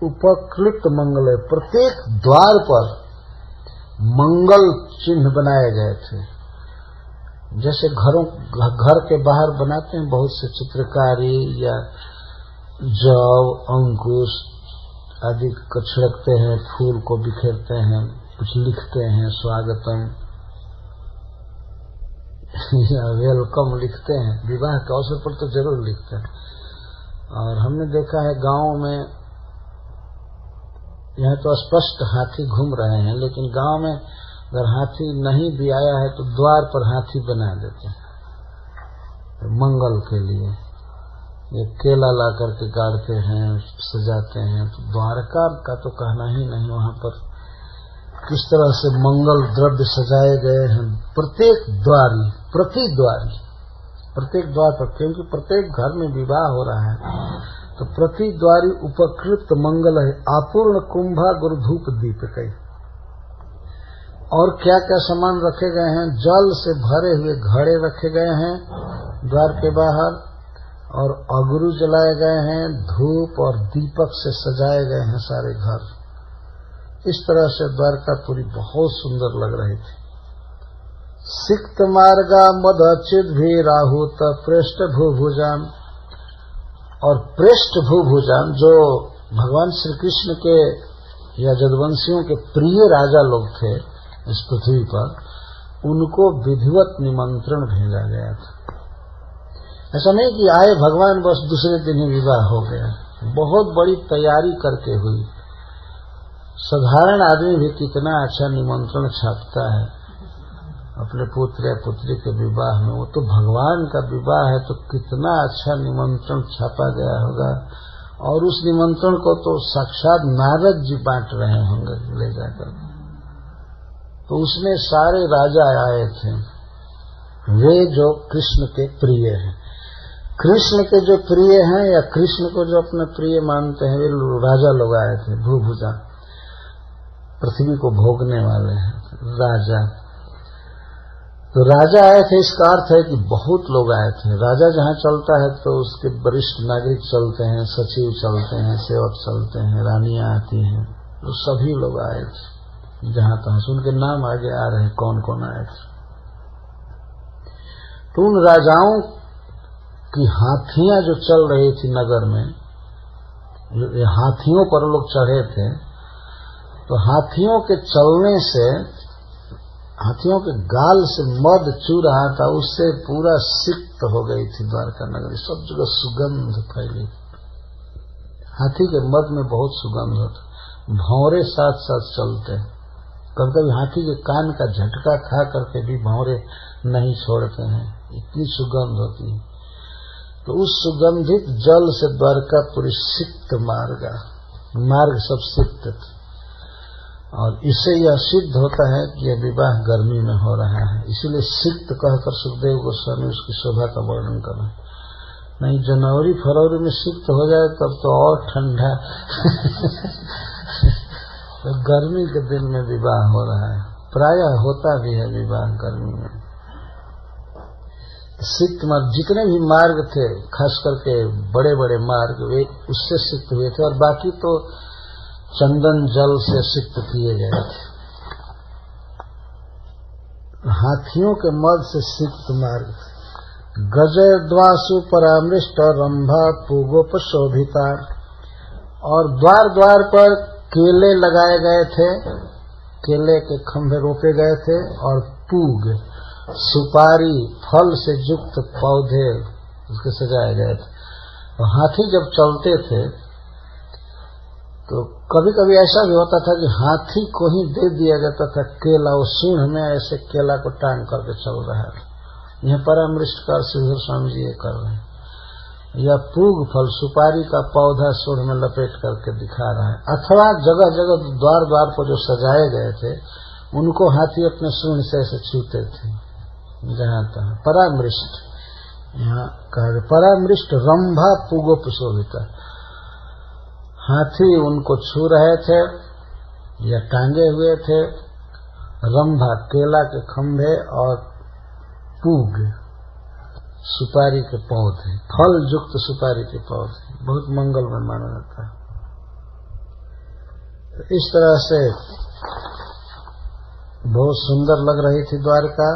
उपकृत मंगल, प्रत्येक द्वार पर मंगल चिन्ह बनाए गए थे। जैसे घर के बाहर बनाते हैं बहुत से चित्रकारी, या जव, अंकुश आदि को छिड़कते हैं, फूल को बिखेरते हैं, कुछ लिखते हैं, स्वागतम या वेलकम लिखते हैं। विवाह के अवसर पर तो जरूर लिखते हैं। और हमने देखा है गांव में, यहाँ तो स्पष्ट हाथी घूम रहे हैं, लेकिन गांव में अगर हाथी नहीं भी आया है तो द्वार पर हाथी बना देते हैं मंगल के लिए। ये केला ला करके गाड़ते हैं, सजाते हैं। तो द्वारका का तो कहना ही नहीं, वहां पर किस तरह से मंगल द्रव्य सजाए गए हैं। प्रत्येक द्वार पर, क्योंकि प्रत्येक घर में विवाह हो रहा है, तो प्रति द्वारी उपकृत मंगल है। आपूर्ण कुंभा गुरुधूप दीपकई। और क्या क्या सामान रखे गए हैं? जल से भरे हुए घड़े रखे गए हैं द्वार के बाहर, और अगरू जलाए गए हैं, धूप और दीपक से सजाए गए हैं सारे घर। इस तरह से द्वारकापुरी बहुत सुंदर लग रही थी। सिक्त मार्गा मद चिद भी राहुत पृष्ठ भूभुजाम, और पृष्ठ भूभुजाम जो भगवान श्री कृष्ण के या जदुवंशियों के प्रिय राजा लोग थे इस पृथ्वी पर, उनको विधिवत निमंत्रण भेजा गया था। ऐसा नहीं कि आए भगवान बस दूसरे दिन ही विवाह हो गया। बहुत बड़ी तैयारी करके हुई। साधारण आदमी भी कितना अच्छा निमंत्रण छापता है अपने पुत्र या पुत्री के विवाह में। वो तो भगवान का विवाह है, तो कितना अच्छा निमंत्रण छापा गया होगा। और उस निमंत्रण को तो साक्षात नारद जी बांट रहे होंगे ले जाकर। तो उसमें सारे राजा आए थे, वे जो कृष्ण के प्रिय हैं। कृष्ण के जो प्रिय हैं या कृष्ण को जो अपने प्रिय मानते हैं, वे राजा लोग आए थे। भूभुजा, पृथ्वी को भोगने वाले हैं राजा। तो राजा आए थे, इसका अर्थ है कि बहुत लोग आए थे। राजा जहां चलता है तो उसके वरिष्ठ नागरिक चलते हैं, सचिव चलते हैं, सेवक चलते हैं, रानियां आती हैं। तो सभी लोग आए थे जहां तहां से। उनके नाम आगे आ रहे हैं कौन कौन आए थे। तो उन राजाओं की हाथियां जो चल रही थी नगर में, हाथियों पर लोग चढ़े थे, तो हाथियों के चलने से, हाथियों के गाल से मद चू रहा था, उससे पूरा सिक्त हो गई थी द्वारका नगरी। सब जगह सुगंध फैली। हाथी के मद में बहुत सुगंध होता। भौरे साथ साथ चलते। कभी कभी हाथी के कान का झटका खा करके भी भौरे नहीं छोड़ते हैं, इतनी सुगंध होती है। तो उस सुगंधित जल से द्वारकापुरी सिक्त मार्ग सब सिक्त थे। और इससे यह सिद्ध होता है कि यह विवाह गर्मी में हो रहा है। इसीलिए सिक्त कहकर सुखदेव गोस्वामी उसकी शोभा का वर्णन कर रहे हैं। नहीं, जनवरी फरवरी में सिक्त हो जाए तब तो और ठंडा तो गर्मी के दिन में विवाह हो रहा है। प्रायः होता भी है विवाह गर्मी में। सिक्त मार्ग, जितने भी मार्ग थे, खास करके बड़े बड़े मार्ग, वे उससे सिक्त हुए थे। और बाकी तो चंदन जल से सिक्त किए गए थे। हाथियों के मद से सिक्त मार्ग। गजय द्वासु परामृष्ट रंभा पूगोपशोभिता, और द्वार द्वार पर केले लगाए गए थे, केले के खंभे रोपे गए थे, और पूग सुपारी फल से युक्त पौधे उसके सजाए गए थे। और हाथी जब चलते थे तो कभी कभी ऐसा भी होता था कि हाथी को ही दे दिया जाता था केला। वो सूंढ़ में ऐसे केला को टांग करके चल रहा है। यह परामृष्टकार श्रीधर स्वामी जी ये कर रहे हैं। या पूग फल सुपारी का पौधा सूंढ़ में लपेट करके दिखा रहा है। अथवा जगह जगह द्वार द्वार पर जो सजाए गए थे उनको हाथी अपने सूंढ़ से ऐसे छूते थे जहां तहां। परामृष्ट, यहाँ कहा परामृष्ट रंभा पूगोपशोभिता। हाथी उनको छू रहे थे या टांगे हुए थे। रंभा केला के खंभे, और पूग सुपारी के पौधे, फल युक्त सुपारी के पौधे, बहुत मंगलमय माना जाता है। तो इस तरह से बहुत सुंदर लग रही थी द्वारका।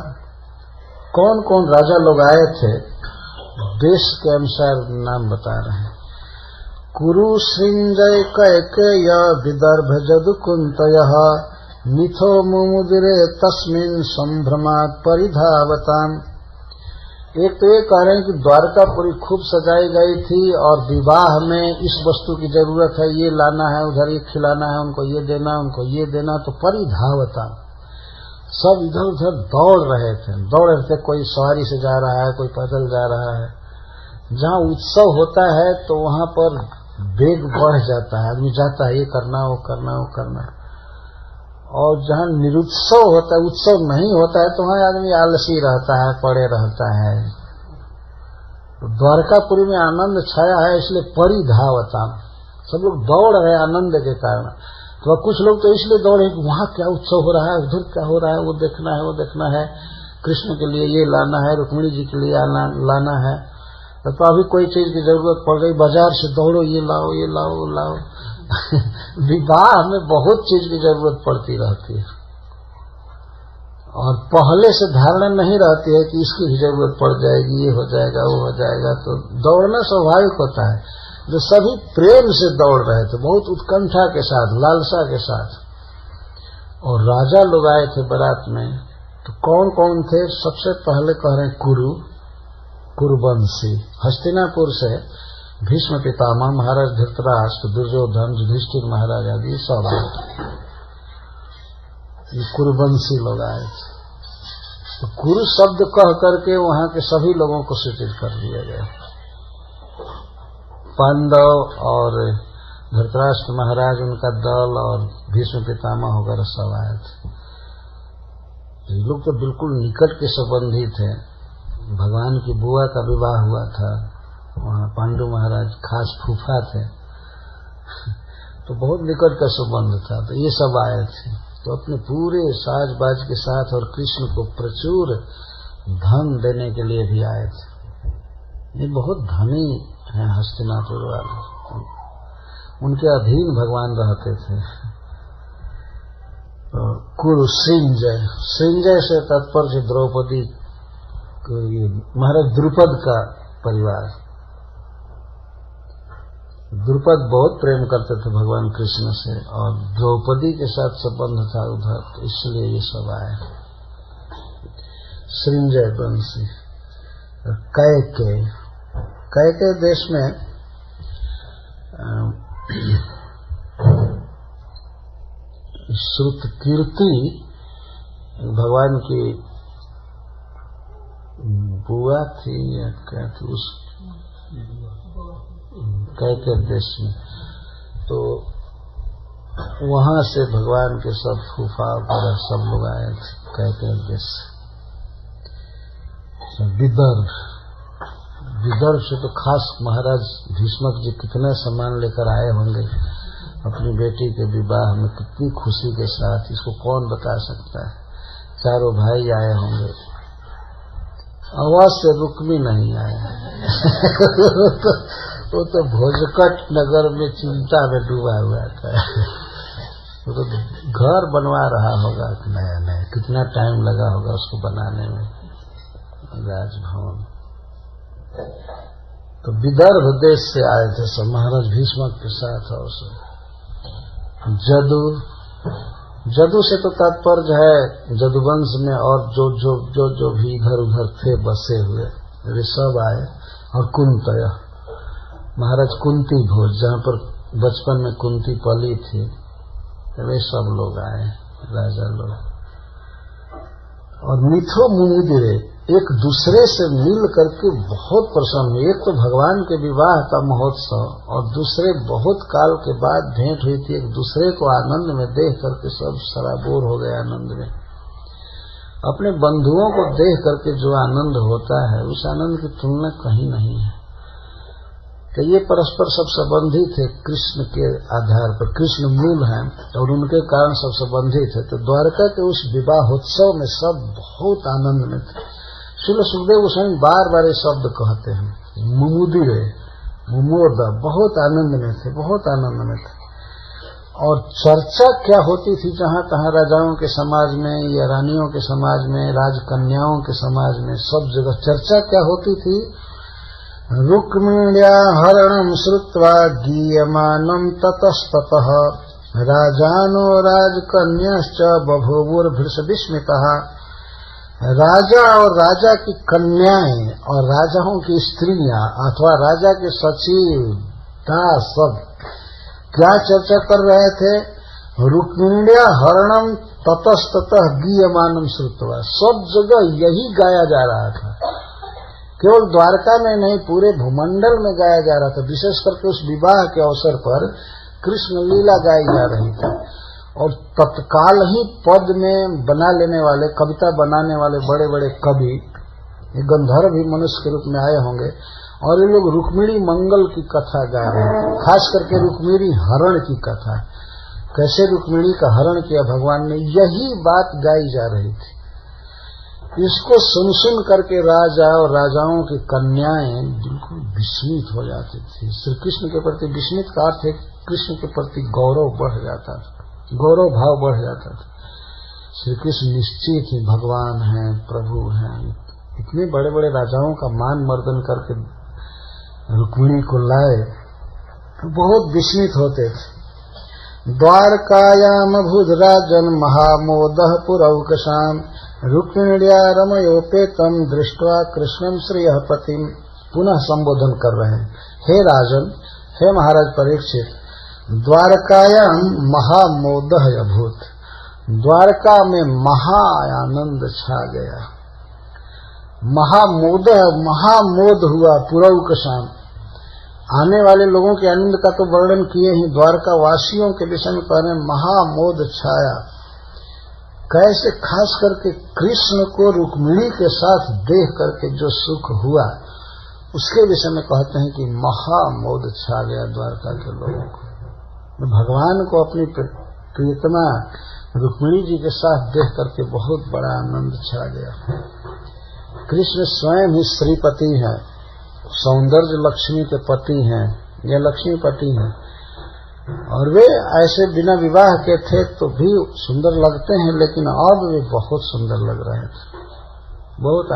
कौन कौन राजा लोग आए थे, देश के अनुसार नाम बता रहे हैं। कुरु श्रृंजय कैकेय विदर्भ जदुकुंतयः मिथो मुमुदिरे तस्मिन् संभ्रमात् परिधावताम्। एक तो ये कह रहे हैं कि द्वारकापुरी खूब सजाई गई थी और विवाह में इस वस्तु की जरूरत है, ये लाना है, उधर ये खिलाना है, उनको ये देना, उनको ये देना। तो परिधावताम्, सब इधर उधर दौड़ रहे थे। कोई सवारी से जा रहा है, कोई पैदल जा रहा है, जहाँ उत्सव होता है तो वहां पर वेग बढ़ जाता है, आदमी जाता है ये करना वो करना वो करना। और जहाँ निरुत्सव होता है, उत्सव नहीं होता है, तो वहां आदमी आलसी रहता है, पड़े रहता है। तो द्वारकापुरी में आनंद छाया है, इसलिए परिधावता, सब लोग दौड़ रहे आनंद के कारण। तो कुछ लोग तो इसलिए दौड़े कि वहां क्या उत्सव हो रहा है, उधर क्या हो रहा है, वो देखना है वो देखना है, कृष्ण के लिए ये लाना है, रुक्मिणी जी के लिए लाना है। तो अभी कोई चीज की जरूरत पड़ गई, बाजार से दौड़ो ये लाओ ये लाओ वो लाओ। विवाह में बहुत चीज की जरूरत पड़ती रहती है और पहले से धारणा नहीं रहती है कि इसकी भी जरूरत पड़ जाएगी, ये हो जाएगा वो हो जाएगा। तो दौड़ना स्वाभाविक होता है। जो सभी प्रेम से दौड़ रहे थे, बहुत उत्कंठा के साथ, लालसा के साथ। और राजा लोग आए थे बारात में। तो कौन कौन थे? सबसे पहले कह रहे कुरुवंशी, हस्तिनापुर से भीष्म पितामह, महाराज धृतराष्ट्र, दुर्योधन, युधिष्ठिर महाराज आदि सब आए थे। ये कुरुवंशी लोग आए थे। तो कुरु शब्द कह करके वहां के सभी लोगों को सूचित कर दिया गया। पांडव और धृतराष्ट्र महाराज, उनका दल और भीष्म पितामह वगैरह सब आए थे। ये लोग तो बिल्कुल निकट के संबंधी थे। भगवान की बुआ का विवाह हुआ था, वहाँ पांडु महाराज खास फूफा थे। तो बहुत निकट का संबंध था। तो ये सब आए थे, तो अपने पूरे साज बाज के साथ और कृष्ण को प्रचुर धन देने के लिए भी आए थे। ये बहुत धनी हैं हस्तिनापुर वाले, उनके अधीन भगवान रहते थे। तो कुरु सृंजय, सृंजय से तात्पर्य द्रौपदी, महाराज द्रुपद का परिवार। द्रुपद बहुत प्रेम करते थे भगवान कृष्ण से और द्रौपदी के साथ संबंध था उधर, तो इसलिए ये सब आए। सृंजय वंशी। कैके देश में श्रुतकीर्ति भगवान की बुआ थी या क्या थी, उस कैके देश में। तो वहां से भगवान के सब फूफा वगैरह सब लोग आए थे कैके देश से। विदर्भ से तो खास महाराज भीष्मक जी कितने सम्मान लेकर आए होंगे अपनी बेटी के विवाह में, कितनी खुशी के साथ, इसको कौन बता सकता है। चारों भाई आए होंगे, आवाज से रुक्मी नहीं आया। वो तो भोजकट नगर में चिंता में डूबा हुआ था। वो तो घर बनवा रहा होगा नया नया, कितना टाइम लगा होगा उसको बनाने में, राजभवन। तो विदर्भ देश से आए थे सब महाराज भीष्मक के साथ। और सब जदु से तो तात्पर्य है जदुवंश में और जो भी इधर उधर थे बसे हुए, वे सब आए। और कुंतय, महाराज कुंती भोज, जहाँ पर बचपन में कुंती पली थी, वे सब लोग आए, राजा लोग। और मिथो मुनिदिरे एक दूसरे से मिल करके बहुत प्रसन्न हुए। एक तो भगवान के विवाह का महोत्सव, और दूसरे बहुत काल के बाद भेंट हुई थी, एक दूसरे को आनंद में देख करके सब सराबोर हो गए आनंद में। अपने बंधुओं को देख करके जो आनंद होता है, उस आनंद की तुलना कहीं नहीं है। कि ये परस्पर सब संबंधी थे कृष्ण के आधार पर, कृष्ण मूल हैं और उनके कारण सब संबंधित है। तो द्वारका के उस विवाहोत्सव में सब बहुत आनंद में थे। श्रील सुखदेव गोस्वामी बार बार ये शब्द कहते हैं, मुमुदिरे, मुमोद, बहुत आनंद में थे, बहुत आनंद में थे। और चर्चा क्या होती थी जहाँ तहाँ राजाओं के समाज में या रानियों के समाज में, राजकन्याओं के समाज में, सब जगह चर्चा क्या होती थी। रुक्मिण्या हरणं श्रुत्वा गीयमानं ततस्ततः राजानो राजकन्याश्च बभूवुर्भृशविस्मितः। राजा और राजा की कन्याएं और राजाओं की स्त्रियां अथवा राजा के सचिव दास सब क्या चर्चा कर रहे थे। रुक्मिण्या हरणम ततस्ततः गीयमानम श्रुत्वा, सब जगह यही गाया जा रहा था केवल द्वारका में नहीं, पूरे भूमंडल में गाया जा रहा था। विशेष करके उस विवाह के अवसर पर कृष्ण लीला गाई जा रही थी और तत्काल ही पद में बना लेने वाले, कविता बनाने वाले बड़े बड़े कवि, ये गंधर्व भी मनुष्य के रूप में आए होंगे और ये लोग रुक्मिणी मंगल की कथा गा रहे थे। खास करके रुक्मिणी हरण की कथा, कैसे रुक्मिणी का हरण किया भगवान ने, यही बात गाई जा रही थी। इसको सुन करके राजा और राजाओं की कन्याएं बिल्कुल विस्मित हो जाती थी। श्री कृष्ण के प्रति विस्मित का अर्थ है कृष्ण के प्रति गौरव बढ़ जाता था, गौरव भाव बढ़ जाता था। श्री कृष्ण निश्चित ही भगवान हैं, प्रभु हैं। इतने बड़े बड़े राजाओं का मान मर्दन करके रुक्मिणी को लाए तो बहुत विस्मित होते थे। द्वारकायाम भुजराजन महामोदः पुरौकशाम रुक्मिण्या रमयोपेतम दृष्ट्वा कृष्णम श्रियः पतिम। पुनः संबोधन कर रहे हैं, हे राजन, हे महाराज परीक्षित, द्वारकायाम महामोदः अभूत। द्वारका में महाआनंद छा गया, महामोद हुआ। पुरौकशाम, आने वाले लोगों के आनंद का तो वर्णन किए ही, द्वारका वासियों के विषय में कह रहे महामोद छाया। कैसे? खास करके कृष्ण को रुक्मिणी के साथ देख करके जो सुख हुआ उसके विषय में कहते हैं कि महामोद छा गया द्वारका के लोगों को। भगवान को अपनी प्रियतमा रुक्मिणी जी के साथ देख करके बहुत बड़ा आनंद छा गया। कृष्ण स्वयं ही श्रीपति हैं, सौंदर्य लक्ष्मी के पति हैं, ये लक्ष्मीपति हैं और वे ऐसे बिना विवाह के थे तो भी सुंदर लगते हैं, लेकिन अब वे बहुत सुंदर लग रहे थे, बहुत